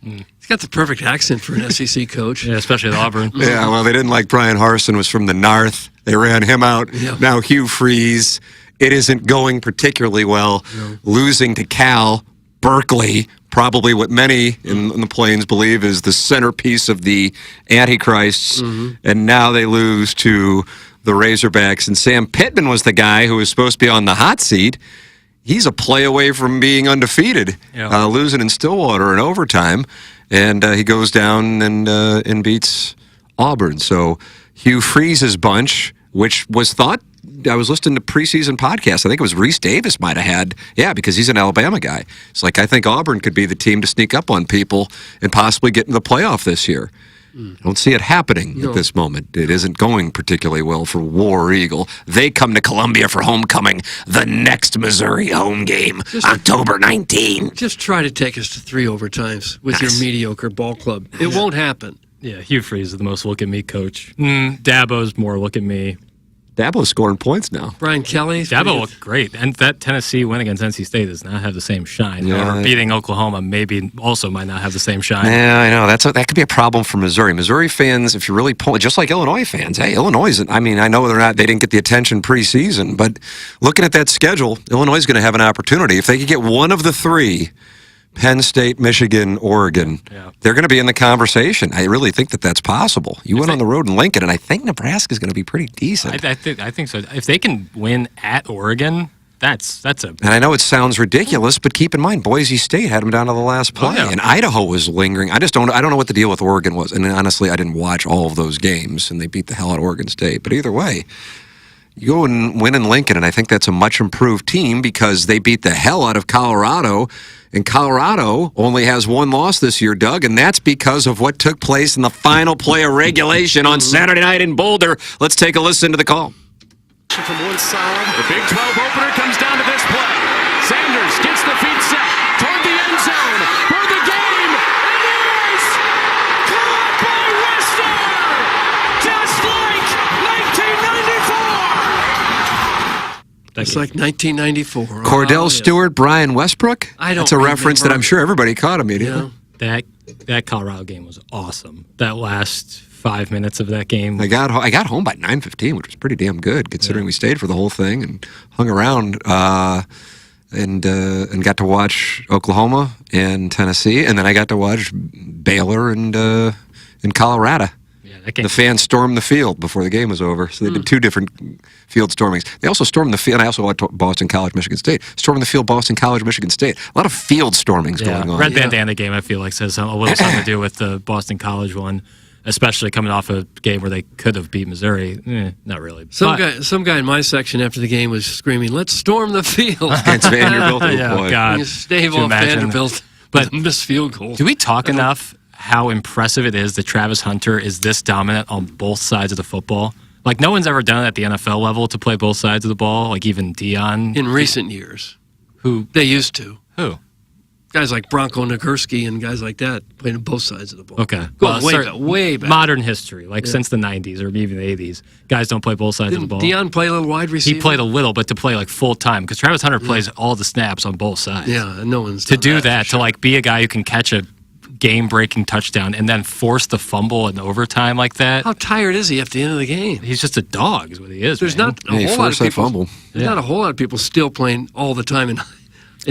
He's got the perfect accent for an SEC coach. Yeah, especially at Auburn. Yeah, well, they didn't like Brian Harsin, was from the North. They ran him out. Yeah. Now Hugh Freeze. It isn't going particularly well. No. Losing to Cal, Berkeley, probably what many in the Plains believe is the centerpiece of the Antichrists. Mm-hmm. And now they lose to the Razorbacks. And Sam Pittman was the guy who was supposed to be on the hot seat. He's a play away from being undefeated, losing in Stillwater in overtime. And he goes down and beats Auburn. So Hugh Freeze's bunch, which was thought, I was listening to preseason podcasts. I think it was Reese Davis might have had, because he's an Alabama guy. It's like, I think Auburn could be the team to sneak up on people and possibly get in the playoff this year. I don't see it happening at this moment. It isn't going particularly well for War Eagle. They come to Columbia for homecoming, the next Missouri home game, October 19. Just try to take us to 3 overtimes with your mediocre ball club. It won't happen. Yeah, Hugh Freeze is the most look-at-me coach. Dabo's more look-at-me. Dabo's scoring points now. Brian Kelly. Dabo looked great. And that Tennessee win against NC State does not have the same shine. Yeah. However, beating Oklahoma maybe also might not have the same shine. Yeah, I know. That could be a problem for Missouri. Missouri fans, if you're really pulling, just like Illinois fans, hey, Illinois, I know they didn't get the attention preseason, but looking at that schedule, Illinois is going to have an opportunity. If they could get one of the 3, Penn State, Michigan, Oregon, they're going to be in the conversation. I really think that's possible. You went on the road in Lincoln, and I think Nebraska's going to be pretty decent. I think so. If they can win at Oregon, that's a... And I know it sounds ridiculous, but keep in mind, Boise State had them down to the last play, and Idaho was lingering. I don't know what the deal with Oregon was, and honestly, I didn't watch all of those games, and they beat the hell out of Oregon State. But either way, you go and win in Lincoln, and I think that's a much improved team because they beat the hell out of Colorado. And Colorado only has 1 loss this year, Doug, and that's because of what took place in the final play of regulation on Saturday night in Boulder. Let's take a listen to the call. From one side, the Big 12 opener comes down to this play. Sanders gets the feet set toward the end zone for the game. It is caught by Wester, just like 1994. It's like 1994. Cordell Stewart, Brian Westbrook. That's a reference that I'm sure everybody caught immediately. That Colorado game was awesome. That last 5 minutes of that game. I got home by 9:15, which was pretty damn good considering we stayed for the whole thing and hung around and got to watch Oklahoma and Tennessee, and then I got to watch Baylor and Colorado. The fans stormed the field before the game was over, so they did 2 different field stormings. They also stormed the field, and I also went to Boston College, Michigan State. Stormed the field, Boston College, Michigan State. A lot of field stormings going on. Red Bandana game, I feel like, has a little something to do with the Boston College one, especially coming off a game where they could have beat Missouri. Not really. Some guy in my section after the game was screaming, "Let's storm the field!" Against Vanderbilt. Oh, God. Stave off Vanderbilt, but missed field goal. Do we talk enough how impressive it is that Travis Hunter is this dominant on both sides of the football? Like, no one's ever done it at the NFL level to play both sides of the ball, like even Dion. In recent years. Who? They used to. Who? Guys like Bronco Nagurski and guys like that playing on both sides of the ball. Okay. Way back. Modern history, since the 90s or even the 80s, guys don't play both sides of the ball. Dion play a little wide receiver? He played a little, but to play like full time, because Travis Hunter plays all the snaps on both sides. Yeah, no one's to do that, to be a guy who can catch a game-breaking touchdown and then force the fumble in overtime like that. How tired is he at the end of the game? He's just a dog is what he is. There's not a whole lot of people. Fumble. There's not a whole lot of people still playing all the time in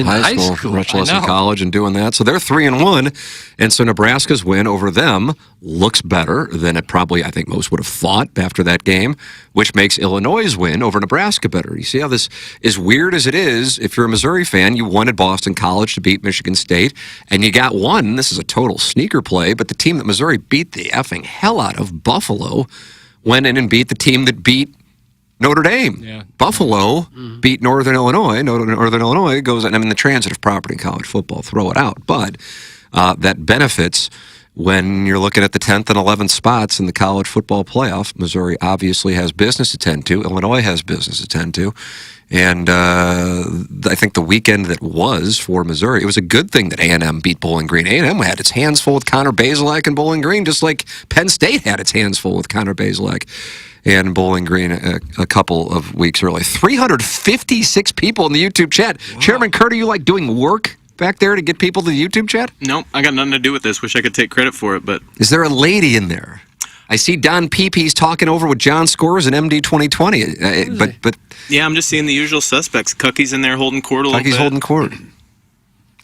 high school. Much less in college and doing that. So they're 3-1, and so Nebraska's win over them looks better than it probably, I think, most would have thought after that game, which makes Illinois' win over Nebraska better. You see how this, as weird as it is, if you're a Missouri fan, you wanted Boston College to beat Michigan State, and you got one. This is a total sneaker play, but the team that Missouri beat the effing hell out of, Buffalo, went in and beat the team that beat Notre Dame. Yeah. Buffalo beat Northern Illinois. Northern Illinois goes, and I mean, the transitive property in college football, throw it out. But that benefits when you're looking at the 10th and 11th spots in the college football playoff, Missouri obviously has business to tend to. Illinois has business to tend to. And I think the weekend that was for Missouri, it was a good thing that A&M beat Bowling Green. A&M had its hands full with Connor Bazelak and Bowling Green, just like Penn State had its hands full with Connor Bazelak and Bowling Green a couple of weeks early. 356 people in the YouTube chat. Wow. Chairman Kurt, are you like doing work back there to get people to the YouTube chat? Nope, I got nothing to do with this. Wish I could take credit for it, but... Is there a lady in there? I see Don Peepe's talking over with John Scores and MD 2020. But yeah, I'm just seeing the usual suspects. Cucky's in there holding court a little bit. Cucky's holding court.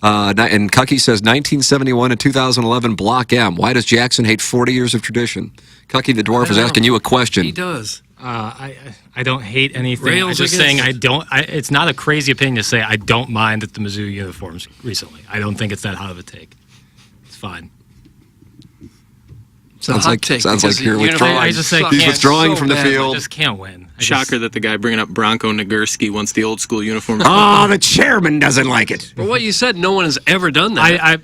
And Cucky says 1971 and 2011 Block M. Why does Jackson hate 40 years of tradition? Cucky the Dwarf is asking you a question. He does. I don't hate anything. Rails I'm just saying it's not a crazy opinion to say I don't mind the Mizzou uniforms recently. I don't think it's that hot of a take. It's fine. Sounds like you're withdrawing. I just say he's withdrawing from the field. I just can't win. Shocker that the guy bringing up Bronco Nagurski wants the old school uniform. Oh, the chairman doesn't like it. But what you said, no one has ever done that.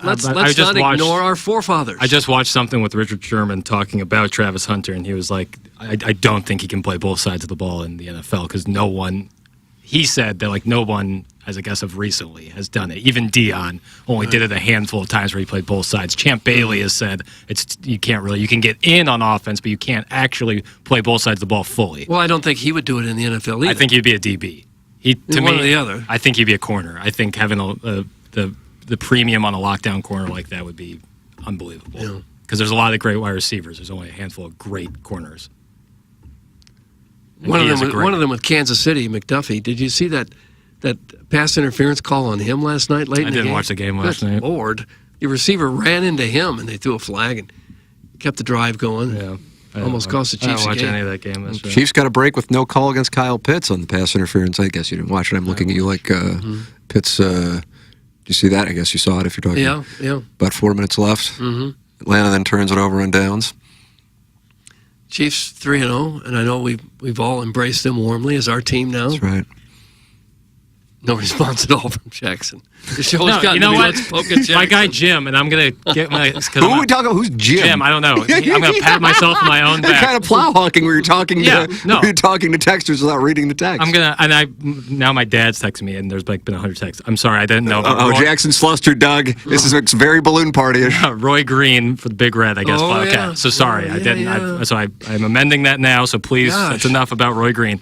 Let's not ignore our forefathers. I just watched something with Richard Sherman talking about Travis Hunter, and he was like, I don't think he can play both sides of the ball in the NFL because no one, he said that like no one, as I guess of recently, has done it. Even Dion only did it a handful of times where he played both sides. Champ Bailey has said you can get in on offense, but you can't actually play both sides of the ball fully. Well, I don't think he would do it in the NFL either. I think he'd be a DB. One or the other. I think he'd be a corner. I think having the premium on a lockdown corner like that would be unbelievable. Because there's a lot of great wide receivers. There's only a handful of great corners. One of them with Kansas City, McDuffie. Did you see that pass interference call on him last night late in the game? I didn't watch the game last night. Lord. The receiver ran into him, and they threw a flag and kept the drive going. Yeah. Almost cost the Chiefs I a didn't watch game. any of that game. That's right. Chiefs got a break with no call against Kyle Pitts on the pass interference. I guess you didn't watch it. I'm looking at you like Pitts. Did you see that? I guess you saw it if you're talking. Yeah. About 4 minutes left. Mm-hmm. Atlanta then turns it over on downs. Chiefs 3-0, and I know we've all embraced them warmly as our team now. That's right. No response at all from Jackson. The show's gotten you know to be, what? let's poke at Jackson. My guy Jim, and I'm gonna get my. Who are we talking about? Who's Jim? Jim, I don't know. I'm gonna pat myself on my own back. You're kind of plow hawking where you're talking. Yeah, no. You're talking to texters without reading the text. Now my dad's texting me, and there's like been 100 texts. I'm sorry, I didn't know. About Jackson flustered Doug. This is very balloon party-ish. Roy Green for the Big Red, I guess. Okay, yeah. so sorry, I didn't. So I'm amending that now. So please, that's enough about Roy Green.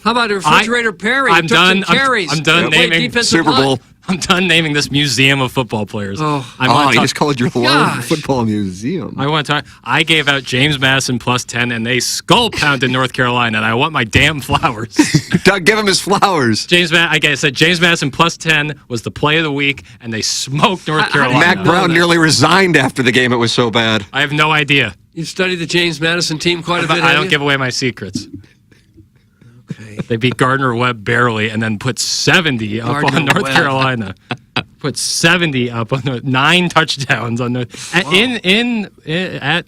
How about Refrigerator Perry? I'm done. I'm done Played naming defensive Super Bowl. line. I'm done naming this museum of football players. You just called your lawn football museum. I want to talk. I gave out James Madison plus 10, and they skull pounded North Carolina, and I want my damn flowers. Doug, give him his flowers. I said James Madison plus 10 was the play of the week, and they smoked North Carolina. Mac Brown nearly resigned after the game. It was so bad. I have no idea. You studied the James Madison team quite a bit. I don't give away my secrets. Okay. They beat Gardner Webb barely, and then put 70 up on North Carolina. Put 70 up on 9 touchdowns on at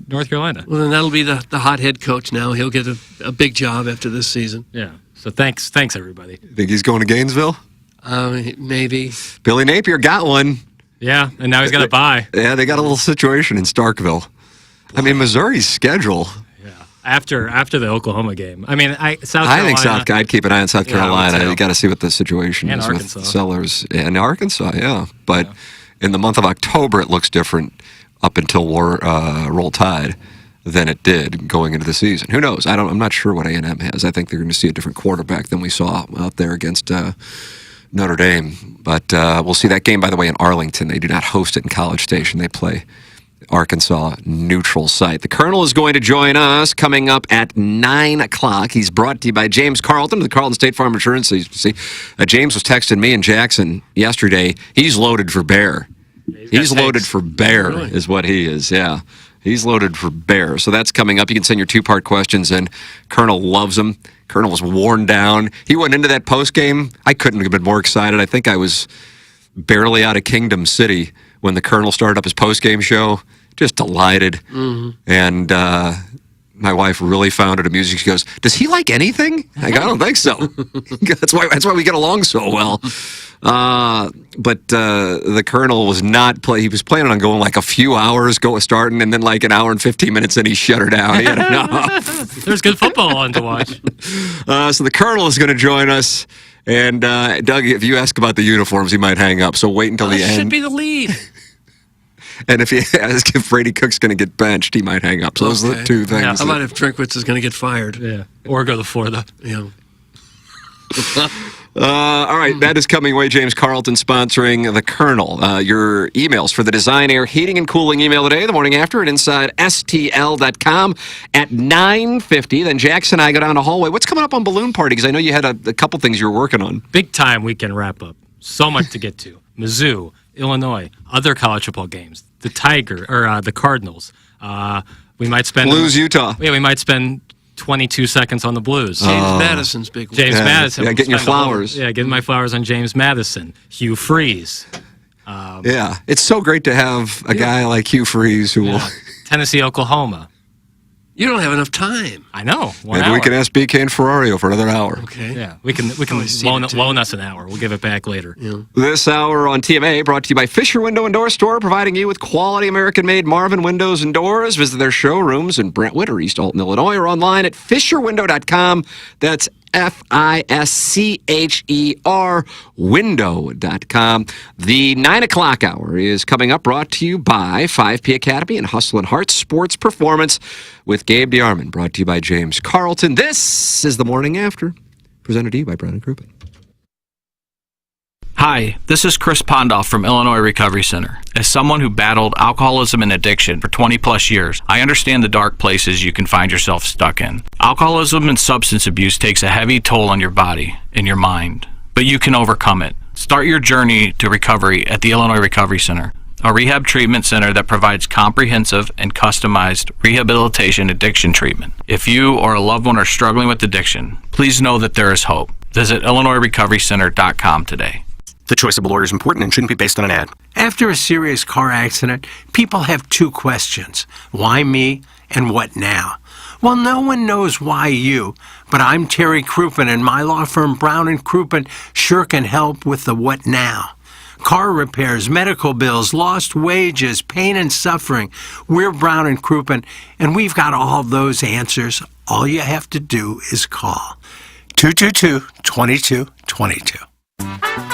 North Carolina. Well, then that'll be the hot head coach now. He'll get a big job after this season. Yeah. So thanks everybody. Think he's going to Gainesville? Maybe. Billy Napier got one. Yeah, and now he's got a bye. Yeah, they got a little situation in Starkville. I mean, Missouri's schedule. After the Oklahoma game. I mean, I'd keep an eye on South Carolina. Yeah, you got to see what the situation and is Arkansas. with sellers in Arkansas. Yeah, but in the month of October, it looks different up until Roll Tide than it did going into the season. Who knows? I'm not sure what A&M has. I think they're going to see a different quarterback than we saw out there against Notre Dame. But we'll see that game, by the way, in Arlington. They do not host it in College Station. They play Arkansas neutral site. The Colonel is going to join us coming up at 9 o'clock. He's brought to you by James Carlton of the Carlton State Farm Insurance Agency. James was texting me and Jackson yesterday. He's loaded for bear. He's loaded for bear is what he is, yeah. He's loaded for bear. So that's coming up. You can send your 2-part questions in. Colonel loves them. Colonel was worn down. He went into that post game. I couldn't have been more excited. I think I was barely out of Kingdom City when the Colonel started up his post-game show. Just delighted. Mm-hmm. And my wife really found it amusing. She goes, does he like anything? I don't think so. That's why we get along so well. But the Colonel was not he was planning on going like a few hours, starting, and then like an hour and 15 minutes, and he shut her down. He had enough. There's good football on to watch. So the Colonel is going to join us. And Doug, if you ask about the uniforms, he might hang up. So wait until the end. Should be the lead. And if you ask if Brady Cook's going to get benched, he might hang up. So those are the two things. Yeah, how about if Drinkwitz is going to get fired? Yeah, or go to Florida. Yeah. All right, that is coming away. James Carlton sponsoring the Colonel. Your emails for the Design Air Heating and Cooling email today, the morning after, at InsideSTL.com at 9:50. Then Jackson and I go down the hallway. What's coming up on Balloon Party? Because I know you had a couple things you were working on. Big time weekend wrap up. So much to get to. Mizzou, Illinois, other college football games, the Cardinals. We might spend Blues, Utah. Yeah, we might spend 22 seconds on the Blues. James Madison's big one. James Madison. Yeah, getting your flowers. Getting my flowers on James Madison. Hugh Freeze. Yeah, it's so great to have a guy like Hugh Freeze who will. Tennessee, Oklahoma. You don't have enough time. I know. Maybe we can ask BK and Ferrario for another hour. Okay. Yeah, we can loan us an hour. We'll give it back later. Yeah. This hour on TMA brought to you by Fisher Window and Door Store, providing you with quality American-made Marvin windows and doors. Visit their showrooms in Brentwood or East Alton, Illinois, or online at fisherwindow.com. That's FISCHER window.com. The 9 o'clock hour is coming up, brought to you by 5P Academy and Hustle and Heart Sports Performance with Gabe DeArmond, brought to you by James Carlton. This is The Morning After, presented to you by Brown & Crouppen. Hi, this is Chris Pondoff from Illinois Recovery Center. As someone who battled alcoholism and addiction for 20 plus years, I understand the dark places you can find yourself stuck in. Alcoholism and substance abuse takes a heavy toll on your body and your mind, but you can overcome it. Start your journey to recovery at the Illinois Recovery Center, a rehab treatment center that provides comprehensive and customized rehabilitation addiction treatment. If you or a loved one are struggling with addiction, please know that there is hope. Visit IllinoisRecoveryCenter.com today. The choice of a lawyer is important and shouldn't be based on an ad. After a serious car accident, people have two questions. Why me and what now? Well, no one knows why you, but I'm Terry Crouppen, and my law firm Brown & Crouppen sure can help with the what now. Car repairs, medical bills, lost wages, pain and suffering. We're Brown & Crouppen, and we've got all those answers. All you have to do is call 222-2222.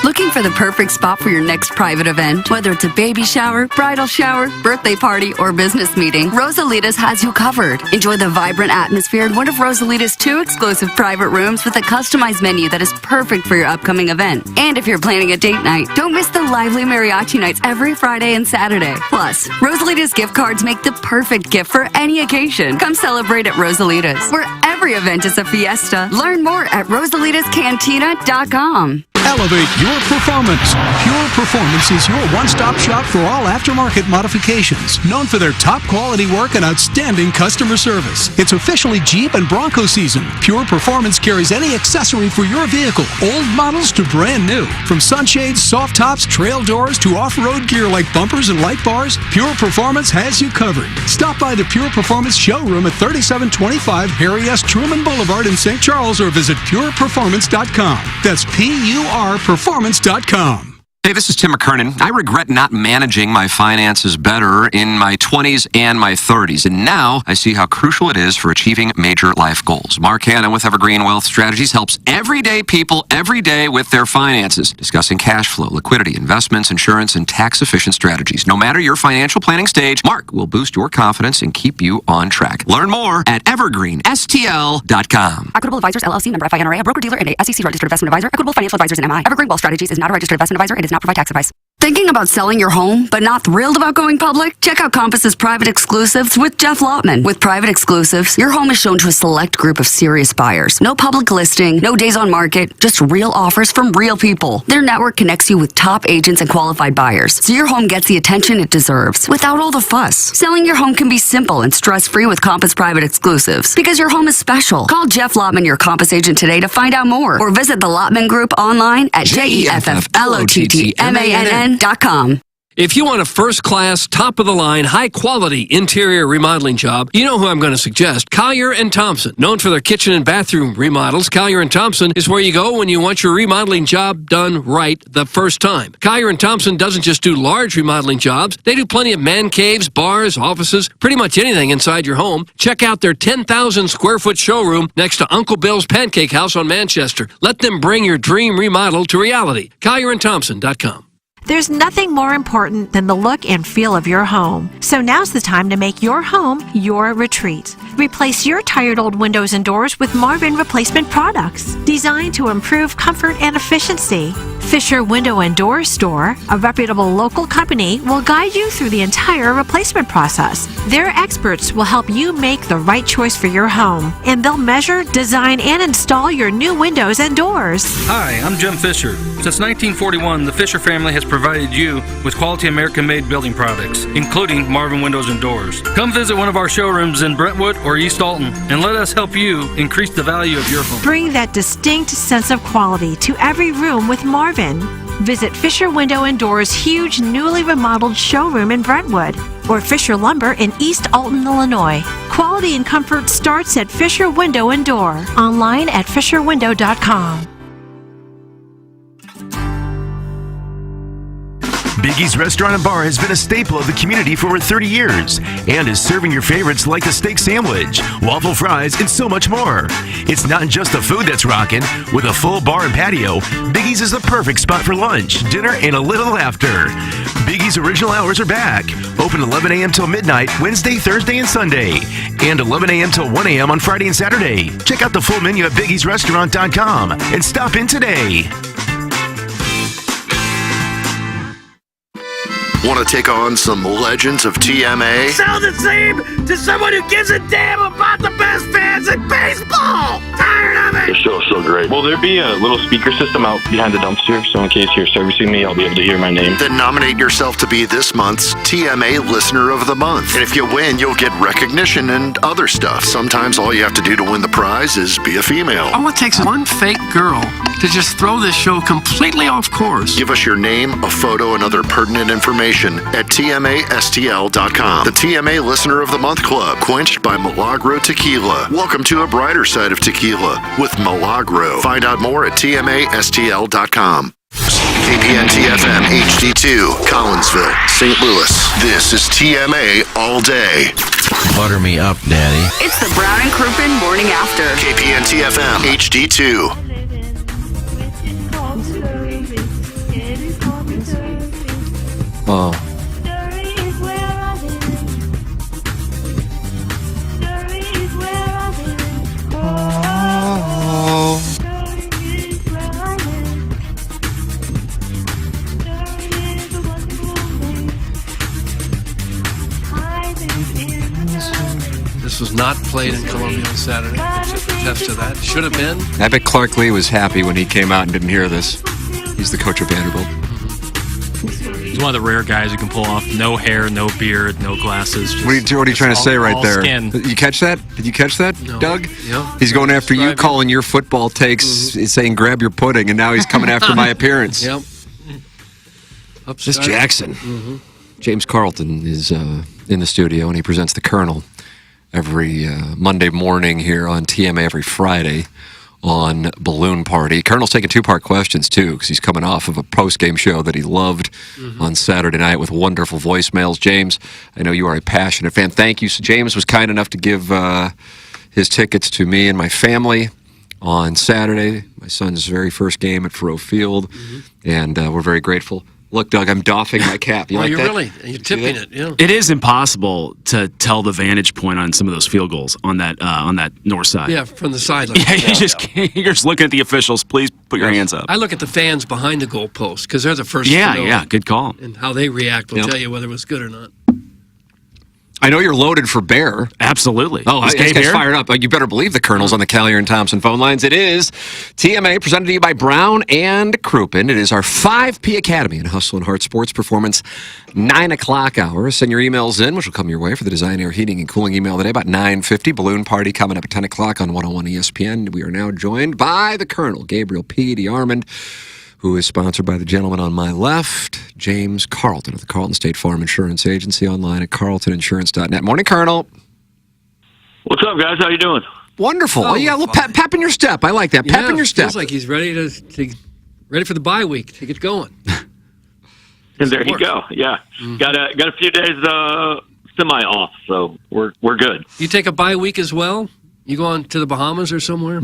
Looking for the perfect spot for your next private event? Whether it's a baby shower, bridal shower, birthday party, or business meeting, Rosalita's has you covered. Enjoy the vibrant atmosphere in one of Rosalita's 2 exclusive private rooms with a customized menu that is perfect for your upcoming event. And if you're planning a date night, don't miss the lively mariachi nights every Friday and Saturday. Plus, Rosalita's gift cards make the perfect gift for any occasion. Come celebrate at Rosalita's, where every event is a fiesta. Learn more at rosalitascantina.com. Elevate your performance. Pure Performance is your one-stop shop for all aftermarket modifications. Known for their top quality work and outstanding customer service. It's officially Jeep and Bronco season. Pure Performance carries any accessory for your vehicle, old models to brand new. From sunshades, soft tops, trail doors, to off-road gear like bumpers and light bars, Pure Performance has you covered. Stop by the Pure Performance showroom at 3725 Harry S. Truman Boulevard in St. Charles, or visit pureperformance.com. That's PURperformance.com. Hey, this is Tim McKernan. I regret not managing my finances better in my 20s and my 30s, and now I see how crucial it is for achieving major life goals. Mark Hanna with Evergreen Wealth Strategies helps everyday people every day with their finances, discussing cash flow, liquidity, investments, insurance, and tax-efficient strategies. No matter your financial planning stage, Mark will boost your confidence and keep you on track. Learn more at evergreenstl.com. Equitable Advisors, LLC, member FINRA, a broker-dealer and a SEC-registered investment advisor. Equitable Financial Advisors and MI. Evergreen Wealth Strategies is not a registered investment advisor and does not provide tax advice. Thinking about selling your home, but not thrilled about going public? Check out Compass's Private Exclusives with Jeff Lotman. With Private Exclusives, your home is shown to a select group of serious buyers. No public listing, no days on market, just real offers from real people. Their network connects you with top agents and qualified buyers, so your home gets the attention it deserves without all the fuss. Selling your home can be simple and stress-free with Compass Private Exclusives, because your home is special. Call Jeff Lotman, your Compass agent, today to find out more, or visit the Lotman Group online at JEFFLOTTMANN.com. If you want a first-class, top-of-the-line, high-quality interior remodeling job, you know who I'm going to suggest, Kyer and Thompson. Known for their kitchen and bathroom remodels, Kyer and Thompson is where you go when you want your remodeling job done right the first time. Kyer and Thompson doesn't just do large remodeling jobs. They do plenty of man caves, bars, offices, pretty much anything inside your home. Check out their 10,000-square-foot showroom next to Uncle Bill's Pancake House on Manchester. Let them bring your dream remodel to reality. KyerandThompson.com. There's nothing more important than the look and feel of your home. So now's the time to make your home your retreat. Replace your tired old windows and doors with Marvin replacement products designed to improve comfort and efficiency. Fisher Window and Door Store, a reputable local company, will guide you through the entire replacement process. Their experts will help you make the right choice for your home, and they'll measure, design, and install your new windows and doors. Hi, I'm Jim Fisher. Since 1941, the Fisher family has provided you with quality American-made building products, including Marvin Windows and Doors. Come visit one of our showrooms in Brentwood or East Alton, and let us help you increase the value of your home. Bring that distinct sense of quality to every room with Marvin. Visit Fisher Window and Doors' huge, newly remodeled showroom in Brentwood or Fisher Lumber in East Alton, Illinois. Quality and comfort starts at Fisher Window and Door. Online at fisherwindow.com. Biggie's Restaurant and Bar has been a staple of the community for over 30 years and is serving your favorites like the steak sandwich, waffle fries, and so much more. It's not just the food that's rocking. With a full bar and patio, Biggie's is the perfect spot for lunch, dinner, and a little laughter. Biggie's original hours are back. Open 11 a.m. till midnight, Wednesday, Thursday, and Sunday. And 11 a.m. till 1 a.m. on Friday and Saturday. Check out the full menu at biggiesrestaurant.com and stop in today. Want to take on some legends of TMA? Sound the same to someone who gives a damn about the best fans in baseball! Tired of it! The show's so great. Will there be a little speaker system out behind the dumpster, so in case you're servicing me, I'll be able to hear my name? Then nominate yourself to be this month's TMA Listener of the Month. And if you win, you'll get recognition and other stuff. Sometimes all you have to do to win the prize is be a female. All it takes is one fake girl to just throw this show completely off course. Give us your name, a photo, and other pertinent information at TMASTL.com. The TMA Listener of the Month Club, quenched by Milagro Tequila. Welcome to a brighter side of tequila with Milagro. Find out more at TMASTL.com. KPN-TFM HD2, Collinsville, St. Louis. This is TMA All Day. Butter me up, Daddy. It's the Brown and Crouppen Morning After. KPN-TFM HD2. Oh. This was not played in Columbia on Saturday. Attest to that. Should have been. I bet Clark Lee was happy when he came out and didn't hear this. He's the coach of Vanderbilt. He's one of the rare guys who can pull off no hair, no beard, no glasses. What are you trying to say right there? Skin. Did you catch that? Did you catch that, No. Doug? Yeah. He's going after you, calling your football takes, saying grab your pudding, and now he's coming after my appearance. Yep. This Jackson. James Carlton is in the studio, and he presents the Colonel every Monday morning here on TMA, every Friday on Balloon Party. Colonel's taking two-part questions, too, because he's coming off of a post-game show that he loved on Saturday night with wonderful voicemails. James, I know you are a passionate fan. Thank you. So James was kind enough to give his tickets to me and my family on Saturday, my son's very first game at Faroe Field, and we're very grateful. Look, Doug, I'm doffing my cap. You like you're that? you're tipping it. Yeah. It is impossible to tell the vantage point on some of those field goals on that north side. Yeah, from the sideline. Yeah, you just can't. You're just looking at the officials. Please put your hands up. I look at the fans behind the goalpost because they're the first to know. Yeah, good call. And how they react will tell you whether it was good or not. I know you're loaded for Bear. Absolutely. Oh, this guy's fired up. You better believe the Colonel's on the Kyer and Thompson phone lines. It is TMA, presented to you by Brown and Crouppen. It is our 5P Academy in Hustle and Heart Sports Performance 9 o'clock hour. Send your emails in, which will come your way for the Design, Air, Heating, and Cooling email today about 9:50. Balloon Party coming up at 10 o'clock on 101 ESPN. We are now joined by the Colonel, Gabriel P. DeArmond, who is sponsored by the gentleman on my left, James Carlton of the Carlton State Farm Insurance Agency, online at carltoninsurance.net. Morning, Colonel. What's up, guys? How you doing? Wonderful. Oh, yeah, a little pep in your step. I like that. Pep in your step. Feels like he's ready ready for the bye week to get going. And there you go. Yeah, got a few days semi off, so we're good. You take a bye week as well? You go on to the Bahamas or somewhere?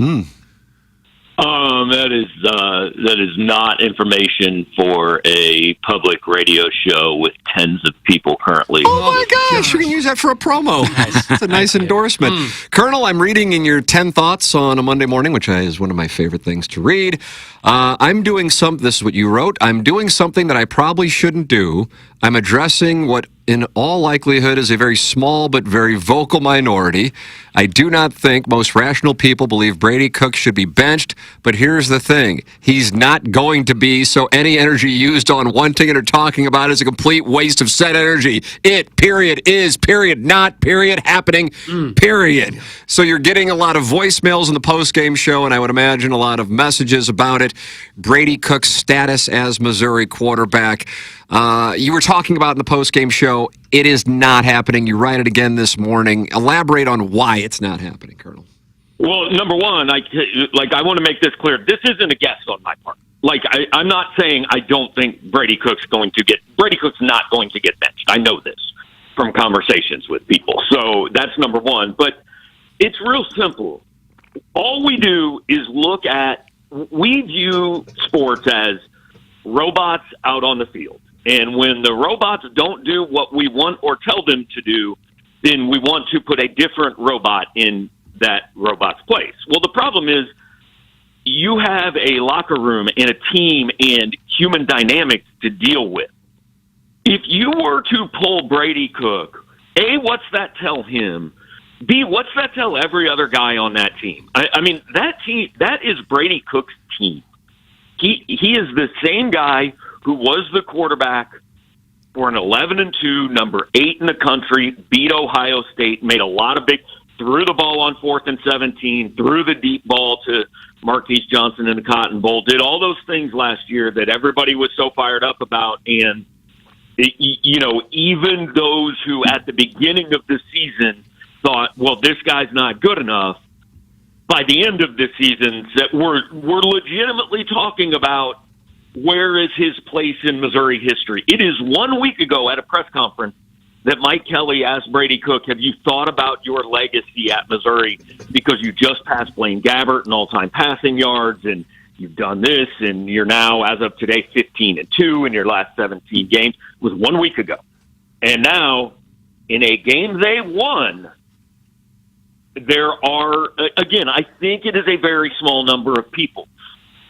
That is not information for a public radio show with tens of people currently. Oh my gosh, you can use that for a promo. That's a nice endorsement. Colonel, I'm reading in your 10 thoughts on a Monday morning, which is one of my favorite things to read. I'm doing this is what you wrote. I'm doing something that I probably shouldn't do. I'm addressing what in all likelihood is a very small but very vocal minority. I do not think most rational people believe Brady Cook should be benched, but here's the thing. He's not going to be, so any energy used on wanting it or talking about it is a complete waste of said energy. It, period, is, period, not, period, happening, period. So you're getting a lot of voicemails in the postgame show, and I would imagine a lot of messages about it. Brady Cook's status as Missouri quarterback. You were talking about in the postgame show, it is not happening. You write it again this morning. Elaborate on why it's not happening, Colonel. Well, number one, I want to make this clear. This isn't a guess on my part. I'm not saying I don't think Brady Cook's not going to get benched. I know this from conversations with people. So that's number one. But it's real simple. All we do is we view sports as robots out on the field. And when the robots don't do what we want or tell them to do, then we want to put a different robot in that robot's place. Well, the problem is you have a locker room and a team and human dynamics to deal with. If you were to pull Brady Cook, A, what's that tell him? B, what's that tell every other guy on that team? I mean, that team, that is Brady Cook's team. He is the same guy who was the quarterback for an 11-2, number 8 in the country, beat Ohio State, made a lot of threw the ball on 4th and 17, threw the deep ball to Marquise Johnson in the Cotton Bowl, did all those things last year that everybody was so fired up about. And, even those who at the beginning of the season thought, well, this guy's not good enough, by the end of the season, that we're legitimately talking about where is his place in Missouri history. It is 1 week ago at a press conference that Mike Kelly asked Brady Cook, have you thought about your legacy at Missouri? Because you just passed Blaine Gabbert in all-time passing yards, and you've done this, and you're now, as of today, 15-2 in your last 17 games. It was 1 week ago. And now, in a game they won, there are, again, I think it is a very small number of people,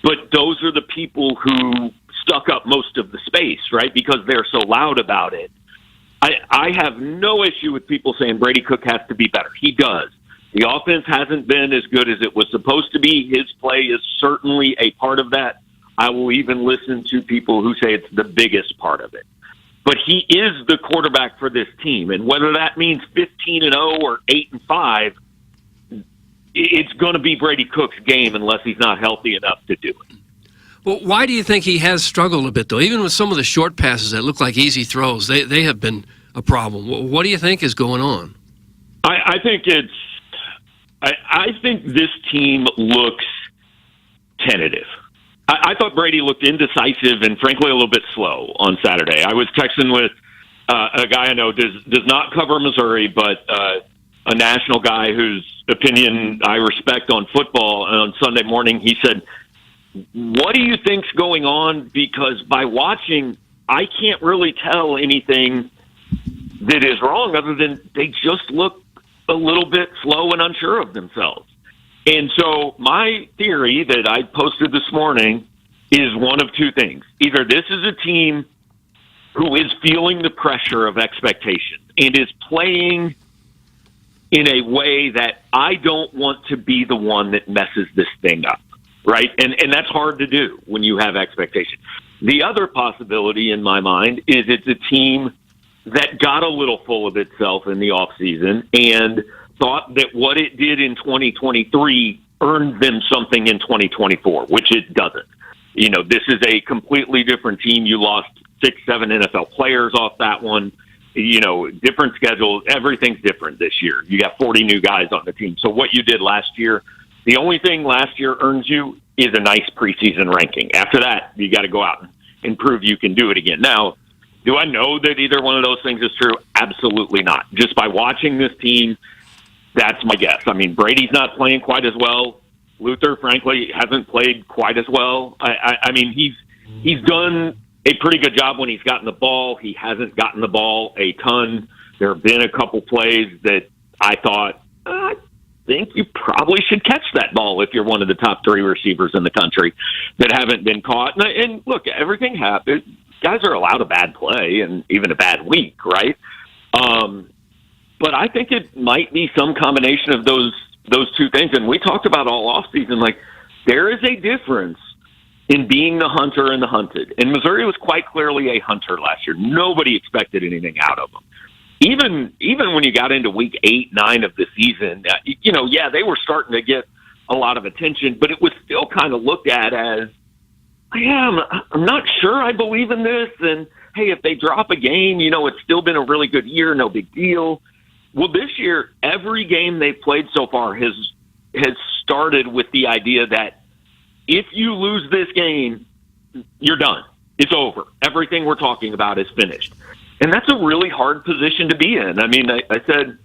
but those are the people who stuck up most of the space, right? Because they're so loud about it. I have no issue with people saying Brady Cook has to be better. He does. The offense hasn't been as good as it was supposed to be. His play is certainly a part of that. I will even listen to people who say it's the biggest part of it. But he is the quarterback for this team. And whether that means 15-0 or 8-5, it's going to be Brady Cook's game unless he's not healthy enough to do it. Well, why do you think he has struggled a bit, though? Even with some of the short passes that look like easy throws, they have been a problem. What do you think is going on? I think I think this team looks tentative. I thought Brady looked indecisive and, frankly, a little bit slow on Saturday. I was texting with a guy I know does not cover Missouri, but a national guy whose opinion I respect on football. And on Sunday morning, he said, what do you think's going on? Because by watching, I can't really tell anything that is wrong other than they just look a little bit slow and unsure of themselves. And so my theory that I posted this morning is one of two things. Either this is a team who is feeling the pressure of expectations and is playing in a way that I don't want to be the one that messes this thing up, right? And that's hard to do when you have expectations. The other possibility in my mind is it's a team that got a little full of itself in the offseason and thought that what it did in 2023 earned them something in 2024, which it doesn't. This is a completely different team. You lost 6-7 NFL players off that one. Different schedules. Everything's different this year. You got 40 new guys on the team. So what you did last year, the only thing last year earns you is a nice preseason ranking. After that, you got to go out and prove you can do it again. Now, do I know that either one of those things is true? Absolutely not. Just by watching this team, that's my guess. I mean, Brady's not playing quite as well. Luther, frankly, hasn't played quite as well. I mean, he's done a pretty good job when he's gotten the ball. He hasn't gotten the ball a ton. There have been a couple plays that I thought, I think you probably should catch that ball if you're one of the top 3 receivers in the country that haven't been caught. And look, everything happens. Guys are allowed a bad play and even a bad week, right? But I think it might be some combination of those two things. And we talked about all offseason, like, there is a difference in being the hunter and the hunted. And Missouri was quite clearly a hunter last year. Nobody expected anything out of them. Even when you got into week 8, 9 of the season, they were starting to get a lot of attention, but it was still kind of looked at as, I'm not sure I believe in this. And, hey, if they drop a game, it's still been a really good year, no big deal. Well, this year, every game they've played so far has started with the idea that if you lose this game, you're done. It's over. Everything we're talking about is finished. And that's a really hard position to be in. I mean, I said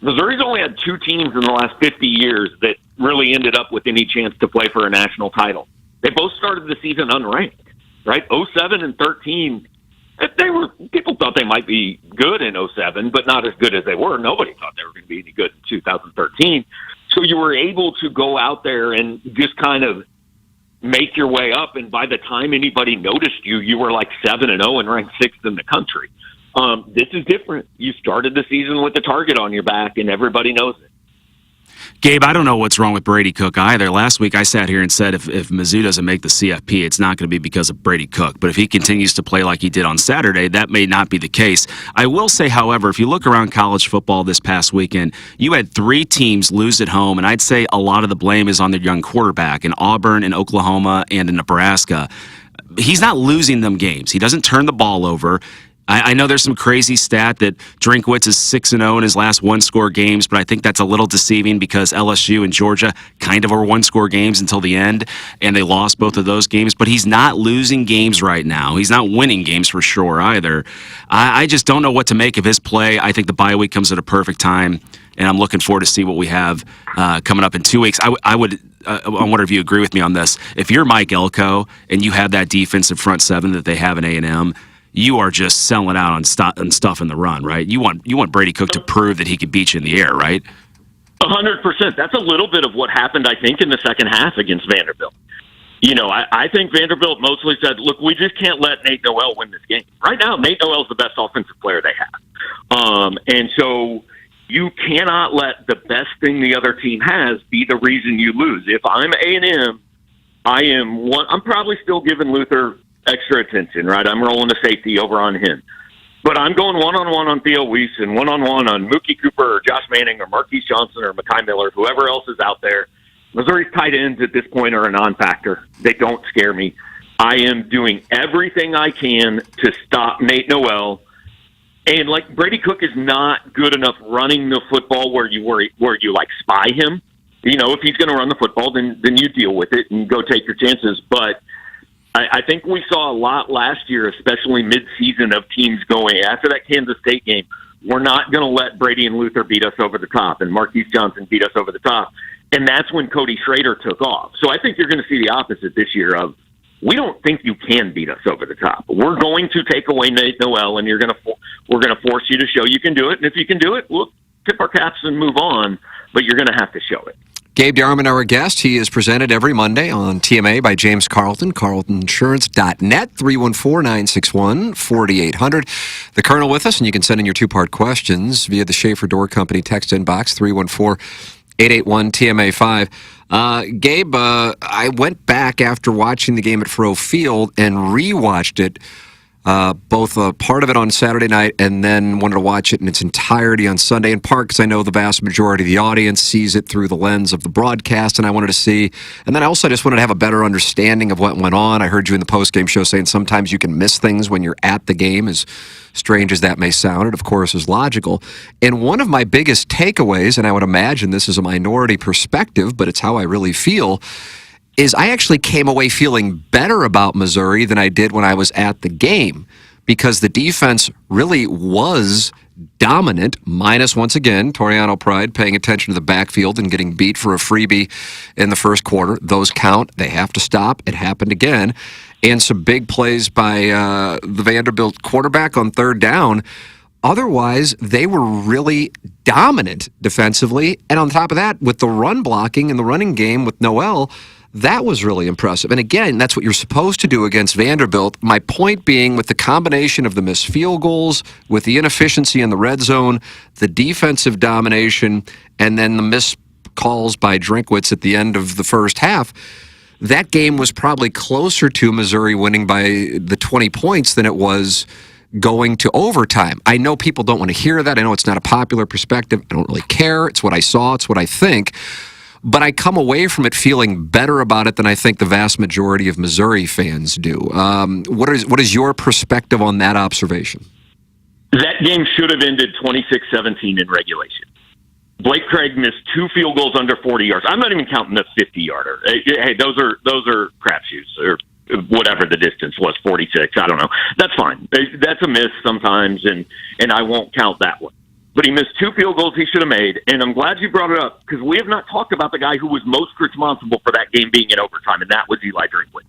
Missouri's only had 2 teams in the last 50 years that really ended up with any chance to play for a national title. They both started the season unranked, right? 07 and 13, people thought they might be good in 07, but not as good as they were. Nobody thought they were going to be any good in 2013. So you were able to go out there and just kind of make your way up, and by the time anybody noticed you, you were like 7-0 and ranked 6th in the country. This is different. You started the season with the target on your back, and everybody knows it. Gabe, I don't know what's wrong with Brady Cook either. Last week I sat here and said if Mizzou doesn't make the CFP, it's not going to be because of Brady Cook. But if he continues to play like he did on Saturday, that may not be the case. I will say, however, if you look around college football this past weekend, you had 3 teams lose at home, and I'd say a lot of the blame is on their young quarterback in Auburn, in Oklahoma, and in Nebraska. He's not losing them games. He doesn't turn the ball over. I know there's some crazy stat that Drinkwitz is 6-0 in his last one-score games, but I think that's a little deceiving because LSU and Georgia kind of were one-score games until the end, and they lost both of those games. But he's not losing games right now. He's not winning games for sure either. I just don't know what to make of his play. I think the bye week comes at a perfect time, and I'm looking forward to see what we have coming up in 2 weeks. I wonder if you agree with me on this. If you're Mike Elko and you have that defensive front 7 that they have in A&M, you are just selling out on stuff in the run, right? You want Brady Cook to prove that he can beat you in the air, right? 100%. That's a little bit of what happened, I think, in the second half against Vanderbilt. I think Vanderbilt mostly said, look, we just can't let Nate Noel win this game. Right now, Nate Noel's the best offensive player they have. And so you cannot let the best thing the other team has be the reason you lose. If I'm A&M, I'm probably still giving Luther extra attention, right? I'm rolling the safety over on him. But I'm going one-on-one on Theo Weiss and one-on-one on Mookie Cooper or Josh Manning or Marquise Johnson or Mekhi Miller, whoever else is out there. Missouri's tight ends at this point are a non-factor. They don't scare me. I am doing everything I can to stop Nate Noel. And, like, Brady Cook is not good enough running the football where you spy him. If he's going to run the football, then you deal with it and go take your chances. But I think we saw a lot last year, especially mid-season, of teams going, after that Kansas State game, we're not going to let Brady and Luther beat us over the top and Marquise Johnson beat us over the top. And that's when Cody Schrader took off. So I think you're going to see the opposite this year of, we don't think you can beat us over the top. We're going to take away Nate Noel, and we're going to force you to show you can do it. And if you can do it, we'll tip our caps and move on, but you're going to have to show it. Gabe Darman, our guest. He is presented every Monday on TMA by James Carlton, carltoninsurance.net, 314-961-4800. The Colonel with us, and you can send in your 2-part questions via the Schaeffer Door Company text inbox, 314-881-TMA5. Gabe, I went back after watching the game at Faurot Field and rewatched it both a part of it on Saturday night and then wanted to watch it in its entirety on Sunday, in part because I know the vast majority of the audience sees it through the lens of the broadcast, and I wanted to see. And then I also just wanted to have a better understanding of what went on. I heard you in the postgame show saying sometimes you can miss things when you're at the game, as strange as that may sound. It, of course, is logical. And one of my biggest takeaways, and I would imagine this is a minority perspective, but it's how I really feel, is I actually came away feeling better about Missouri than I did when I was at the game, because the defense really was dominant, minus, once again, Toriano Pride paying attention to the backfield and getting beat for a freebie in the first quarter. Those count. They have to stop. It happened again. And some big plays by the Vanderbilt quarterback on third down. Otherwise, they were really dominant defensively. And on top of that, with the run blocking and the running game with Noel, that was really impressive. And again, that's what you're supposed to do against Vanderbilt. My point being, with the combination of the missed field goals, with the inefficiency in the red zone, the defensive domination, and then the missed calls by Drinkwitz at the end of the first half, that game was probably closer to Missouri winning by the 20 points than it was going to overtime. I know people don't want to hear that. I know it's not a popular perspective. I don't really care. It's what I saw. It's what I think. But I come away from it feeling better about it than I think the vast majority of Missouri fans do. What is your perspective on that observation? That game should have ended 26-17 in regulation. Blake Craig missed 2 field goals under 40 yards. I'm not even counting the 50-yarder. Hey, those are crapshoots, or whatever the distance was, 46. I don't know. That's fine. That's a miss sometimes, and I won't count that one. But he missed 2 field goals he should have made, and I'm glad you brought it up, because we have not talked about the guy who was most responsible for that game being in overtime, and that was Eli Drinkwitz.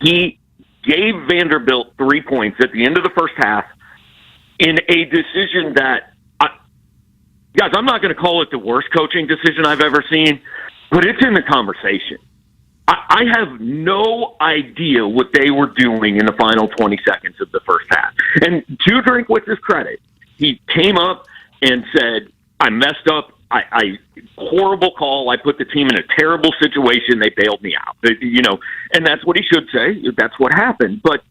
He gave Vanderbilt 3 points at the end of the first half in a decision that, guys, I'm not going to call it the worst coaching decision I've ever seen, but it's in the conversation. I have no idea what they were doing in the final 20 seconds of the first half. And to Drinkwitz's credit, he came up and said, I messed up. I horrible call. I put the team in a terrible situation. They bailed me out. And that's what he should say. That's what happened. But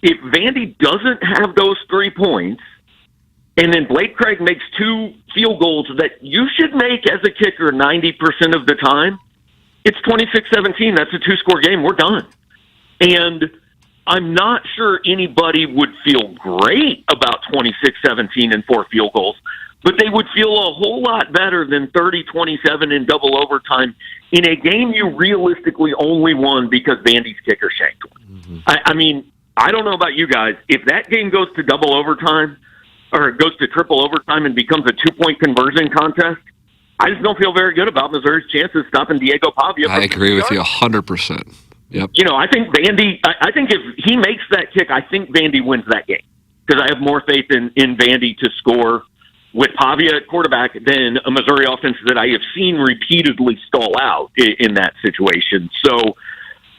if Vandy doesn't have those 3 points, and then Blake Craig makes 2 field goals that you should make as a kicker 90% of the time, it's 26-17. That's a 2-score game. We're done. And I'm not sure anybody would feel great about 26-17 and 4 field goals, but they would feel a whole lot better than 30-27 in double overtime in a game you realistically only won because Vandy's kicker shanked one. Mm-hmm. I mean, I don't know about you guys. If that game goes to double overtime, or it goes to triple overtime and becomes a 2-point conversion contest, I just don't feel very good about Missouri's chances stopping Diego Pavia. I agree with you 100%. Yep. I think Vandy, I think if he makes that kick, I think Vandy wins that game, because I have more faith in Vandy to score with Pavia at quarterback than a Missouri offense that I have seen repeatedly stall out in that situation. So,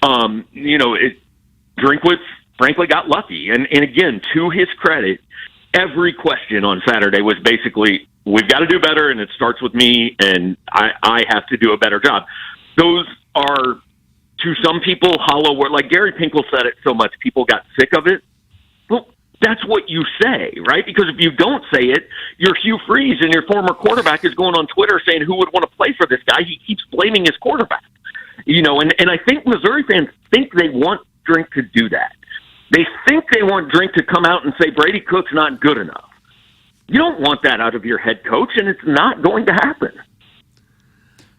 Drinkwitz frankly got lucky. And again, to his credit, every question on Saturday was basically, we've got to do better, and it starts with me, and I have to do a better job. Those are, to some people, hollow words. Like Gary Pinkel said it so much, people got sick of it. Well, that's what you say, right? Because if you don't say it, your Hugh Freeze and your former quarterback is going on Twitter saying who would want to play for this guy. He keeps blaming his quarterback. And I think Missouri fans think they want Drink to do that. They think they want Drink to come out and say Brady Cook's not good enough. You don't want that out of your head coach, and it's not going to happen.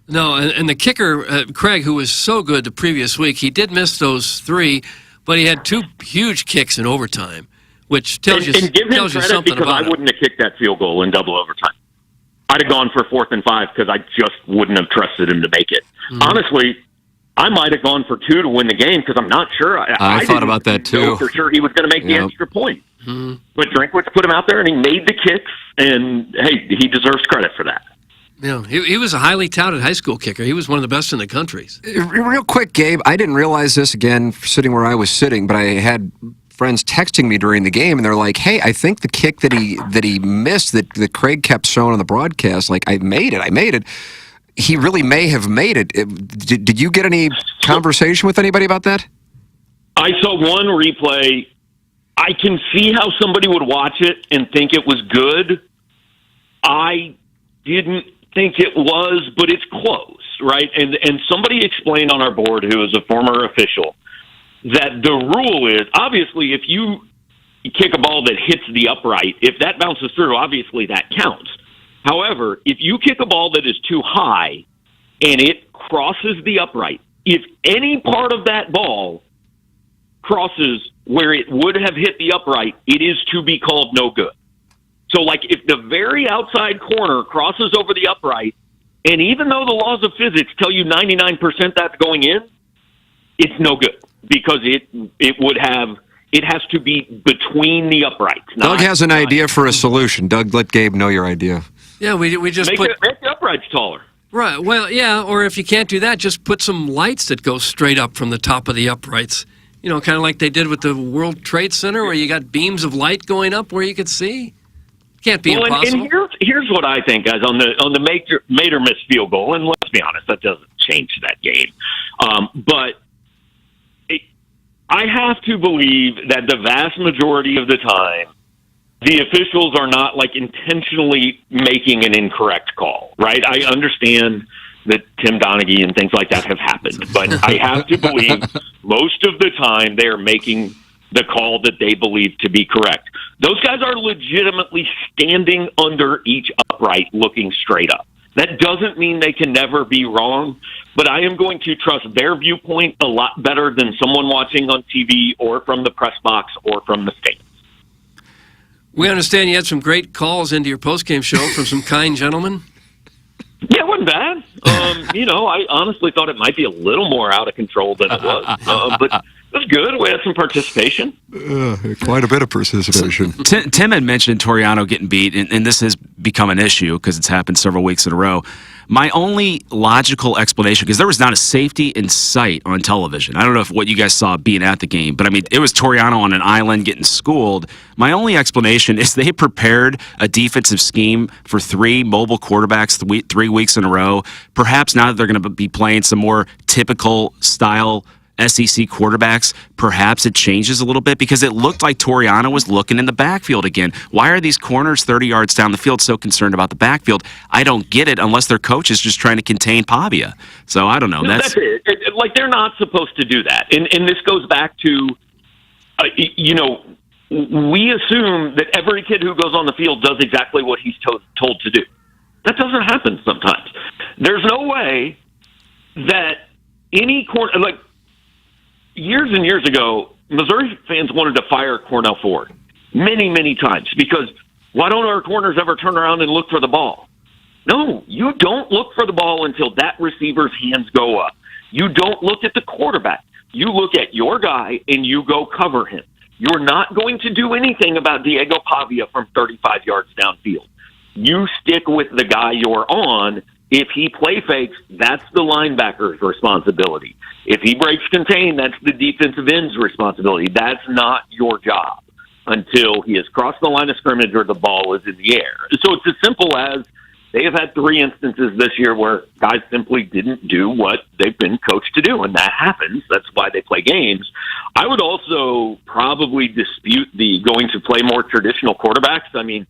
No, and the kicker, Craig, who was so good the previous week, he did miss those 3, but he had 2 huge kicks in overtime, which tells you something about him. And give him credit, because I wouldn't have kicked that field goal in double overtime. I'd have gone for 4th and 5 because I just wouldn't have trusted him to make it. Mm-hmm. Honestly, I might have gone for 2 to win the game because I'm not sure. I thought about that too. For sure he was going to make the extra point. Mm-hmm. But Drinkwitz put him out there and he made the kicks, and hey, he deserves credit for that. Yeah, he was a highly touted high school kicker. He was one of the best in the country. Real quick, Gabe, I didn't realize this, again, sitting where I was sitting, but I had friends texting me during the game, and they're like, hey, I think the kick that he missed, that Craig kept showing on the broadcast, like, I made it. He really may have made it. Did you get any conversation with anybody about that? I saw one replay I can see how somebody would watch it and think it was good. I didn't think it was, but it's close, right? And somebody explained on our board, who is a former official, that the rule is, obviously, if you kick a ball that hits the upright, if that bounces through, obviously that counts. However, if you kick a ball that is too high and it crosses the upright, if any part of that ball crosses where it would have hit the upright, it is to be called no good. So, like, if the very outside corner crosses over the upright, and even though the laws of physics tell you 99% that's going in, it's no good because it has to be between the uprights. Doug has an idea for a solution. Doug, let Gabe know your idea. Yeah, we just make the uprights taller. Right. Well, yeah. Or if you can't do that, just put some lights that go straight up from the top of the uprights. You know, kind of like they did with the World Trade Center, where you got beams of light going up where you could see. Can't be impossible. And here's what I think, guys, on the made or miss field goal. And let's be honest, that doesn't change that game. But I have to believe that the vast majority of the time, the officials are not like intentionally making an incorrect call, right? I understand that Tim Donaghy and things like that have happened, but I have to believe most of the time they are making the call that they believe to be correct. Those guys are legitimately standing under each upright looking straight up. That doesn't mean they can never be wrong, but I am going to trust their viewpoint a lot better than someone watching on TV or from the press box or from the stands. We understand you had some great calls into your postgame show from some kind gentlemen. Yeah, it wasn't bad. I honestly thought it might be a little more out of control than it was. But it was good. We had some participation. Quite a bit of participation. Tim had mentioned Toriano getting beat, and this has become an issue because it's happened several weeks in a row. My only logical explanation, because there was not a safety in sight on television. I don't know if what you guys saw being at the game, but I mean, it was Toriano on an island getting schooled. My only explanation is they prepared a defensive scheme for 3 mobile quarterbacks 3 weeks in a row. Perhaps now that they're going to be playing some more typical style SEC quarterbacks, perhaps it changes a little bit because it looked like Toriano was looking in the backfield again. Why are these corners 30 yards down the field so concerned about the backfield? I don't get it unless their coach is just trying to contain Pavia. So I don't know. That's it. Like, they're not supposed to do that. And this goes back to, we assume that every kid who goes on the field does exactly what he's told to do. That doesn't happen sometimes. There's no way that any corner, like, years and years ago, Missouri fans wanted to fire Cornell Ford many, many times because why don't our corners ever turn around and look for the ball? No, you don't look for the ball until that receiver's hands go up. You don't look at the quarterback. You look at your guy and you go cover him. You're not going to do anything about Diego Pavia from 35 yards downfield. You stick with the guy you're on. If he play fakes, that's the linebacker's responsibility. If he breaks contain, that's the defensive end's responsibility. That's not your job until he has crossed the line of scrimmage or the ball is in the air. So it's as simple as they have had 3 instances this year where guys simply didn't do what they've been coached to do, and that happens. That's why they play games. I would also probably dispute the going to play more traditional quarterbacks. I mean,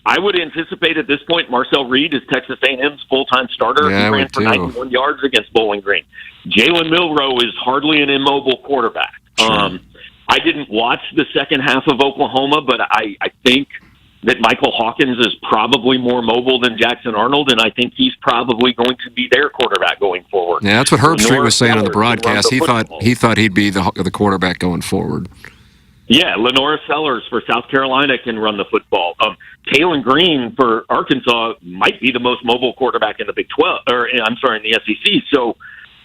I would anticipate at this point Marcel Reed is Texas A&M's full-time starter. Yeah, he ran for 91 yards against Bowling Green. Jalen Milroe is hardly an immobile quarterback. Sure. I didn't watch the second half of Oklahoma, but I think that Michael Hawkins is probably more mobile than Jackson Arnold, and I think he's probably going to be their quarterback going forward. Yeah, that's what Herb Street was saying on the broadcast. He football. thought he'd be the quarterback going forward. Yeah, Lenora Sellers for South Carolina can run the football. Taylon Green for Arkansas might be the most mobile quarterback in the Big 12, or I'm sorry, in the SEC. So,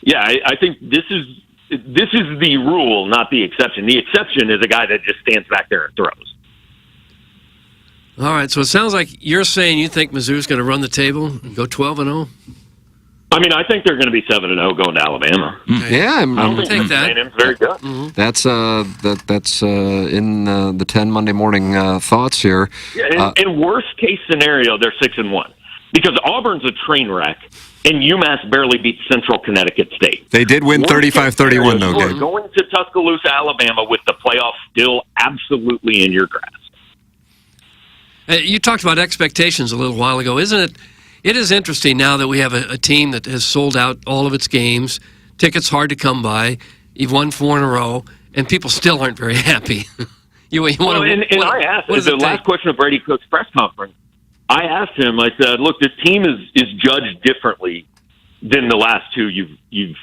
yeah, I think this is the rule, not the exception. The exception is a guy that just stands back there and throws. All right, so it sounds like you're saying you think Mizzou's going to run the table and go 12-0? I mean, I think they're going to be 7-0 going to Alabama. Yeah, I think that. A&M's very good. Mm-hmm. That's in the 10 Monday morning thoughts here. Yeah, in worst case scenario, they're 6-1. because Auburn's a train wreck, and UMass barely beat Central Connecticut State. They did win 35-31, though, Gabe. Going to Tuscaloosa, Alabama, with the playoffs still absolutely in your grasp. You talked about expectations a little while ago, isn't it? It is interesting now that we have a team that has sold out all of its games. Tickets hard to come by. You've won 4 in a row, and people still aren't very happy. I asked the last question of Brady Cook's press conference. I asked him. I said, "Look, this team is judged differently than the last two you've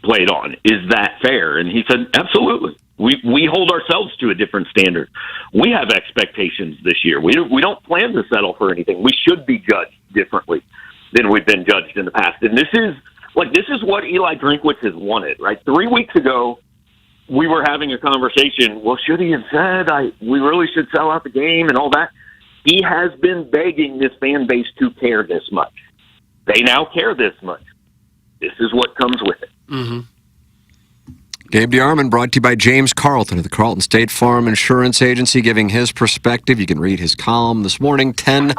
played on. Is that fair?" And he said, "Absolutely. We hold ourselves to a different standard. We have expectations this year. We don't plan to settle for anything. We should be judged differently than we've been judged in the past. And this is what Eli Drinkwitz has wanted, right? 3 weeks ago, we were having a conversation. Well, should he have said we really should sell out the game and all that? He has been begging this fan base to care this much. They now care this much. This is what comes with it." Mm-hmm. Gabe DeArmond, brought to you by James Carlton of the Carlton State Farm Insurance Agency, giving his perspective. You can read his column this morning, 10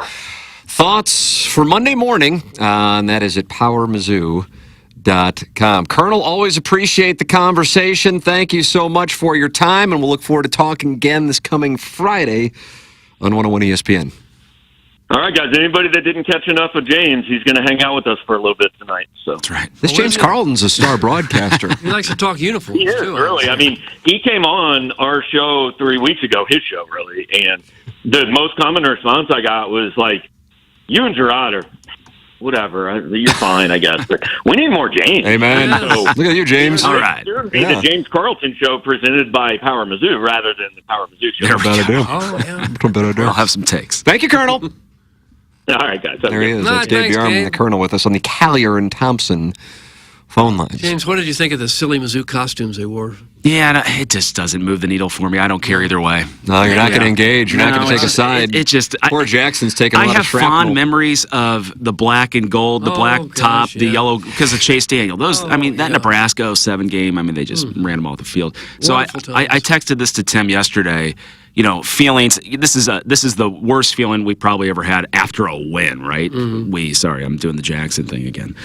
thoughts for Monday morning, and that is at powermizzou.com. Colonel, always appreciate the conversation. Thank you so much for your time, and we'll look forward to talking again this coming Friday on 101 ESPN. All right, guys. Anybody that didn't catch enough of James, he's going to hang out with us for a little bit tonight. So that's right. This James Carlton's a star broadcaster. He likes to talk uniforms, he is, too. Really. I mean, he came on our show 3 weeks ago, his show, really, and the most common response I got was like, "You and Gerard are whatever. You're fine, I guess, but we need more James." Amen. So, look at you, James. All right. The James Carlton show presented by Power Mizzou rather than the Power Mizzou show. What better do? I'll have some takes. Thank you, Colonel. All right, guys. There he is. That's Dave DeArmond, the Colonel, with us on the Kyer and Thompson phone lines. James, what did you think of the silly Mizzou costumes they wore? Yeah, it just doesn't move the needle for me. I don't care either way. No, you're not going to engage. You're not going to take a side. Poor Jackson's taking a lot of shrapnel. I have fond memories of the black and gold, the black top, the yellow, because of Chase Daniel. That Nebraska 07 game, they just ran them off the field. So I texted this to Tim yesterday. Feelings. This is the worst feeling we probably ever had after a win, right? Mm-hmm. Sorry, I'm doing the Jackson thing again.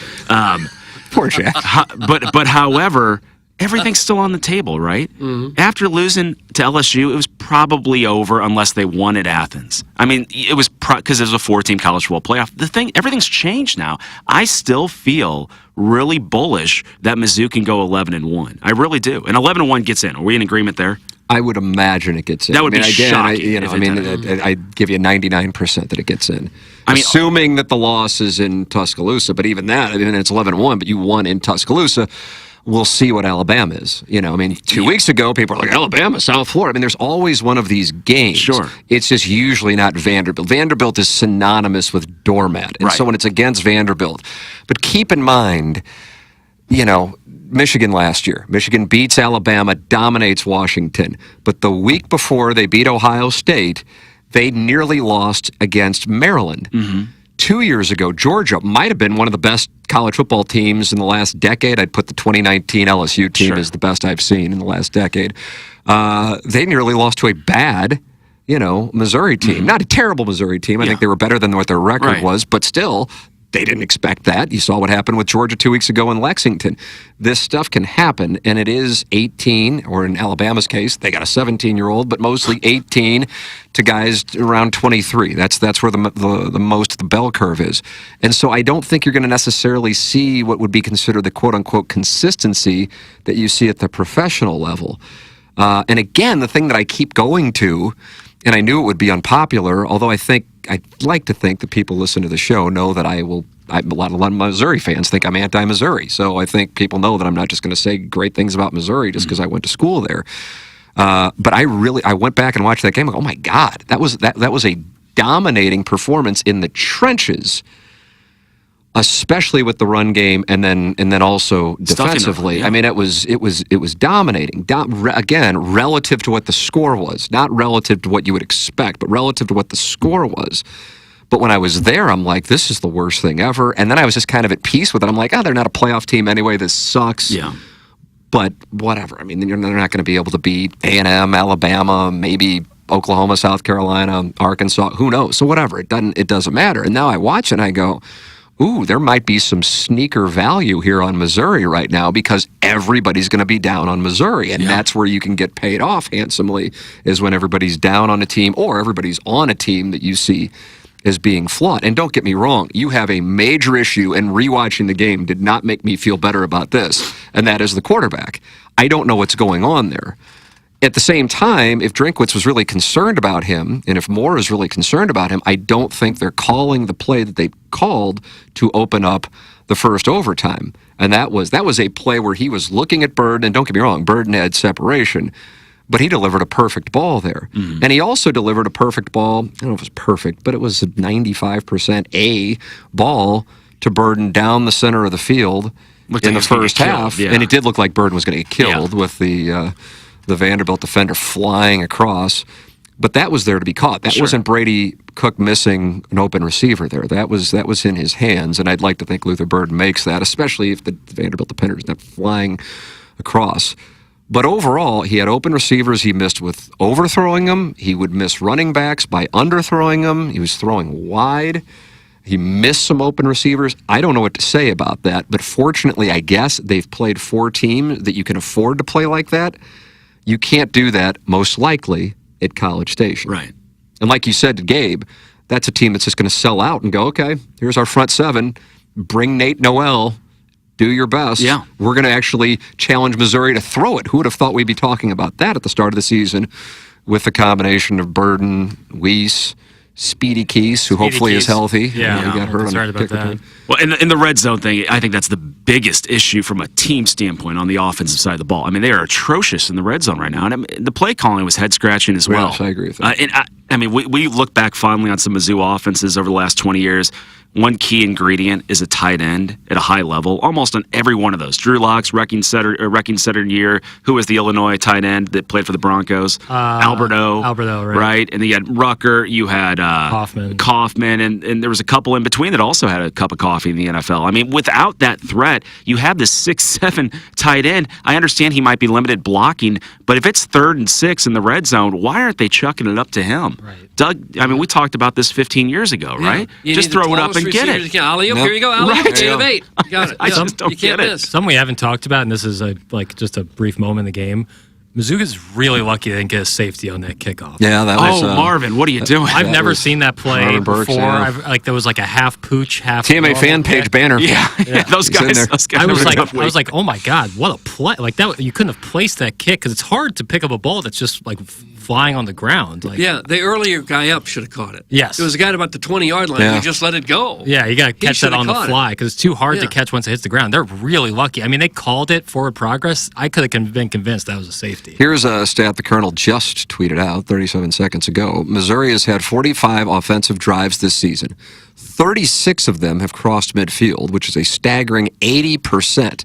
Poor Jack. But however, everything's still on the table, right? Mm-hmm. After losing to LSU, it was probably over unless they won at Athens. It was because it was a 4-team college football playoff. Everything's changed now. I still feel really bullish that Mizzou can go 11-1. I really do. And 11-1 gets in. Are we in agreement there? I would imagine it gets in. That would be shocking. I'd give you 99% that it gets in. Assuming that the loss is in Tuscaloosa, but even that, it's 11-1, but you won in Tuscaloosa. We'll see what Alabama is. 2 weeks ago, people were like, Alabama, South Florida. There's always one of these games. Sure. It's just usually not Vanderbilt. Vanderbilt is synonymous with doormat. And so when it's against Vanderbilt. But keep in mind, Michigan last year. Michigan beats Alabama, dominates Washington. But the week before they beat Ohio State, they nearly lost against Maryland. Mm-hmm. 2 years ago, Georgia might have been one of the best college football teams in the last decade. I'd put the 2019 LSU team as the best I've seen in the last decade. They nearly lost to a bad, Missouri team. Mm-hmm. Not a terrible Missouri team. I think they were better than what their record was, but still, they didn't expect that. You saw what happened with Georgia 2 weeks ago in Lexington. This stuff can happen, and it is 18, or in Alabama's case, they got a 17-year-old, but mostly 18 to guys around 23. That's where the most of the bell curve is. And so I don't think you're going to necessarily see what would be considered the quote-unquote consistency that you see at the professional level. And again, the thing that I keep going to, and I knew it would be unpopular, although I'd like to think that people listen to the show know that a lot of Missouri fans think I'm anti-Missouri. So I think people know that I'm not just going to say great things about Missouri just because I went to school there. But I went back and watched that game. Oh my God, that was a dominating performance in the trenches, especially with the run game, and then also defensively. It was dominating. Again, relative to what the score was, not relative to what you would expect, but relative to what the score was. But when I was there, I'm like, this is the worst thing ever. And then I was just kind of at peace with it. I'm like, they're not a playoff team anyway. This sucks. Yeah. But whatever. They're not going to be able to beat A&M, Alabama, maybe Oklahoma, South Carolina, Arkansas, who knows? So whatever, it doesn't matter. And now I watch it and I go, ooh, there might be some sneaker value here on Missouri right now because everybody's going to be down on Missouri. And that's where you can get paid off handsomely, is when everybody's down on a team or everybody's on a team that you see as being flawed. And don't get me wrong, you have a major issue, and rewatching the game did not make me feel better about this, and that is the quarterback. I don't know what's going on there. At the same time, if Drinkwitz was really concerned about him, and if Moore is really concerned about him, I don't think they're calling the play that they called to open up the first overtime. And that was a play where he was looking at Burden, and don't get me wrong, Burden had separation, but he delivered a perfect ball there. And he also delivered a perfect ball, I don't know if it was perfect, but it was a 95% A ball to Burden down the center of the field in the first half. And it did look like Burden was going to get killed with the Vanderbilt defender flying across. But that was there to be caught. That wasn't Brady Cook missing an open receiver there. That was in his hands, and I'd like to think Luther Burden makes that, especially if the Vanderbilt defender is not flying across. But overall, he had open receivers he missed with overthrowing them. He would miss running backs by underthrowing them. He was throwing wide. He missed some open receivers. I don't know what to say about that, but fortunately, I guess, they've played 4 teams that you can afford to play like that. You can't do that, most likely, at College Station. Right. And like you said to Gabe, that's a team that's just going to sell out and go, okay, here's our front 7. Bring Nate Noel. Do your best. Yeah. We're going to actually challenge Missouri to throw it. Who would have thought we'd be talking about that at the start of the season with the combination of Burden, Weiss, Speedy Keys, who hopefully is healthy. He got hurt on kick return. Well, in the red zone thing, I think that's the biggest issue from a team standpoint on the offensive side of the ball. I mean, they are atrocious in the red zone right now. And the play calling was head-scratching as well. Yes, I agree with that. And we look back fondly on some Mizzou offenses over the last 20 years. One key ingredient is a tight end at a high level, almost on every one of those. Drew Locke's wrecking setter year, who was the Illinois tight end that played for the Broncos? Alberto, right? And then you had Rucker, you had Kaufman, and there was a couple in between that also had a cup of coffee in the NFL. I mean, without that threat, you have this 6'7" tight end. I understand he might be limited blocking, but if it's 3rd and 6 in the red zone, why aren't they chucking it up to him? Right. Doug, I mean, we talked about this 15 years ago, right? Just throw it up and get it. Alley-oop, here you go. Alley-oop, 8 of 8. You got it. I just don't you can't get it. miss. Some we haven't talked about, and this is just a brief moment in the game. Mizzou is really lucky they didn't get a safety on that kickoff. Yeah, that was. Marvin, what are you doing? I've never seen that play before. There was like a half pooch, half TMA fan page banner. Yeah. Those guys. I was like, oh my god, what a play! Like that, you couldn't have placed that kick because it's hard to pick up a ball that's just like flying on the ground. Like, yeah, the earlier guy up should have caught it. Yes. It was a guy at about the 20-yard line. He just let it go. Yeah, you got to catch that on the fly because it's too hard to catch once it hits the ground. They're really lucky. I mean, they called it forward progress. I could have been convinced that was a safety. Here's a stat the Colonel just tweeted out 37 seconds ago. Missouri has had 45 offensive drives this season. 36 of them have crossed midfield, which is a staggering 80%.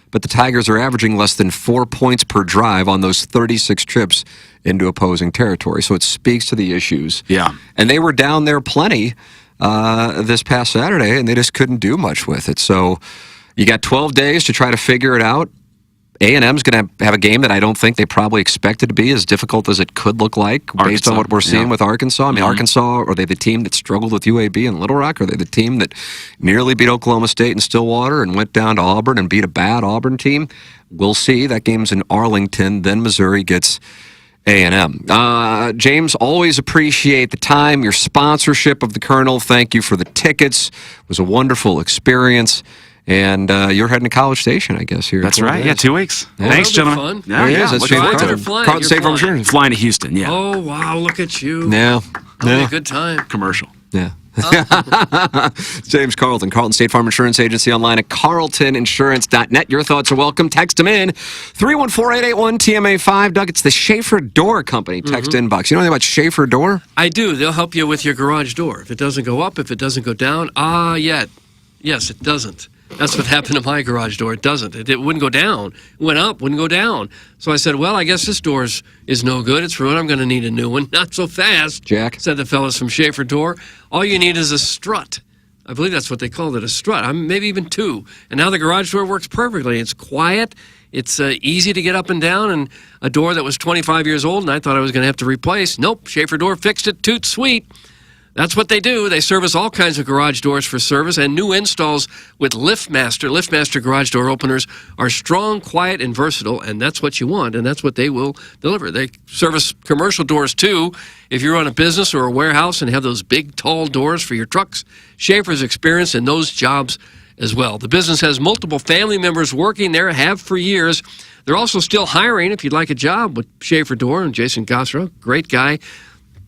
But the Tigers are averaging less than 4 points per drive on those 36 trips into opposing territory. So it speaks to the issues. Yeah. And they were down there plenty this past Saturday, and they just couldn't do much with it. So you got 12 days to try to figure it out. A&M's going to have a game that I don't think they probably expected to be as difficult as it could look like based on what we're seeing with Arkansas. I mean, Arkansas, are they the team that struggled with UAB in Little Rock? Are they the team that nearly beat Oklahoma State in Stillwater and went down to Auburn and beat a bad Auburn team? We'll see. That game's in Arlington. Then Missouri gets A&M. James, always appreciate the time, your sponsorship of the Colonel. Thank you for the tickets. It was a wonderful experience. And you're heading to College Station, I guess. Here. That's right. Yeah, 2 weeks. Yeah. Thanks, gentlemen. Fun. There he is. That's Carlton State Farm Insurance. Flying to Houston, yeah. Oh, wow, look at you. Yeah. That'll be a good time. Commercial. Yeah. James Carlton, Carlton State Farm Insurance Agency, online at carltoninsurance.net. Your thoughts are welcome. Text them in. 314-881-TMA5. Doug, it's the Schaeffer Door Company. Text inbox. You know anything about Schaeffer Door? I do. They'll help you with your garage door. If it doesn't go up, if it doesn't go down, yes, it doesn't. That's what happened to my garage door. It doesn't. It wouldn't go down. It went up, wouldn't go down. So I said, well, I guess this door is no good. It's ruined. I'm going to need a new one. Not so fast, Jack, said the fellas from Schaeffer Door. All you need is a strut. I believe that's what they called it, a strut. Maybe even 2. And now the garage door works perfectly. It's quiet. It's easy to get up and down, and a door that was 25 years old and I thought I was going to have to replace. Nope, Schaeffer Door fixed it. Toot sweet. That's what they do. They service all kinds of garage doors for service and new installs with LiftMaster. LiftMaster garage door openers are strong, quiet, and versatile, and that's what you want, and that's what they will deliver. They service commercial doors, too. If you run a business or a warehouse and have those big, tall doors for your trucks, Schaeffer's experienced in those jobs as well. The business has multiple family members working there, have for years. They're also still hiring if you'd like a job with Schaeffer Door and Jason Gossero, great guy.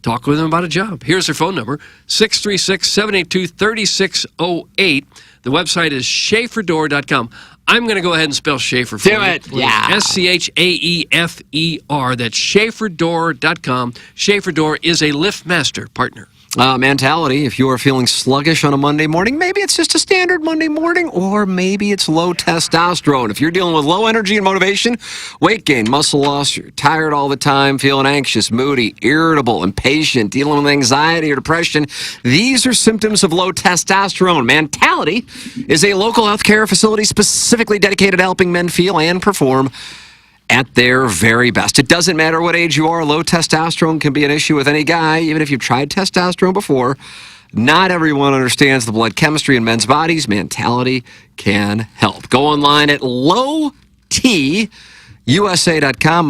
Talk with them about a job. Here's their phone number, 636-782-3608. The website is schaefferdoor.com. I'm going to go ahead and spell Schaeffer for you. Do it, yeah. SCHAEFER. That's schaefferdoor.com. Schaeffer Door is a LiftMaster partner. Mentality, if you are feeling sluggish on a Monday morning, maybe it's just a standard Monday morning, or maybe it's low testosterone. If you're dealing with low energy and motivation, weight gain, muscle loss, you're tired all the time, feeling anxious, moody, irritable, impatient, dealing with anxiety or depression, these are symptoms of low testosterone. Mentality is a local healthcare facility specifically dedicated to helping men feel and perform at their very best. It doesn't matter what age you are. Low testosterone can be an issue with any guy, even if you've tried testosterone before. Not everyone understands the blood chemistry in men's bodies. Mentality can help. Go online at lowtusa.com.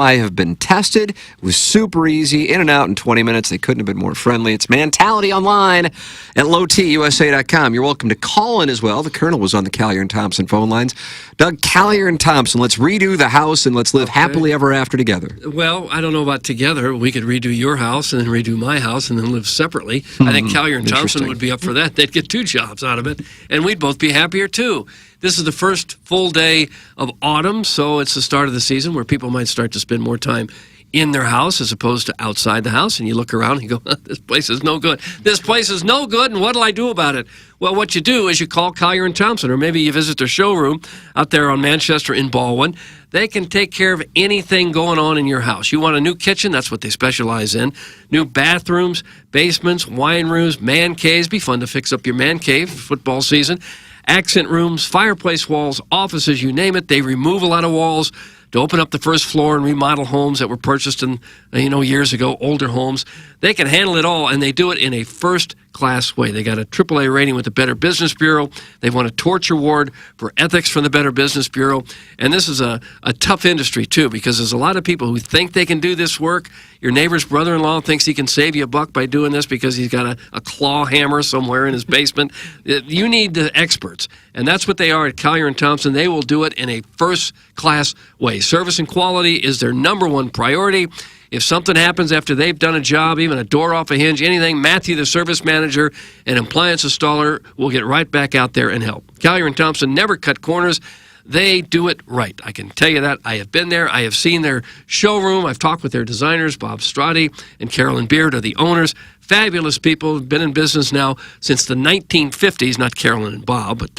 I have been tested. It was super easy, in and out in 20 minutes. They couldn't have been more friendly. It's Mentality online at lowtusa.com. You're welcome to call in as well. The Colonel was on the Kyer and Thompson phone lines. Doug, Kyer and Thompson, let's redo the house and let's live happily ever after together. Well, I don't know about together. We could redo your house and then redo my house and then live separately. I think Kyer and Thompson would be up for that. They'd get 2 jobs out of it, and we'd both be happier too. This is the first full day of autumn, so it's the start of the season where people might start to spend more time in their house as opposed to outside the house, and you look around and you go, this place is no good. This place is no good, and what'll I do about it? Well, what you do is you call Kyer and Thompson, or maybe you visit their showroom out there on Manchester in Baldwin. They can take care of anything going on in your house. You want a new kitchen? That's what they specialize in. New bathrooms, basements, wine rooms, man caves. Be fun to fix up your man cave for football season. Accent rooms, fireplace walls, offices, you name it. They remove a lot of walls to open up the first floor and remodel homes that were purchased in, years ago, older homes. They can handle it all, and they do it in a first-class way. They got a AAA rating with the Better Business Bureau. They've won a Torch Award for ethics from the Better Business Bureau. And this is a tough industry, too, because there's a lot of people who think they can do this work. Your neighbor's brother-in-law thinks he can save you $1 by doing this because he's got a claw hammer somewhere in his basement. You need the experts, and that's what they are at Kyer and Thompson. They will do it in a first-class way. Service and quality is their #1 priority. If something happens after they've done a job, even a door off a hinge, anything, Matthew, the service manager and appliance installer, will get right back out there and help. Kyer and Thompson never cut corners. They do it right. I can tell you that. I have been there. I have seen their showroom. I've talked with their designers, Bob Strati and Carolyn Beard are the owners. Fabulous people. Have been in business now since the 1950s. Not Carolyn and Bob, but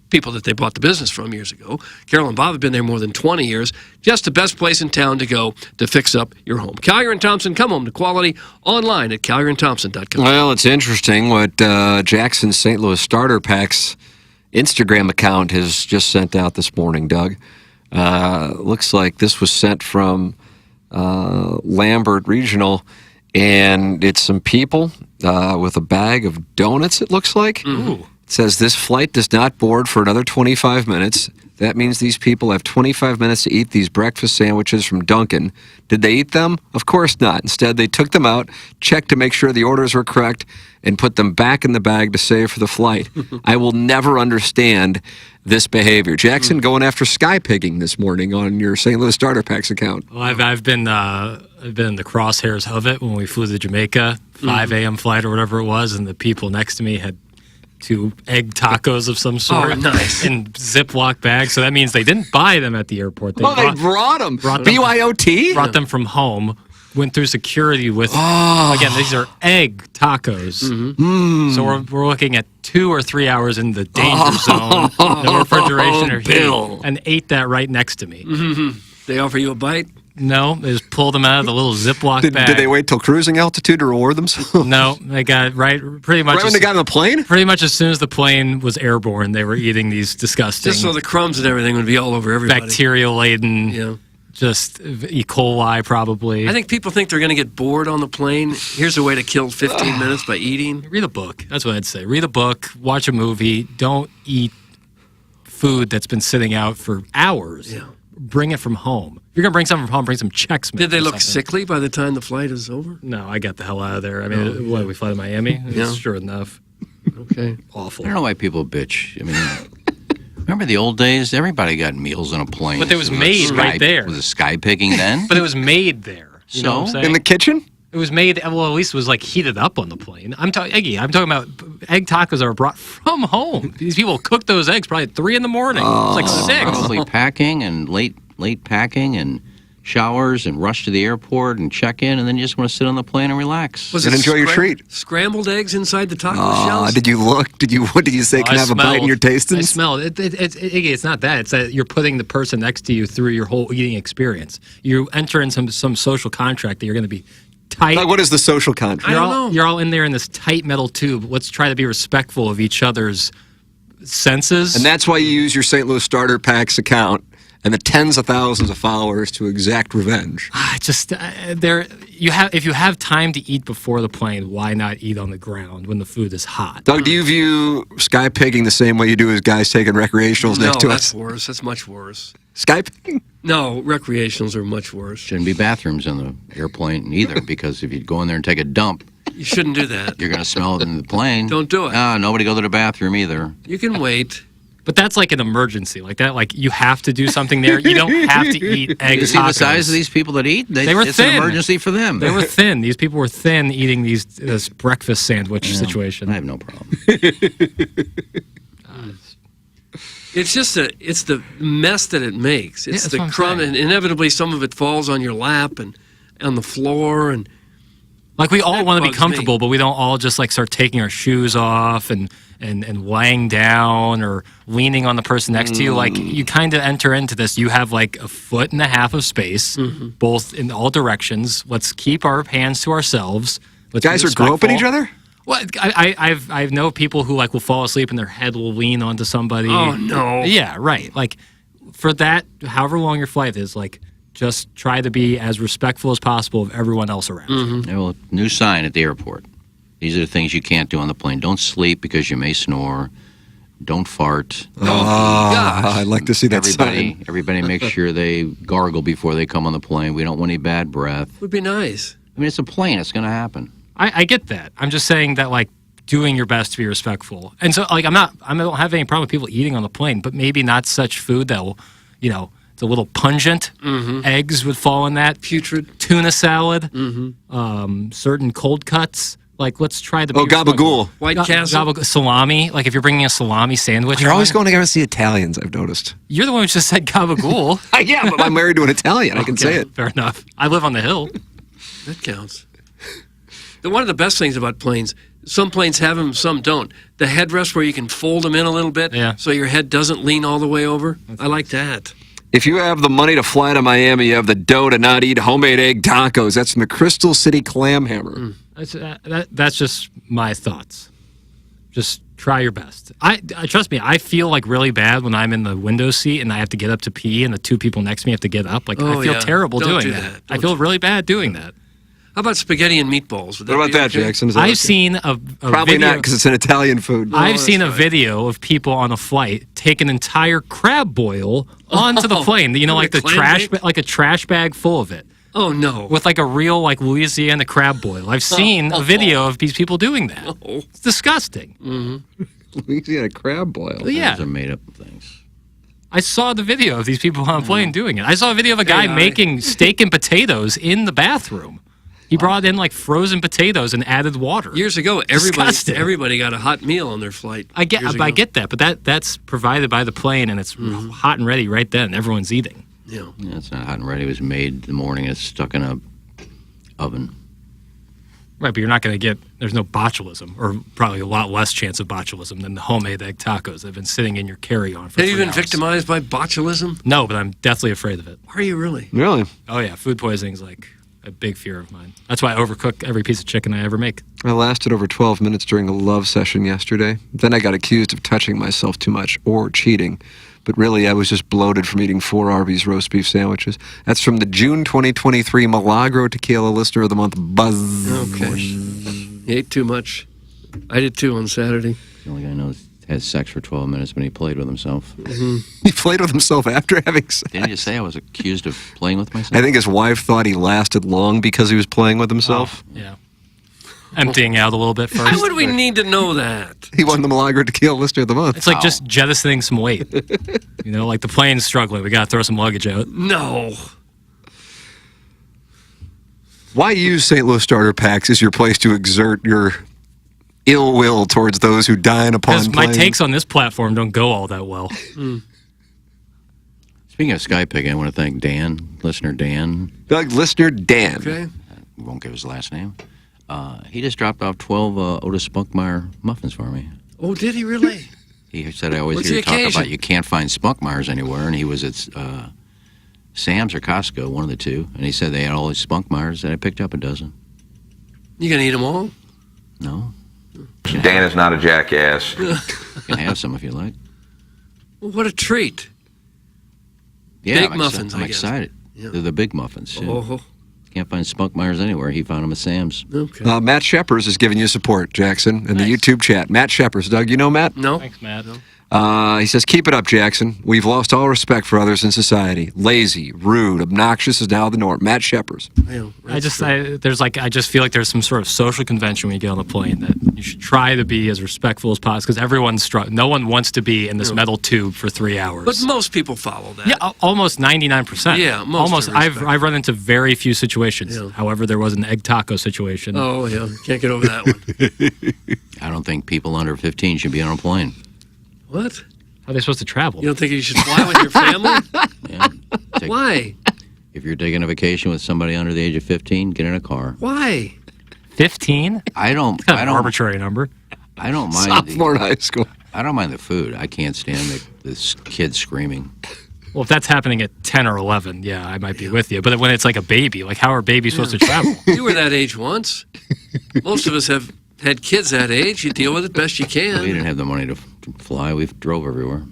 people that they bought the business from years ago. Carol and Bob have been there more than 20 years. Just the best place in town to go to fix up your home. Kyer and Thompson, come home to quality online at kyerandthompson.com. Well, it's interesting what Jackson's St. Louis Starter Packs Instagram account has just sent out this morning, Doug. Looks like this was sent from Lambert Regional, and it's some people with a bag of donuts, it looks like. Ooh. It says this flight does not board for another 25 minutes. That means these people have 25 minutes to eat these breakfast sandwiches from Dunkin'. Did they eat them? Of course not. Instead, they took them out, checked to make sure the orders were correct, and put them back in the bag to save for the flight. I will never understand this behavior. Jackson going after sky pigging this morning on your St. Louis Starter Packs account. Well, I've been in the crosshairs of it when we flew to Jamaica, 5 a.m. flight or whatever it was, and the people next to me had 2 egg tacos of some sort in Ziploc bags. So that means they didn't buy them at the airport. They brought them. BYOT? Brought them from home. Went through security with, again, these are egg tacos. Mm-hmm. So we're looking at 2 or 3 hours in the danger zone, no refrigeration or heat, and ate that right next to me. Mm-hmm. They offer you a bite? No, they just pulled them out of the little Ziploc bag. Did they wait till cruising altitude to reward themselves? No, they got pretty much. Right when they got on the plane? Pretty much as soon as the plane was airborne, they were eating these disgusting. Just so the crumbs and everything would be all over everybody. Bacterial-laden, just E. coli probably. I think people think they're going to get bored on the plane. Here's a way to kill 15 minutes by eating. Read a book. That's what I'd say. Read a book, watch a movie. Don't eat food that's been sitting out for hours. Yeah. Bring it from home. If you're going to bring something from home, bring some Chex Mix. Did they or look something. sickly by the time the flight is over? No, I got the hell out of there. I mean, what, we fly to Miami? Yeah. Sure enough. Okay. Awful. I don't know why people bitch. I mean, remember the old days? Everybody got meals on a plane. But it was made right there. Was it sky picking then? But it was made there. You know what I'm saying? In the kitchen? It was made, well, at least it was like heated up on the plane. I'm talking about egg tacos that are brought from home. These people cook those eggs probably at 3 in the morning. It's like 6. Probably packing and late packing and showers and rush to the airport and check in, and then you just want to sit on the plane and relax. Was And it enjoy your treat. Scrambled eggs inside the taco shells? Did you look? What did you say? Can I have a bite in your tastings? I smelled it. It's not that. It's that you're putting the person next to you through your whole eating experience. You enter in some social contract that you're going to be tight. Like, what is the social contract? You're all in there in this tight metal tube. Let's try to be respectful of each other's senses. And that's why you use your St. Louis Starter Packs account and the tens of thousands of followers to exact revenge. If you have time to eat before the plane, why not eat on the ground when the food is hot? Doug, do you view sky pigging the same way you do as guys taking recreationals next to No, that's us? worse. That's much worse. Sky pigging? No, recreationals are much worse. Shouldn't be bathrooms on the airplane either, because if you go in there and take a dump, You shouldn't do that. you're going to smell it in the plane. Don't do it. Nobody go to the bathroom either. You can wait. But that's like an emergency. Like that, like you have to do something there. You don't have to eat egg You see the tacos. size of these people that eat? They were it's thin. an emergency for them. They were thin. These people were thin eating this breakfast sandwich situation. I have no problem. It's just it's the mess that it makes. It's that's the what I'm crumb, saying. and inevitably some of it falls on your lap and on the floor, and Like we all That want to be bugs comfortable, me. but we don't all just like start taking our shoes off and laying down or leaning on the person next to you. Like you kind of enter into this. You have like 1.5 foot of space, both in all directions. Let's keep our hands to ourselves. Let's Guys be are groping respectful. each other? Well, I know people who like will fall asleep and their head will lean onto somebody. Oh, no. Yeah, right. Like for that, however long your flight is, like just try to be as respectful as possible of everyone else around. Yeah, well, new sign at the airport. These are the things you can't do on the plane. Don't sleep because you may snore. Don't fart. I'd like to see that sign. Everybody make sure they gargle before they come on the plane. We don't want any bad breath. would be nice. I mean, it's a plane. It's going to happen. I get that. I'm just saying that like doing your best to be respectful. And so like I don't have any problem with people eating on the plane, but maybe not such food that will, it's a little pungent. Eggs would fall in that. Putrid. Tuna salad. Certain cold cuts. Like let's try to be respectful. gabagool. White Castle. Salami. Like if you're bringing a salami sandwich. You're always on, going to go see Italians, I've noticed. You're the one who just said gabagool. Yeah, but I'm married to an Italian. I can say it. Fair enough. I live on the hill. That counts. One of the best things about planes, some planes have them, some don't. The headrest where you can fold them in a little bit so your head doesn't lean all the way over. I like that. If you have the money to fly to Miami, you have the dough to not eat homemade egg tacos. That's from the Crystal City Clam Hammer. That's just my thoughts. Just try your best. I trust me, I feel like really bad when I'm in the window seat and I have to get up to pee and the two people next to me have to get up. Like I feel terrible Don't doing do that. I feel really bad doing that. How about spaghetti and meatballs? What about that, Jackson? Is that I've okay? seen a Probably video, not, because it's an Italian food. I've seen a video of people on a flight take an entire crab boil onto the plane. Like the clam trash, bake? like a trash bag full of it. Oh, no. With like a real like Louisiana crab boil. I've seen a video of these people doing that. It's disgusting. Louisiana crab boil. Yeah. Those are made up things. I saw the video of these people on a plane doing it. I saw a video of a guy AI. making steak and potatoes in the bathroom. He brought in like frozen potatoes and added water. Years ago, Disgusting. everybody got a hot meal on their flight. I get that, but that's provided by the plane and it's hot and ready right then. Everyone's eating. Yeah. It's not hot and ready. It was made the morning. It's stuck in a oven. Right, but you're not going to get, there's no botulism, or probably a lot less chance of botulism than the homemade egg tacos that have been sitting in your carry-on for 3 Have you been hours. victimized by botulism? No, but I'm deathly afraid of it. Are you really? Really? Oh, yeah. Food poisoning is like a big fear of mine. That's why I overcook every piece of chicken I ever make. I lasted over 12 minutes during a love session yesterday. Then I got accused of touching myself too much or cheating. But really, I was just bloated from eating 4 Arby's roast beef sandwiches. That's from the June 2023 Milagro Tequila Listener of the Month Buzz. Okay. You ate too much. I did too on Saturday. The only guy I know had sex for 12 minutes when he played with himself. He played with himself after having sex. Didn't you say I was accused of playing with myself? I think his wife thought he lasted long because he was playing with himself. Oh, yeah. Emptying out a little bit first. Why would we need to know that? He won the Milagro Tequila Listener of the Month. It's like just jettisoning some weight. You know, like the plane's struggling. We got to throw some luggage out. No. Why use St. Louis starter packs as your place to exert your ill will towards those who dine upon Because my planes? takes on this platform don't go all that well. Speaking of Sky Picking, I want to thank Dan, listener Dan. Listener Dan. Okay. We won't give his last name. He just dropped off 12 Otis Spunkmeyer muffins for me. Oh, did he really? He said, I always What's hear you the talk occasion? about you can't find Spunkmeyers anywhere, and he was at Sam's or Costco, one of the two, and he said they had all these Spunkmeyers, and I picked up a dozen. You gonna eat them all? No. Dan is not a jackass. You can have some if you like. Well, what a treat. Yeah, Big I'm muffins, I'm I guess. excited. Yeah. They're the big muffins. Yeah. Oh. Can't find Spunkmeyers anywhere. He found them at Sam's. Okay. Matt Sheppers is giving you support, Jackson, in the YouTube chat. Matt Sheppers. Doug, you know Matt? No. Thanks, Matt. He says, keep it up, Jackson. We've lost all respect for others in society. Lazy, rude, obnoxious is now the norm. Matt Sheppers. I just feel like there's some sort of social convention when you get on the plane that you should try to be as respectful as possible because everyone's struggling. No one wants to be in this metal tube for 3 hours. But most people follow that. Yeah, almost 99%. Yeah, most almost. are I've run into very few situations. Yeah. However, there was an egg taco situation. Oh, yeah. Can't get over that one. I don't think people under 15 should be on a plane. What? How are they supposed to travel? You don't think you should fly with your family? Yeah. Why? If you're taking a vacation with somebody under the age of 15, get in a car. Why? 15? I don't. Arbitrary number. I don't mind. Sophomore in high school. I don't mind the food. I can't stand this kid screaming. Well, if that's happening at 10 or 11, yeah, I might be with you. But when it's like a baby, like how are babies supposed to travel? You were that age once. Most of us have had kids that age. You deal with it best you can. We didn't have the money to fly. We drove everywhere.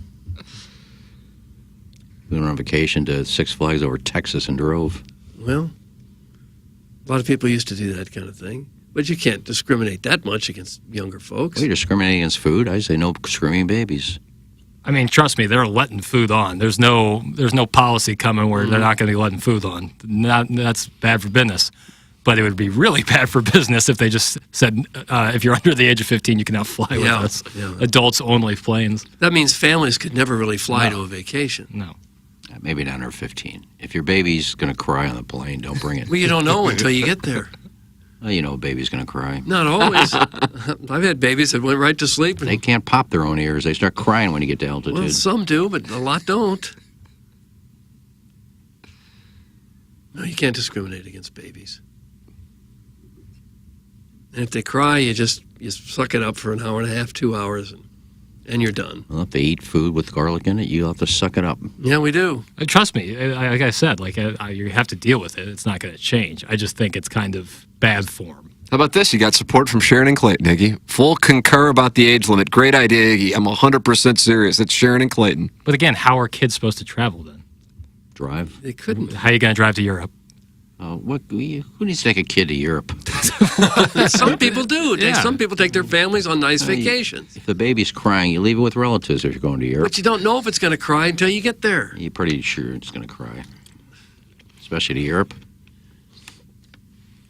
We went on vacation to Six Flags over Texas and drove. Well, a lot of people used to do that kind of thing. But you can't discriminate that much against younger folks. We discriminate against food. I say no screaming babies. I mean, trust me, they're letting food on. There's no policy coming where they're not going to be letting food on. That's bad for business. But it would be really bad for business if they just said, if you're under the age of 15, you cannot fly with us. Yeah. Adults only planes. That means families could never really fly to a vacation. No. Maybe not under 15. If your baby's going to cry on the plane, don't bring it. Well, you don't know until you get there. Well, you know a baby's going to cry. Not always. I've had babies that went right to sleep. They can't pop their own ears. They start crying when you get to altitude. Well, some do, but a lot don't. No, you can't discriminate against babies. And if they cry, you suck it up for an hour and a half, 2 hours, and you're done. Well, if they eat food with garlic in it, you have to suck it up. Yeah, we do. Trust me, like I said, you have to deal with it. It's not going to change. I just think it's kind of bad form. How about this? You got support from Sharon and Clayton, Iggy. Full concur about the age limit. Great idea, Iggy. I'm 100% serious. It's Sharon and Clayton. But again, how are kids supposed to travel then? Drive. They couldn't. How are you going to drive to Europe? Who needs to take a kid to Europe? Some people do. Yeah. Some people take their families on nice vacations. If the baby's crying, you leave it with relatives if you're going to Europe. But you don't know if it's going to cry until you get there. You're pretty sure it's going to cry. Especially to Europe.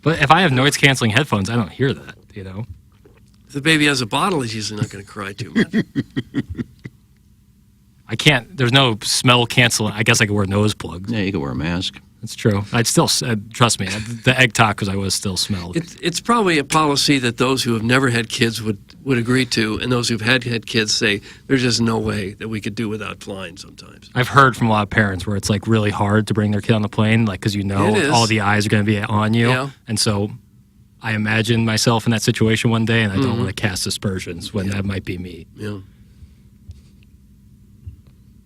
But if I have noise-canceling headphones, I don't hear that, you know? If the baby has a bottle, he's usually not going to cry too much. I can't, there's no smell canceling. I guess I could wear nose plugs. Yeah, you could wear a mask. That's true. I'd still, trust me, the egg tacos I was still smelled. It's probably a policy that those who have never had kids would agree to, and those who've had kids say there's just no way that we could do without flying sometimes. I've heard from a lot of parents where it's like really hard to bring their kid on the plane, like because you know It is. all the eyes are going to be on you, Yeah. and so I imagine myself in that situation one day, and I don't want to cast aspersions when that might be me. Yeah.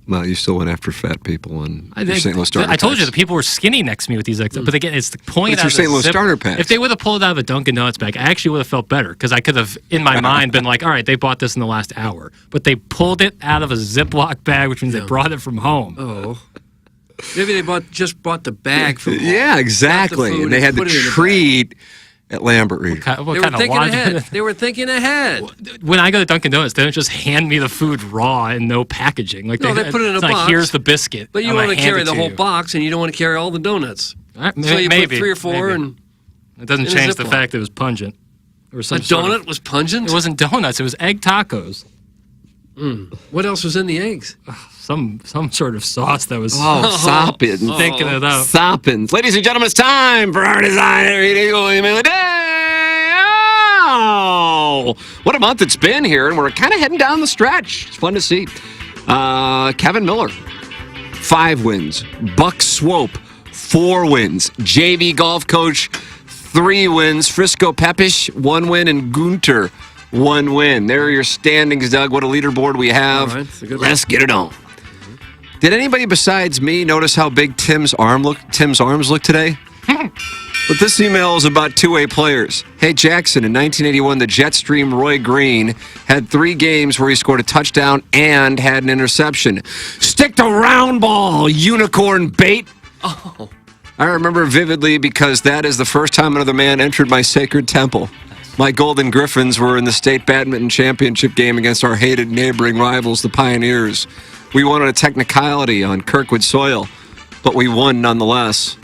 Well, you still went after fat people on your St. Louis starter I told you packs. the people were skinny next to me with these. But again, it's the point. But it's your St. Louis starter packs. If they would have pulled it out of a Dunkin' Donuts bag, I actually would have felt better because I could have, in my mind, been like, all right, they bought this in the last hour. But they pulled it out of a Ziploc bag, which means they brought it from home. Oh. Maybe they just bought the bag from home. Yeah, exactly. The food and they had the put it in treat at Lambert Reed. What They were kind of thinking logic? ahead. They were thinking ahead. When I go to Dunkin' Donuts, they don't just hand me the food raw and no packaging. Like No, they put it in a it's like, box. here's the biscuit. But you I'm want gonna to hand carry it the to whole you. box, and you don't want to carry all the donuts. Maybe, So you maybe put 3 or 4, maybe. and It doesn't in a change the Ziploc. fact that it was pungent. Or some a sort donut of- was pungent. It wasn't donuts. It was egg tacos. What else was in the eggs? Some sort of sauce that was. Soppins. Thinking it up. Soppins. Ladies and gentlemen, it's time for our designer email of the day. Oh, what a month it's been here, and we're kind of heading down the stretch. It's fun to see. Kevin Miller, 5 wins. Buck Swope, 4 wins. JV golf coach, 3 wins. Frisco Pepish, 1 win. And Gunter, 1 win. There are your standings, Doug. What a leaderboard we have. All right, it's a good Let's get it on. Did anybody besides me notice how big Tim's arms look today? But this email is about two-way players. Hey, Jackson, in 1981, the Jetstream Roy Green had 3 games where he scored a touchdown and had an interception. Stick to round ball, unicorn bait. Oh. I remember vividly because that is the first time another man entered my sacred temple. My Golden Griffins were in the state badminton championship game against our hated neighboring rivals, the Pioneers. We won on a technicality on Kirkwood soil, but we won nonetheless.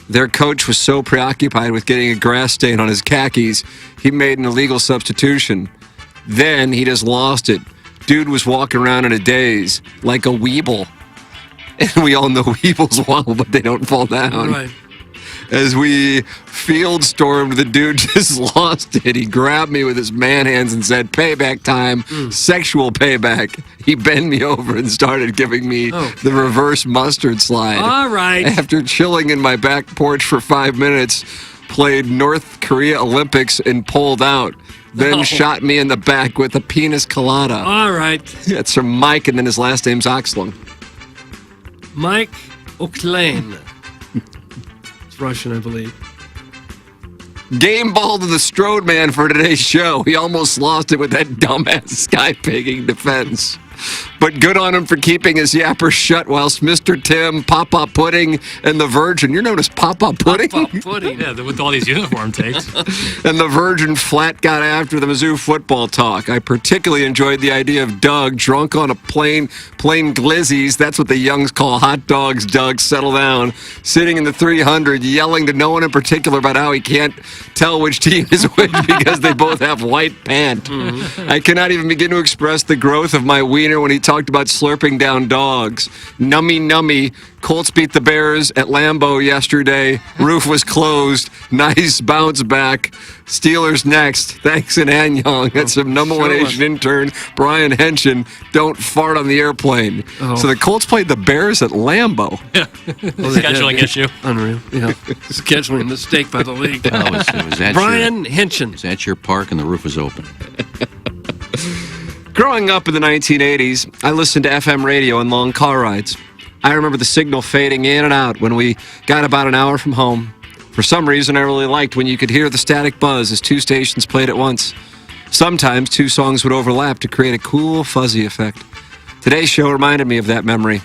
Their coach was so preoccupied with getting a grass stain on his khakis, he made an illegal substitution. Then he just lost it. Dude was walking around in a daze, like a weeble. And we all know weebles wobble, but they don't fall down. Right. As we field stormed, the dude just lost it. He grabbed me with his man hands and said, payback time, sexual payback. He bent me over and started giving me the reverse mustard slide. All right. After chilling in my back porch for 5 minutes, played North Korea Olympics and pulled out. Then shot me in the back with a penis colada. All right. That's from Mike, and then his last name's Oxlung. Mike O'Clain. It's Russian, I believe. Game ball to the Strode man for today's show. He almost lost it with that dumbass sky-pigging defense. But good on him for keeping his yapper shut whilst Mr. Tim, Papa Pudding, and the Virgin, you're known as Papa Pudding? Papa Pudding. Yeah, with all these uniform takes. And the Virgin flat got after the Mizzou football talk. I particularly enjoyed the idea of Doug drunk on a plain glizzies. That's what the Youngs call hot dogs. Doug, settle down. Sitting in the 300, yelling to no one in particular about how he can't tell which team is which because they both have white pant. I cannot even begin to express the growth of my wiener when he talked about slurping down dogs. Nummy. Colts beat the Bears at Lambeau yesterday. Roof was closed. Nice bounce back. Steelers next. Thanks in Anyong. That's some number one Asian intern, Brian Henshin. Don't fart on the airplane. So the Colts played the Bears at Lambeau. Scheduling issue. Unreal. Yeah. Scheduling mistake by the league. Was that Brian Henshin. Was at your park and the roof was open. Growing up in the 1980s, I listened to FM radio on long car rides. I remember the signal fading in and out when we got about an hour from home. For some reason, I really liked when you could hear the static buzz as 2 stations played at once. Sometimes 2 songs would overlap to create a cool, fuzzy effect. Today's show reminded me of that memory.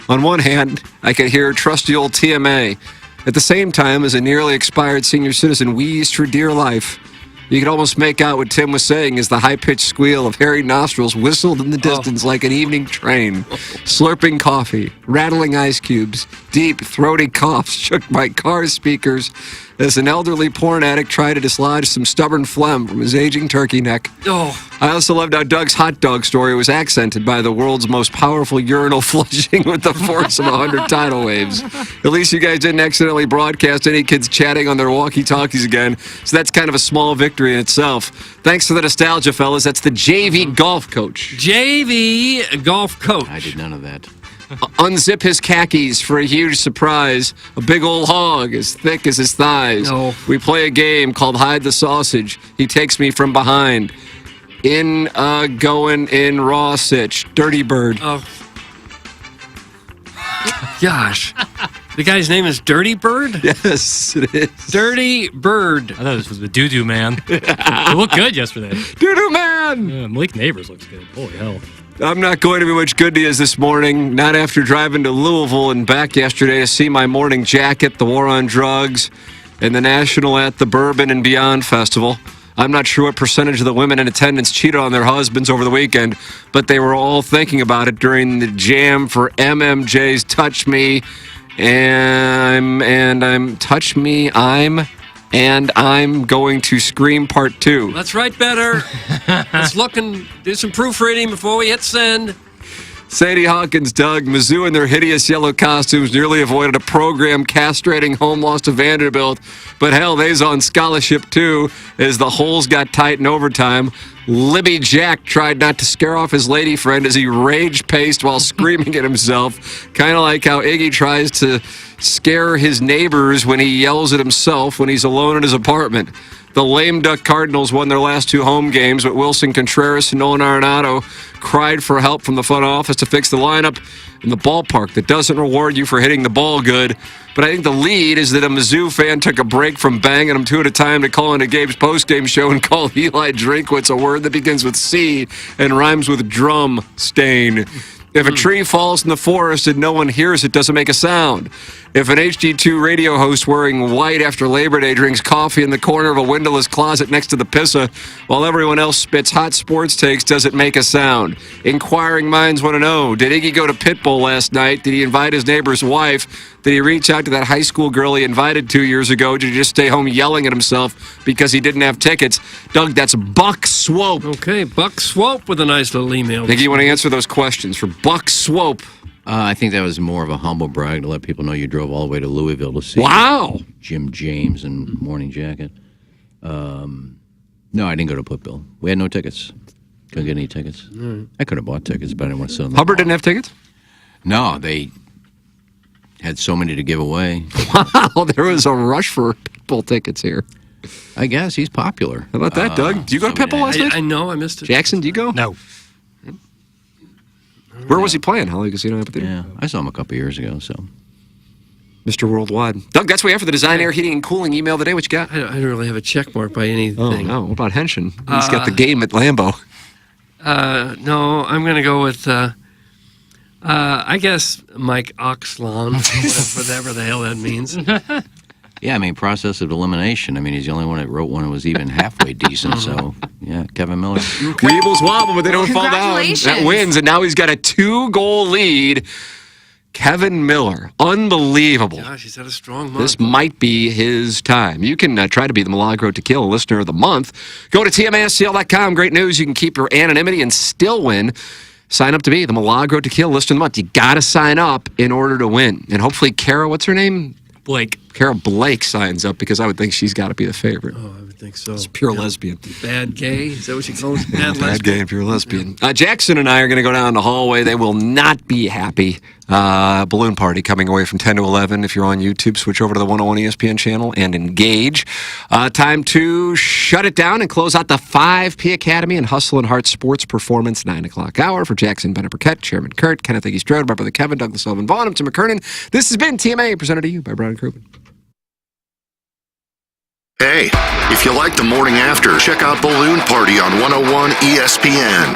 On one hand, I could hear trusty old TMA. At the same time, as a nearly expired senior citizen wheezed for dear life, you could almost make out what Tim was saying as the high-pitched squeal of hairy nostrils whistled in the distance like an evening train. Slurping coffee, rattling ice cubes, deep, throaty coughs shook my car's speakers as an elderly porn addict tried to dislodge some stubborn phlegm from his aging turkey neck. I also loved how Doug's hot dog story was accented by the world's most powerful urinal flushing with the force of 100 tidal waves. At least you guys didn't accidentally broadcast any kids chatting on their walkie-talkies again, so that's kind of a small victory in itself. Thanks for the nostalgia, fellas. That's the JV golf coach. JV golf coach. I did none of that. unzip his khakis for a huge surprise. A big old hog as thick as his thighs. No. We play a game called Hide the Sausage. He takes me from behind. Going in raw sitch. Dirty Bird. Oh. Gosh. The guy's name is Dirty Bird? Yes, it is. Dirty Bird. I thought this was the doo-doo man. It looked good yesterday. Doo-doo man! Yeah, Malik Neighbors looks good. Holy hell. I'm not going to be much good to you this morning. Not after driving to Louisville and back yesterday to see my morning jacket, the War on Drugs, and the National at the Bourbon and Beyond Festival. I'm not sure what percentage of the women in attendance cheated on their husbands over the weekend, but they were all thinking about it during the jam for MMJ's Touch Me, I'm going to scream part 2. Let's write better. Let's look and do some proofreading before we hit send. Sadie Hawkins, Doug, Mizzou in their hideous yellow costumes nearly avoided a program castrating home loss to Vanderbilt. But hell, they's on scholarship too, as the holes got tight in overtime. Libby Jack tried not to scare off his lady friend as he rage-paced while screaming at himself. Kind of like how Iggy tries to scare his neighbors when he yells at himself when he's alone in his apartment. The lame duck Cardinals won their last 2 home games, but Wilson Contreras and Nolan Arenado cried for help from the front office to fix the lineup in the ballpark that doesn't reward you for hitting the ball good. But I think the lead is that a Mizzou fan took a break from banging them 2 at a time to call into Gabe's postgame show and call Eli Drinkwitz a word that begins with C and rhymes with drum stain. If a tree falls in the forest and no one hears it, doesn't make a sound. If an HD2 radio host wearing white after Labor Day drinks coffee in the corner of a windowless closet next to the pissa while everyone else spits hot sports takes, does it make a sound? Inquiring minds want to know, did Iggy go to Pitbull last night? Did he invite his neighbor's wife? Did he reach out to that high school girl he invited 2 years ago? Did he just stay home yelling at himself because he didn't have tickets? Doug, that's Buck Swope. Okay, Buck Swope with a nice little email. Iggy, you want to answer those questions for Buck Swope? I think that was more of a humble brag to let people know you drove all the way to Louisville to see Jim James in morning jacket. No, I didn't go to Putville. We had no tickets. Couldn't get any tickets. I could have bought tickets, but I didn't want to sit on the Hubbard didn't have tickets? No, they had so many to give away. Wow, there was a rush for Pitbull tickets here. I guess he's popular. How about that, Doug? Do you go to Pitbull last night? I know, I missed it. Jackson, do you go? No. Where was he playing? Hollywood Casino Amphitheater? Yeah, I saw him a couple years ago, so. Mr. Worldwide. Doug, that's what we have for the Design, Air, Heating, and Cooling email of the day. What you got? I don't really have a check mark by anything. Oh, no. What about Henshin? He's got the game at Lambeau. No, I'm going to go with, I guess, Mike Oxlon, whatever the hell that means. Yeah, I mean, process of elimination. I mean, he's the only one that wrote one that was even halfway decent, so, yeah, Kevin Miller. Weebles wobble, but they don't fall down. That wins, and now he's got a 2-goal lead. Kevin Miller. Unbelievable. Gosh, he's had a strong month. This might be his time. You can try to be the Milagro Tequila Listener of the Month. Go to TMASCL.com. Great news. You can keep your anonymity and still win. Sign up to be the Milagro Tequila Listener of the Month. You got to sign up in order to win. And hopefully, Kara, what's her name? Blake. Kara Blake signs up because I would think she's got to be the favorite. Oh, I would think so. It's pure lesbian. Bad gay? Is that what you call it? Bad gay, pure lesbian. Jackson and I are going to go down the hallway. They will not be happy. Balloon party coming away from 10 to 11. If you're on YouTube, switch over to the 101 ESPN channel and engage. Time to shut it down and close out the 5P Academy and Hustle and Heart Sports Performance 9 o'clock hour for Jackson, Bennett Burkett, Chairman Kurt, Kenneth Iggy Strode, my brother Kevin, Douglas Sullivan Vaughn, I'm Tim McKernan. This has been TMA presented to you by Brown and Crouppen. Hey, if you like the morning after, check out Balloon Party on 101 ESPN.